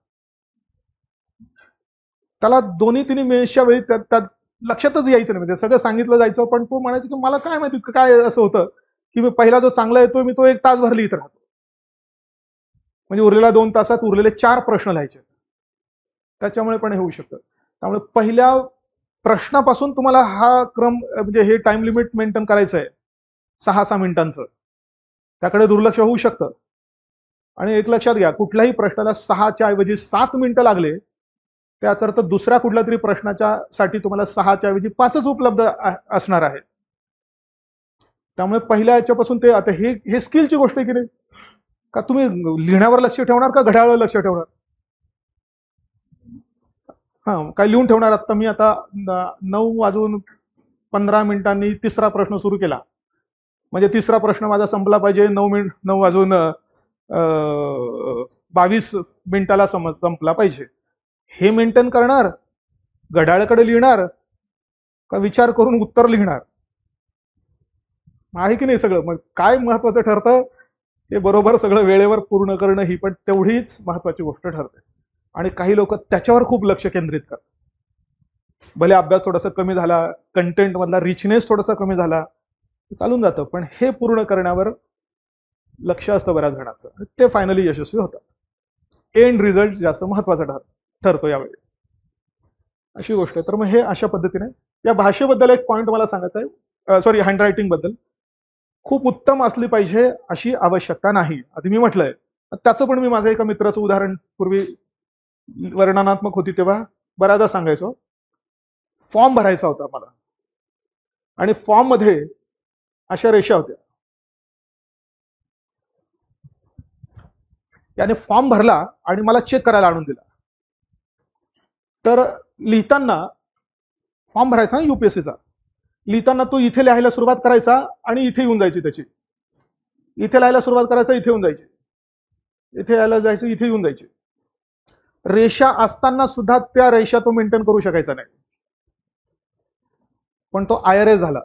त्याला 2-3 मेन्सच्या वेळी त्यात लक्षातच यायचं नाही, म्हणजे सगळं सांगितलं जायचं पण तो म्हणायचं की मला काय माहिती काय असं होतं की मी पहिला जो चांगला येतो मी तो 1 तासभर लिहित राहतो. म्हणजे उरलेल्या 2 तासात उरलेले 4 प्रश्न लिहायचे. त्याच्यामुळे पण हे होऊ शकतं. त्यामुळे पहिल्या प्रश्नापासून तुम्हाला हा क्रम, म्हणजे हे टाइम लिमिट मेंटेन करायचं आहे 6-6 मिनिटांचं, त्याकडे दुर्लक्ष होऊ शकतं. आणि एक लक्षात घ्या, कुठल्याही प्रश्नाला 6च्या ऐवजी 7 मिनिटं लागले त्याचा अर्थ दुसऱ्या कुठल्या तरी प्रश्नाच्या साठी तुम्हाला 6च्या ऐवजी 5च उपलब्ध असणार आहे. त्यामुळे पहिल्या याच्यापासून ते आता हे स्किलची गोष्ट आहे की नाही. का तुम्ही लिहिण्यावर लक्ष ठेवणार का घड्याळावर लक्ष ठेवणार. काय लिहून ठेवणार. आता मी आता 9:15 तिसरा प्रश्न सुरू केला, म्हणजे तिसरा प्रश्न माझा संपला पाहिजे 9:22 संपला पाहिजे. हे मेंटेन करणार, घड्याळाकडे लिहिणार का विचार करून उत्तर लिहिणार, आहे की नाही सगळं. मग काय महत्वाचं ठरतं, हे बरोबर सगळं वेळेवर पूर्ण करणं ही पण तेवढीच महत्वाची गोष्ट ठरते. आणि काही लोक त्याच्यावर खूप लक्ष केंद्रित करतात. भले अभ्यास थोडासा कमी झाला, कंटेंट मधला रिचनेस थोडासा कमी झाला, चालून जातं, पण हे पूर्ण करण्यावर लक्ष असतं बऱ्याच जणांचं, ते फायनली यशस्वी होतात. एंड रिझल्ट जास्त महत्वाचा ठरतो यावेळी, अशी गोष्ट आहे. तर मग हे अशा पद्धतीने या भाषेबद्दल एक पॉईंट मला सांगायचा आहे, सॉरी हँडरायटिंग बद्दल. खूप उत्तम असली पाहिजे अशी आवश्यकता नाही. आधी मी म्हटलंय, त्याचं पण मी माझ्या एका मित्राचं उदाहरण पूर्वी वर्णनात्मक होती तेव्हा बऱ्याचदा सांगायचो. फॉर्म भरायचा होता मला आणि फॉर्म मध्ये अशा रेषा होत्या. याने फॉर्म भरला आणि मला चेक करायला आणून दिला. तर लिहिताना फॉर्म भरायचा ना युपीएससीचा, लिहिताना तो इथे लिहायला सुरुवात करायचा आणि इथे येऊन जायची त्याची, इथे लिहायला सुरुवात करायचा इथे येऊन जायची, इथे यायला जायचं इथे येऊन जायची. रेषा असताना सुद्धा त्या रेषा तो मेंटेन करू शकायचा नाही. पण तो IRS झाला,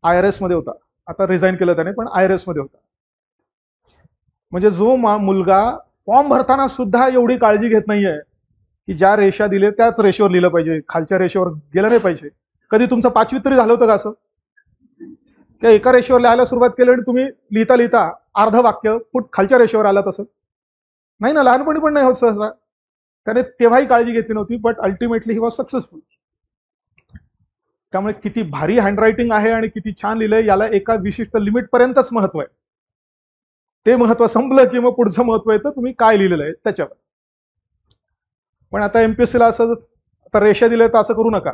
IRS मध्ये होता. आता रिझाईन केलं त्याने, पण IRS मध्ये होता. म्हणजे जो मुलगा फॉर्म भरताना सुद्धा एवढी काळजी घेत नाहीये की ज्या रेषा दिले त्याच रेषेवर लिहिलं पाहिजे, खालच्या रेषेवर गेलं नाही पाहिजे. कधी तुमचं 5वीत तरी झालं होतं का असं, की एका रेषेवर लिहायला सुरुवात केली आणि तुम्ही लिहिता लिहिता अर्ध वाक्य खालच्या रेषेवर आलं तसं नाही ना. लहानपणी पण नाही होत सहसा. त्याने तेव्हाही काळजी घेतली नव्हती, but ultimately he was successful. त्यामुळे किती भारी हँडरायटिंग आहे आणि किती छान लिहिलंय याला एका विशिष्ट लिमिट पर्यंतच महत्व आहे. ते महत्व संपलं की मग पुढचं महत्व येतं तुम्ही काय लिहिलेलं आहे त्याच्यावर. पण आता एमपीएससीला असं आता रेषा दिल्या तर असं करू नका.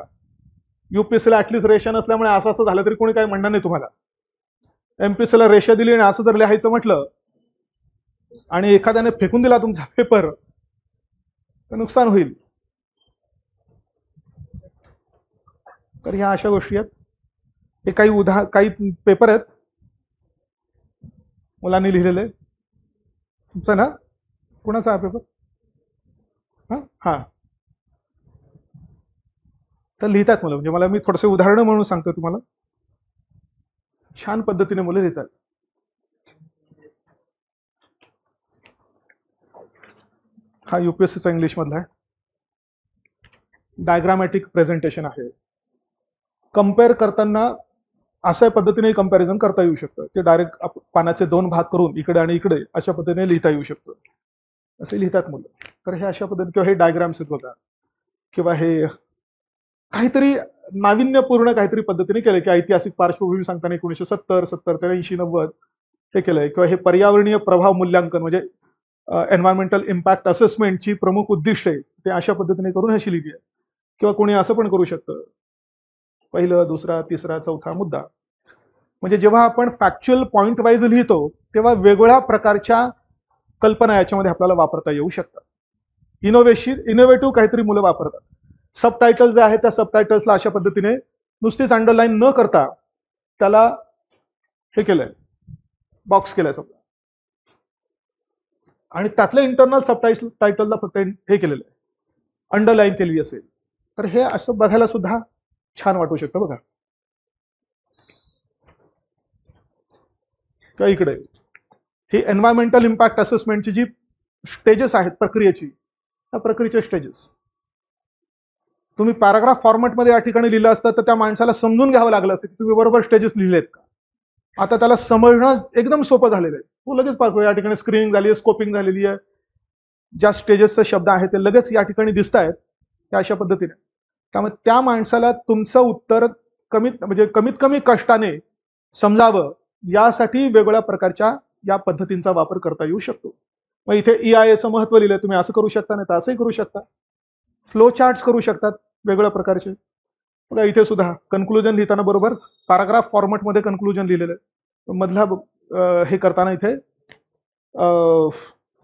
युपीएससीला ऍटलीस्ट रेषा नसल्यामुळे असं असं झालं तरी कोणी काही म्हणणार नाही तुम्हाला. एमपीएससीला रेषा दिली आणि असं जर लिहायचं म्हटलं आणि एखाद्याने फेकून दिला तुमचा पेपर तर नुकसान होईल. तर ह्या अशा गोष्टी आहेत. हे काही पेपर आहेत मुलांनी लिहिलेले. तुमचा ना, कुणाचा हा पेपर? हां हां, तर लिहितात मुलं. म्हणजे मला, मी थोडेसे उदाहरणं म्हणून सांगतो तुम्हाला. छान पद्धतीने मुलं लिहितात. हा UPSCचा इंग्लिश मधला आहे. डायग्रामॅटिक प्रेझेंटेशन आहे. कम्पेअर करताना अशा पद्धतीने कंपॅरिझन करता येऊ शकतं की डायरेक्ट पानाचे 2 भाग करून इकडे आणि इकडे अशा पद्धतीने लिहिता येऊ शकतं. असे लिहितात मुलं. तर हे अशा पद्धतीने, किंवा हे डायग्राम्स आहेत बघा, किंवा हे काहीतरी नाविन्यपूर्ण काहीतरी पद्धतीने केलंय की ऐतिहासिक पार्श्वभूमी सांगताना 1970, 70 ते 80, 90 हे केलंय. किंवा हे पर्यावरणीय प्रभाव मूल्यांकन म्हणजे एन्व्हायरमेंटल इम्पॅक्ट असेसमेंटची प्रमुख उद्दिष्टे ते अशा पद्धतीने करून अशी लिहिली आहे. किंवा कोणी असं पण करू शकतं, पहिलं, दुसरा, तिसरा, चौथा मुद्दा. म्हणजे जेव्हा आपण फॅक्च्युअल पॉइंट वाईज लिहितो तेव्हा वेगवेगळ्या प्रकारच्या कल्पना याच्यामध्ये आपल्याला वापरता येऊ शकतात. इनोव्हेटिव्ह काहीतरी मुलं वापरतात. सबटायटल्स जे आहेत त्या सबटायटल्सला अशा पद्धतीने नुसतीच अंडरलाईन न करता त्याला हे केलंय, बॉक्स केलंय समजा, आणि त्यातल्या इंटरनल सबटायटलला फक्त हे केलेलं आहे, अंडरलाईन केलेली असेल. तर हे असं बघायला सुद्धा छान वाटू शकतं बघा. किंवा इकडे ही एन्व्हायरमेंटल इम्पॅक्ट असेसमेंटची जी स्टेजेस आहेत प्रक्रियेची, त्या प्रक्रियेचे स्टेजेस तुम्ही पॅराग्राफ फॉर्मॅटमध्ये या ठिकाणी लिहिलं असतं तर त्या माणसाला समजून घ्यावं लागलं असतं की तुम्ही बरोबर स्टेजेस लिहिलेत का. आता त्याला समजणं एकदम सोपं झालेलं आहे. तो लगेच पाहतो या ठिकाणी स्क्रीनिंग झाली आहे, स्कोपिंग झालेली आहे, ज्या स्टेजेसचे शब्द आहेत ते लगेच या ठिकाणी दिसत आहेत त्या अशा पद्धतीने. त्यामुळे त्या माणसाला तुमचं उत्तर कमीत कमी कष्टाने समजावं यासाठी वेगवेगळ्या प्रकारच्या या पद्धतींचा वापर करता येऊ शकतो. मग इथे EIAचं महत्व लिहिलंय, तुम्ही असं करू शकता, नाही तर असंही करू शकता. फ्लो चार्ट्स करू शकतात वेगवेगळ्या प्रकारचे. बघा इथे सुद्धा कन्क्लुजन लिहिताना बरोबर पॅराग्राफ फॉर्मॅटमध्ये कन्क्लुजन लिहिलेलं आहे. मधला हे करताना इथे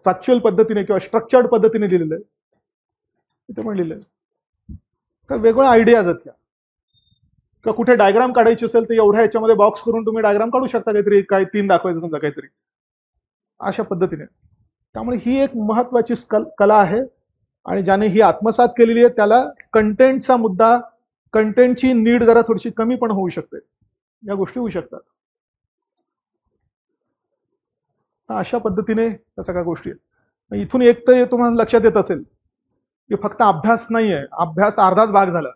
फॅक्च्युअल पद्धतीने किंवा स्ट्रक्चर्ड पद्धतीने लिहिलेलं आहे. इथे पण लिहिलंय. काय वेगवेगळ्या आयडियाज आहेत त्या. किंवा कुठे डायग्राम काढायची असेल तर एवढ्या याच्यामध्ये बॉक्स करून तुम्ही डायग्राम काढू शकता, काहीतरी काय 3 दाखवायचं समजा काहीतरी अशा पद्धतीने. त्यामुळे ही एक महत्वाची कला आहे आणि ज्याने ही आत्मसात केलेली आहे त्याला कंटेंटचा मुद्दा, कंटेंटची नीड जरा थोडीशी कमी पण होऊ शकते, या गोष्टी होऊ शकतात. अशा पद्धतीने त्या सगळ्या गोष्टी आहेत. इथून एक तर तुम्हाला लक्षात येत असेल की फक्त अभ्यास नाहीये, अभ्यास अर्धाच भाग झाला,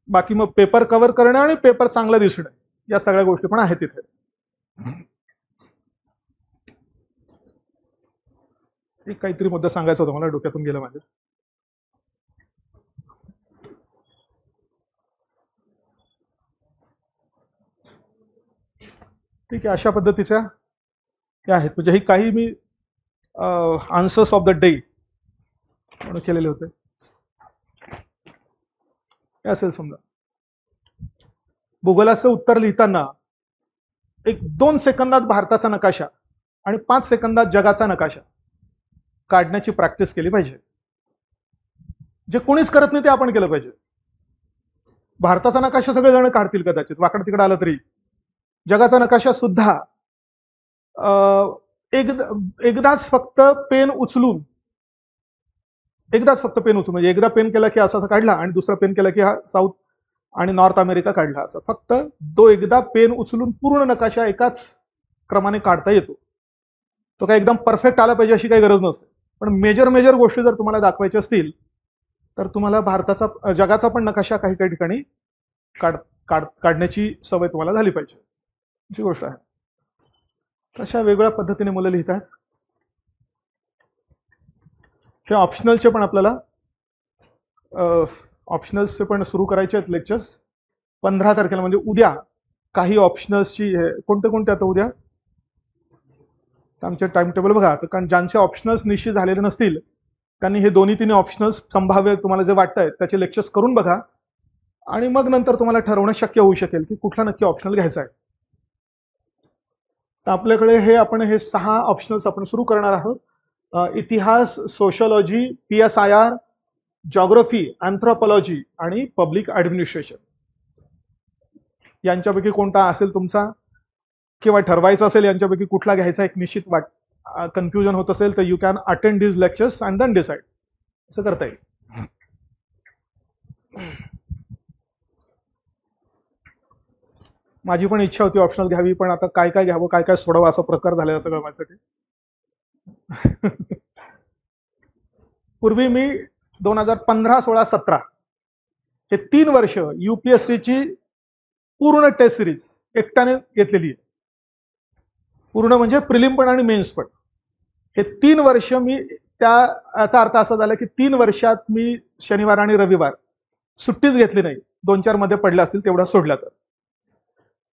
बाकी मग पेपर कव्हर करणं आणि पेपर चांगला दिसणं या सगळ्या गोष्टी पण आहेत तिथे. एक काहीतरी मुद्दा सांगायचा होता मला, डोक्यातून गेला माझ्या. ठीक आहे, अशा पद्धतीच्या या आहेत. म्हणजे ही काही मी आन्सर्स ऑफ द डे म्हणून केलेले होते. हे असेल समजा भूगोलाचं उत्तर लिहिताना 1-2 सेकंदात भारताचा नकाशा आणि 5 सेकंदात जगाचा नकाशा काढण्याची प्रॅक्टिस केली पाहिजे. जे कोणीच करत नाही ते आपण केलं पाहिजे. भारताचा नकाशा सगळेजण काढतील कदाचित, वाकड तिकडे आलं तरी. जगाचा नकाशा सुद्धा एकदाच फक्त पेन उचलून म्हणजे एकदा पेन केला की असा काढला आणि दुसरा पेन केला की हा साऊथ आणि नॉर्थ अमेरिका काढला, असं फक्त तो एकदा पेन उचलून पूर्ण नकाशा एकाच क्रमाने काढता येतो. तो काय एकदम परफेक्ट आला पाहिजे अशी काही गरज नसते. पण मेजर गोष्टी जर तुम्हाला दाखवायच्या असतील तर तुम्हाला भारताचा, जगाचा पण नकाशा काही काही ठिकाणी काढण्याची सवय तुम्हाला झाली पाहिजे, अशी गोष्ट आहे. तशा वेगवेगळ्या पद्धतीने मुलं लिहितात. हे ऑप्शनलचे पण आपल्याला ऑप्शनल्सचे पण सुरू करायचे आहेत लेक्चर्स 15 तारखेला, म्हणजे उद्या. काही ऑप्शनल्सची कोणते आता उद्या आमचे टाइम टेबल बघा. तर कारण ज्यांचे ऑप्शनल्स निश्चित झालेले नसतील त्यांनी हे 2-3 ऑप्शनल्स संभाव्य तुम्हाला जे वाटतंय त्याचे लेक्चर्स करून बघा आणि मग नंतर तुम्हाला ठरवणं शक्य होऊ शकेल की कुठला नक्की ऑप्शनल घ्यायचा आहे. तर आपल्याकडे हे 6 ऑप्शनल्स आपण सुरू करणार आहोत. इतिहास, सोशॉलॉजी, PSIR, जॉग्राफी, अँथ्रोपॉलॉजी आणि पब्लिक ऍडमिनिस्ट्रेशन. यांच्यापैकी कोणता असेल तुमचा, किंवा ठरवायचं असेल यांच्यापैकी कुठला घ्यायचा, एक निश्चित कन्फ्युजन होत असेल तर you can attend these lectures and then decide. असं करता येईल. माझी पण इच्छा होती ऑप्शनल घ्यावी, पण आता काय काय घ्यावं काय काय सोडावं असा प्रकार झालेला सगळं माझ्यासाठी. पूर्वी मी 2015, 16, 17 हे 3 वर्ष युपीएससीची पूर्ण टेस्ट सिरीज एकट्याने घेतलेली आहे. पूर्ण म्हणजे प्रिलिम पण आणि मेन्स पण. हे 3 वर्ष मी याचा अर्थ असा झाला की 3 वर्षात मी शनिवार आणि रविवार सुट्टीच घेतली नाही. 2-4 मध्ये पडल्या असतील तेवढ्या सोडल्या तर.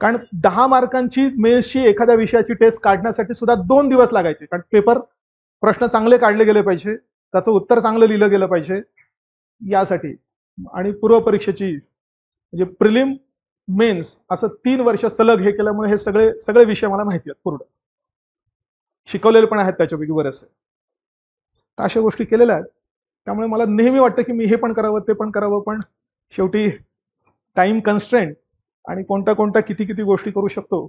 कारण 10 मार्कांची मेन्सची एखाद्या विषयाची टेस्ट काढण्यासाठी सुद्धा 2 दिवस लागायचे. कारण पेपर प्रश्न चांगले काढले गेले पाहिजे, त्याचं उत्तर चांगलं लिहिलं गेलं पाहिजे यासाठी. आणि पूर्व परीक्षेची म्हणजे प्रिलिम मेन्स असं 3 वर्ष सलग हे केल्यामुळे हे सगळे विषय मला माहिती आहेत, पूर्ण शिकवलेले पण आहेत त्याच्यापैकी बरेचसे. तर अशा गोष्टी केलेल्या आहेत. त्यामुळे मला नेहमी वाटतं की मी हे पण करावं ते पण करावं, पण शेवटी टाइम कन्स्ट्रेंट आणि कोणत्या किती गोष्टी करू शकतो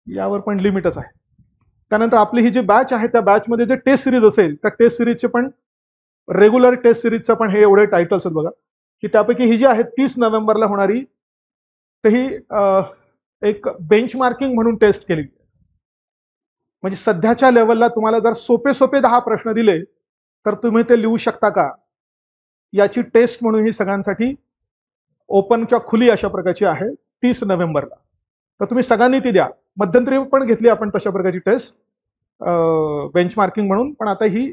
यावर पण लिमिटच आहे. त्यानंतर आपली ही जी बॅच आहे त्या बॅचमध्ये जे टेस्ट सिरीज असेल त्या टेस्ट सिरीजचे पण रेग्युलर टेस्ट सिरीजचं पण हे एवढे टायटल्स आहेत बघा, की त्यापैकी ही जी आहे 30 नोव्हेंबरला होणारी, तर ही एक बेंचमार्किंग म्हणून टेस्ट केली. म्हणजे सध्याच्या लेवलला तुम्हाला जर सोपे 10 प्रश्न दिले तर तुम्ही ते लिहू शकता का याची टेस्ट म्हणून ही सगळ्यांसाठी ओपन किंवा खुली अशा प्रकारची आहे 30 नोव्हेंबरला. तर तुम्ही सगळ्यांनी ती द्या. मध्यंतरी पण घेतली आपण तशा प्रकारची टेस्ट बेंचमार्किंग म्हणून, पण आता ही,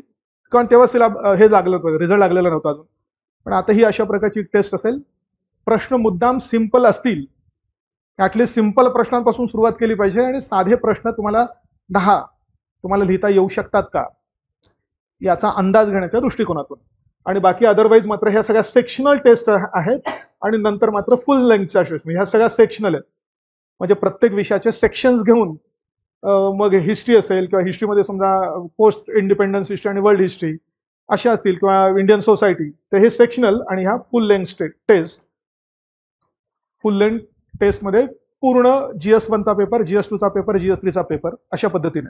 कारण तेव्हा हे लागलं रिझल्ट लागलेला नव्हता अजून, पण आता ही अशा प्रकारची टेस्ट असेल. प्रश्न मुद्दाम सिंपल असतील, ॲटलिस्ट सिंपल प्रश्नांपासून सुरुवात केली पाहिजे आणि साधे प्रश्न तुम्हाला 10 तुम्हाला लिहिता येऊ शकतात का याचा अंदाज घेण्याच्या दृष्टिकोनातून. आणि बाकी अदरवाईज मात्र ह्या सगळ्या सेक्शनल टेस्ट आहेत आणि नंतर मात्र फुल लेंथच्या टेस्ट. ह्या सगळ्या सेक्शनल आहेत, म्हणजे प्रत्येक विषयाचे सेक्शन्स घेऊन मग हिस्ट्री असेल किंवा हिस्ट्रीमध्ये समजा पोस्ट इंडिपेंडन्स हिस्ट्री आणि वर्ल्ड हिस्ट्री अशा असतील किंवा इंडियन सोसायटी, तर हे सेक्शनल आणि ह्या full length test. Full length टेस्टमध्ये पूर्ण GS1चा पेपर, GS2चा पेपर, GS3चा पेपर अशा पद्धतीने.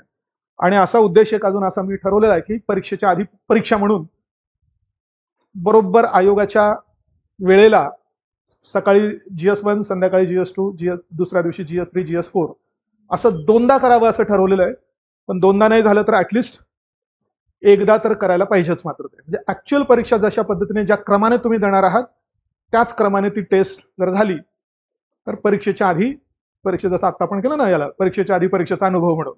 आणि असा उद्देश एक अजून असा मी ठरवलेला आहे की परीक्षेच्या आधी परीक्षा म्हणून बरोबर आयोगाच्या वेळेला सकाळी GS1, संध्याकाळी GS2, दुसऱ्या दिवशी GS3, GS4 असं 2दा करावं असं ठरवलेलं आहे. पण 2दा नाही झालं तर ॲटलिस्ट एकदा तर करायला पाहिजेच. मात्र ते म्हणजे ऍक्च्युअल परीक्षा जशा पद्धतीने ज्या क्रमाने तुम्ही देणार आहात त्याच क्रमाने ती टेस्ट जर झाली तर परीक्षेच्या आधी, परीक्षा जसं आता आपण केलं ना याला परीक्षेच्या आधी परीक्षेचा अनुभव म्हणून,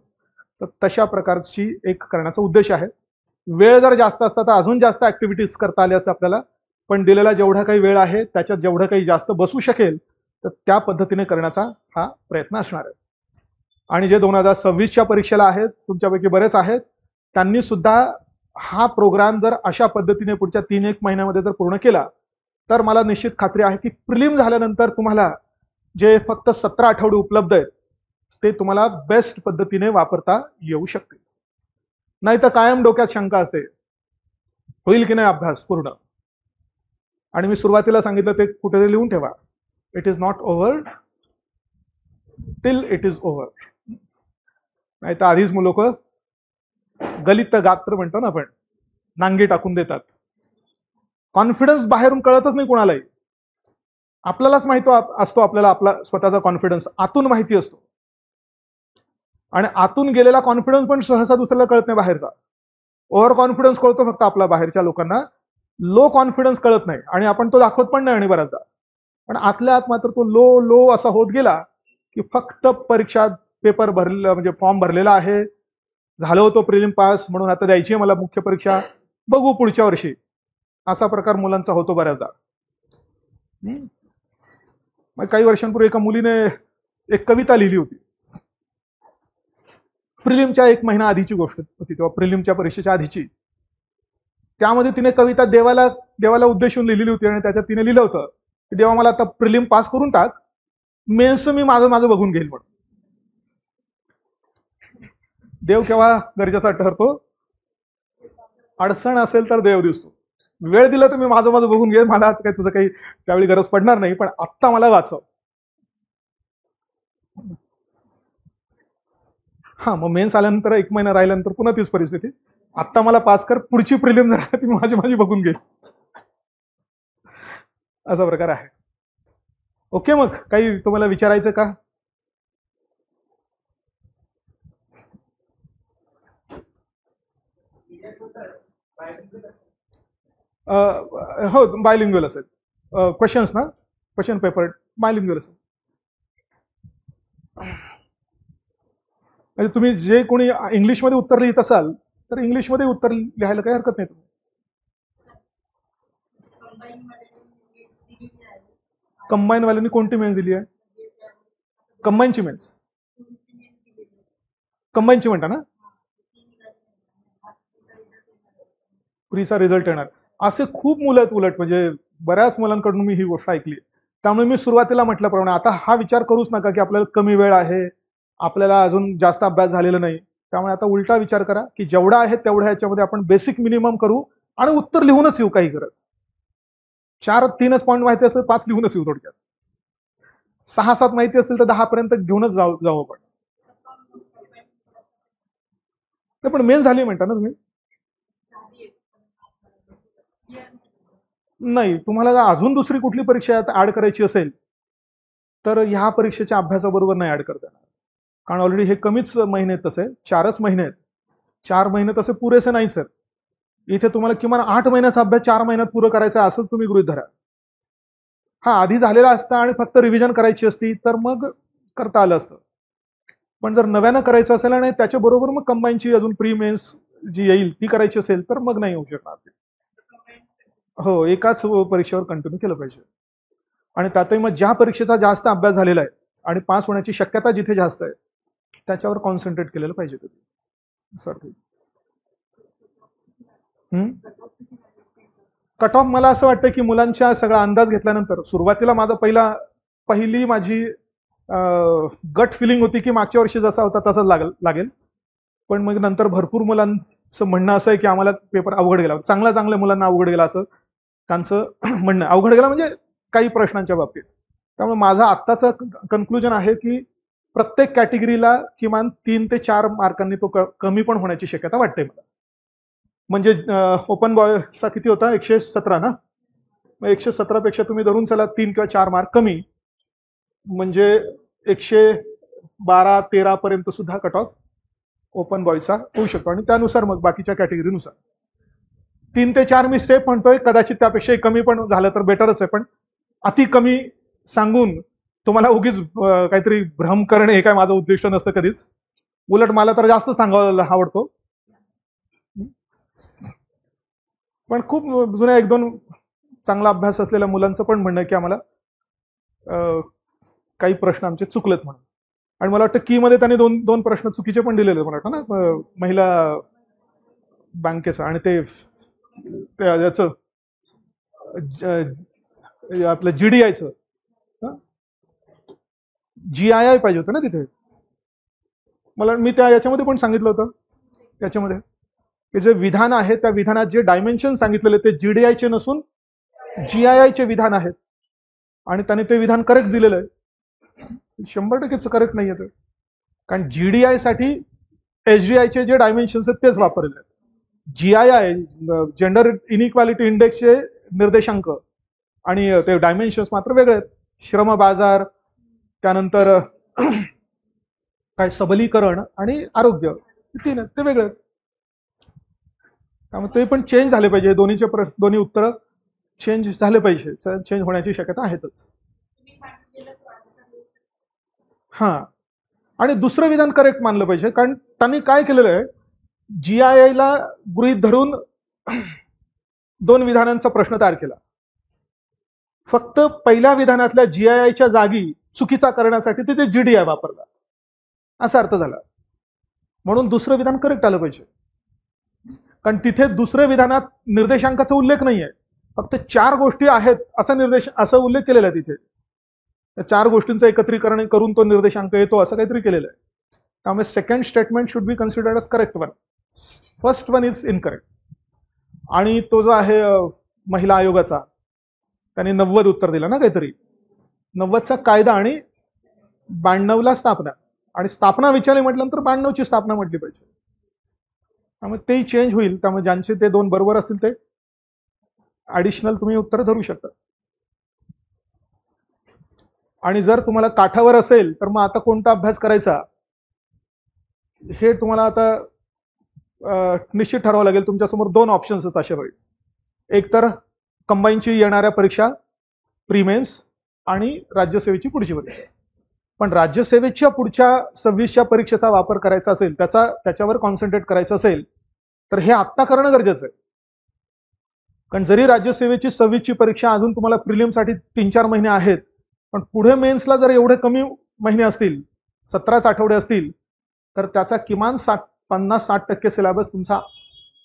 तर तशा प्रकारची एक करण्याचा उद्देश आहे. वेळ जर जास्त असता तर अजून जास्त ऍक्टिव्हिटीज करता आल्या असतात आपल्याला, पण दिलेला जेवढा काही वेळ आहे त्याच्यात जेवढं काही जास्त बसू शकेल तर त्या पद्धतीने करण्याचा हा प्रयत्न असणार आहे. आणि जे 2026च्या परीक्षेला आहेत, तुमच्यापैकी बरेच आहेत, त्यांनी सुद्धा हा प्रोग्राम जर अशा पद्धतीने पुढच्या 3-1 महिन्यामध्ये जर पूर्ण केला तर मला निश्चित खात्री आहे की प्रिलिम झाल्यानंतर तुम्हाला जे फक्त 17 आठवडे उपलब्ध आहेत ते तुम्हाला बेस्ट पद्धतीने वापरता येऊ शकतील. नाही तर कायम डोक्यात शंका असते, होईल की नाही अभ्यास पूर्ण. आणि मी सुरुवातीला सांगितलं ते कुठेतरी लिहून ठेवा, it is not over till it is over. नाही तर आधीच लोक गलित गात्र म्हणतो ना आपण, नांगी टाकून देतात. कॉन्फिडन्स बाहेरून कळतच नाही कोणालाही. आपल्यालाच माहिती असतो, आपल्याला आपला स्वतःचा कॉन्फिडन्स आतून माहिती असतो, आणि आतून गेलेला कॉन्फिडन्स पण सहसा दुसऱ्याला कळत नाही बाहेरचा. ओव्हर कॉन्फिडन्स कळतो फक्त आपला बाहेरच्या लोकांना, लो कॉन्फिडन्स कळत नाही आणि आपण तो दाखवत पण नाही आणि बऱ्याचदा. पण आतल्या आत मात्र तो लो असा होत गेला की फक्त परीक्षा पेपर भरलेला म्हणजे फॉर्म भरलेला आहे, झालं होतं प्रिलिम पास म्हणून आता द्यायची आहे मला मुख्य परीक्षा, बघू पुढच्या वर्षी, असा प्रकार मुलांचा होतो बऱ्याचदा. मग काही वर्षांपूर्वी एका मुलीने एक कविता लिहिली होती, प्रिलिमच्या 1 महिना आधीची गोष्ट होती, तेव्हा प्रिलिमच्या परीक्षेच्या आधीची. त्यामध्ये तिने कविता देवाला उद्देशून लिहिलेली होती आणि त्याच्यात तिने लिहिलं होतं की देवा मला आता प्रिलिम पास करून टाक, मेन्स मी माझं बघून घेईल म्हणून. देव केव्हा गरजेचा ठरतो, अडचण असेल तर देव दिसतो. वेळ दिला तर मी माझं बघून घे, मला काही तुझं काही त्यावेळी गरज पडणार नाही, पण आत्ता मला वाचव. हा, मग मेन्स आल्यानंतर 1 महिना राहिल्यानंतर पुन्हा तीच परिस्थिती. आत्ता मला पास कर, पुढची प्रिलिम जरा ती माझी माझी बघून घे, असा प्रकार आहे. ओके, मग काही तुम्हाला विचारायचं का? हो, बायलिंग्युअल असेल. क्वेश्चन्स ना, क्वेश्चन पेपर बायलिंग्युअल असेल. म्हणजे तुम्ही जे कोणी इंग्लिशमध्ये उत्तर लिहित असाल तर इंग्लिशमध्ये उत्तर लिहायला काही हरकत नाही. तुम्ही कंबाईन वाल्यांनी कोणती मेन्स दिली आहे? कंबाईनची मेन्स, कंबाईनची म्हणता ना, प्रीचा रिझल्ट येणार असे खूप मुलं आहेत. उलट म्हणजे बऱ्याच मुलांकडून मी ही गोष्ट ऐकली. त्यामुळे मी सुरुवातीला म्हटल्याप्रमाणे आता हा विचार करूच नका की आपल्याला कमी वेळ आहे, आपल्याला अजून जास्त अभ्यास झालेला नाही. त्यामुळे आता उलटा विचार करा की जेवढा आहे तेवढ्या ह्याच्यामध्ये आपण बेसिक मिनिमम करू आणि उत्तर लिहूनच येऊ. काही करत 3च पॉईंट माहिती असतील 5 लिहूनच येऊ. थोडक्यात 6-7 माहिती असतील तर 10 पर्यंत घेऊनच जाऊ आपण. पण मेन झाली म्हणता ना तुम्ही? नाही, तुम्हाला जर अजून दुसरी कुठली परीक्षा ऍड करायची असेल तर ह्या परीक्षेच्या अभ्यासाबरोबर नाही ऍड करता येणार. कारण ऑलरेडी हे कमीच महिने आहेत, तसे 4च महिने आहेत. 4 महिने तसे पुरेसे नाही सर. इथे तुम्हाला किमान 8 महिन्याचा अभ्यास 4 महिन्यात पुरं करायचा असं तुम्ही गृहीत धरा. हा, आधी झालेला असता आणि फक्त रिव्हिजन करायची असती तर मग करता आलं असतं. पण जर नव्यानं करायचं असेल आणि त्याच्याबरोबर मग कंबाईनची अजून प्री मेन्स जी येईल ती करायची असेल तर मग नाही होऊ शकणार. हो, एकाच परीक्षेवर कंटिन्यू केलं पाहिजे. आणि त्यातही मग ज्या परीक्षेचा जास्त अभ्यास झालेला आहे आणि पास होण्याची शक्यता जिथे जास्त आहे त्याच्यावर कॉन्सन्ट्रेट केलेलं पाहिजे तुम्ही. सर, कट ऑफ मला असं वाटतं की मुलांच्या सगळा अंदाज घेतल्यानंतर सुरुवातीला पहिली माझी गट फिलिंग होती की मागच्या वर्षी जसा होता तसंच लागेल. पण मग नंतर भरपूर मुलांचं म्हणणं असं आहे की आम्हाला पेपर अवघड गेला, चांगल्या मुलांना अवघड गेला असं त्यांचं म्हणणं. अवघड गेला म्हणजे काही प्रश्नांच्या बाबतीत. त्यामुळे माझा आत्ताचं कन्क्लुजन आहे की प्रत्येक कॅटेगरीला किमान 3 ते 4 मार्कांनी तो कमी पण होण्याची शक्यता वाटते मला. म्हणजे ओपन बॉयचा किती होता? 117 ना. 117 पेक्षा तुम्ही धरून चला 3 किंवा 4 मार्क कमी, म्हणजे 112-13 पर्यंत सुद्धा कट ऑफ ओपन बॉयचा होऊ शकतो. आणि त्यानुसार मग बाकीच्या कॅटेगरीनुसार 3 ते 4 मी सेफ म्हणतोय. कदाचित त्यापेक्षाही कमी पण झालं तर बेटरच आहे. पण अति कमी सांगून तुम्हाला उगीच काहीतरी भ्रम करणे हे काय माझं उद्दिष्ट नसतं कधीच. उलट मला तर जास्त सांगायला आवडतो. पण खूप जुन्या 1-2 चांगला अभ्यास असलेल्या मुलांचं पण म्हणणं की आम्हाला काही प्रश्न आमचे चुकलेत म्हणून. आणि मला वाटतं की मध्ये त्यांनी दोन प्रश्न चुकीचे पण दिलेले मला वाटतं ना, महिला बँकेचा आणि ते याचं आपलं GDIचं GII पाहिजे होतं ना तिथे. मला मी याच्यामध्ये पण सांगितलं होतं. त्याच्यामध्ये हे जे विधान आहे त्या विधानात जे डायमेन्शन सांगितलेले ते GDIचे नसून GIIचे विधान आहेत. आणि त्याने ते विधान करेक्ट दिलेलं आहे. 100% करेक्ट नाही आहे ते. कारण GDI साठी HDIचे जे डायमेन्शन्स आहेत तेच वापरलेले आहेत. GII जेंडर इनइक्वालिटी इंडेक्सचे निर्देशांक आणि ते डायमेन्शन्स मात्र वेगळे आहेत. श्रम बाजार, त्यानंतर काय सबलीकरण आणि आरोग्य, 3 आहेत ते वेगळे आहेत. त्यामुळे ते पण चेंज झाले पाहिजे. दोन्ही उत्तर चेंज झाले पाहिजे. चेंज होण्याची शक्यता आहेतच. हा, आणि दुसरं विधान करेक्ट मानलं पाहिजे. कारण त्यांनी काय केलेलं आहे, GIIला गृहीत धरून 2 विधानांचा प्रश्न तयार केला. फक्त पहिल्या विधानातल्या GIIच्या जागी चुकीचा करण्यासाठी ते GDI वापरला, असा अर्थ झाला. म्हणून दुसरं विधान करेक्ट आलं पाहिजे. कारण तिथे दुसऱ्या विधानात निर्देशांकाचा उल्लेख नाहीये, फक्त 4 गोष्टी आहेत असा उल्लेख केलेला आहे तिथे. त्या 4 गोष्टींचं एकत्रीकरण करून तो निर्देशांक येतो असं काहीतरी केलेलं आहे. त्यामुळे second statement should be considered as correct one, first one is incorrect. आणि तो जो आहे महिला आयोगाचा, त्याने 90 उत्तर दिलं ना काहीतरी. 90चा कायदा आणि 92ला स्थापना. आणि स्थापना विचारली म्हटल्यानंतर 92ची स्थापना म्हटली पाहिजे. त्यामुळे तेही चेंज होईल. त्यामुळे ज्यांचे ते 2 बरोबर असतील ते ऍडिशनल तुम्ही उत्तर धरू शकता. आणि जर तुम्हाला काठावर असेल तर मग आता कोणता अभ्यास करायचा हे तुम्हाला आता निश्चित ठरावं लागेल. तुमच्यासमोर 2 ऑप्शन्स आहेत अशा वेळी. एक तर कंबाईनची येणाऱ्या परीक्षा, प्रीमेन्स आणि राज्यसेवेची पुढची परीक्षा. पण राज्यसेवेच्या पुढच्या 26च्या परीक्षेचा वापर करायचा असेल, त्याच्यावर कॉन्सन्ट्रेट करायचं असेल तर हे आत्ता करणं गरजेचं आहे. कारण जरी राज्यसेवेची 26ची परीक्षा अजून तुम्हाला प्रिलिमसाठी 3-4 महिने आहेत, पण पुढे मेन्सला जर एवढे कमी महिने असतील, 17च आठवडे असतील, तर त्याचा किमान 50-60% सिलेबस तुमचा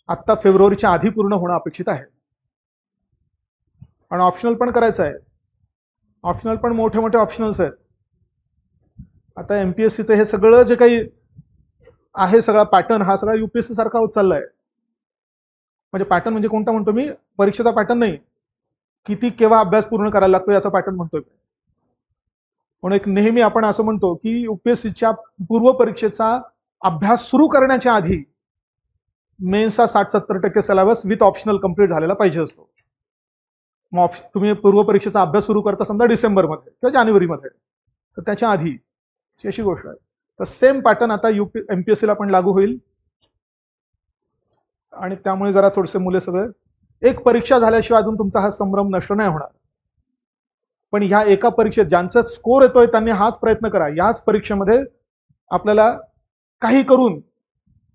आत्ता फेब्रुवारीच्या आधी पूर्ण होणं अपेक्षित आहे. आणि ऑप्शनल पण करायचं आहे. ऑप्शनल पण मोठे मोठे ऑप्शनल्स आहेत. आता एमपीएससीचं हे सगळं जे काही आहे, सगळा पॅटर्न हा सगळा युपीएससी सारखा होत चाललाय. म्हणजे पॅटर्न म्हणजे कोणता म्हणतो मी? परीक्षेचा पॅटर्न नाही, किती केव्हा अभ्यास पूर्ण करायला लागतो याचा पॅटर्न म्हणतोय. म्हणून एक नेहमी आपण असं म्हणतो की युपीएससीच्या पूर्व परीक्षेचा अभ्यास सुरू करण्याच्या आधी मेन्सचा 60-70% सिलेबस विथ ऑप्शनल कंप्लीट झालेला पाहिजे असतो. मग तुम्ही पूर्व परीक्षेचा अभ्यास सुरू करता समजा डिसेंबरमध्ये किंवा जानेवारीमध्ये, तर त्याच्या आधी अशी गोष्ट आहे. तर सेम पॅटर्न आता एमपीएससीला पण लागू होईल. आणि त्यामुळे जरा थोडेसे मुले सगळे एक परीक्षा झाल्याशिवाय अजून तुमचा हा संभ्रम नष्ट नाही होणार. पण ह्या एका परीक्षेत ज्यांचा स्कोर येतोय त्यांनी हाच प्रयत्न करा. याच परीक्षेमध्ये आपल्याला काही करून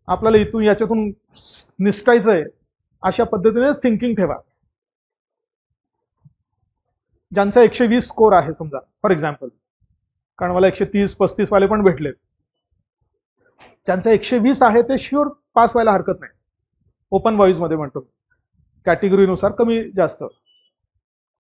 आपल्याला इथून याच्यातून निसटायचंय अशा पद्धतीने थिंकिंग ठेवा. ज्यांचा 120 स्कोर आहे समजा फॉर एक्झाम्पल, कारण मला 130-35 वाले पण भेटलेत, ज्यांचा 120 आहे ते शुअर पास व्हायला हरकत नाही. ओपन व्हॉइस मध्ये म्हणतो, कॅटेगरीनुसार कमी जास्त.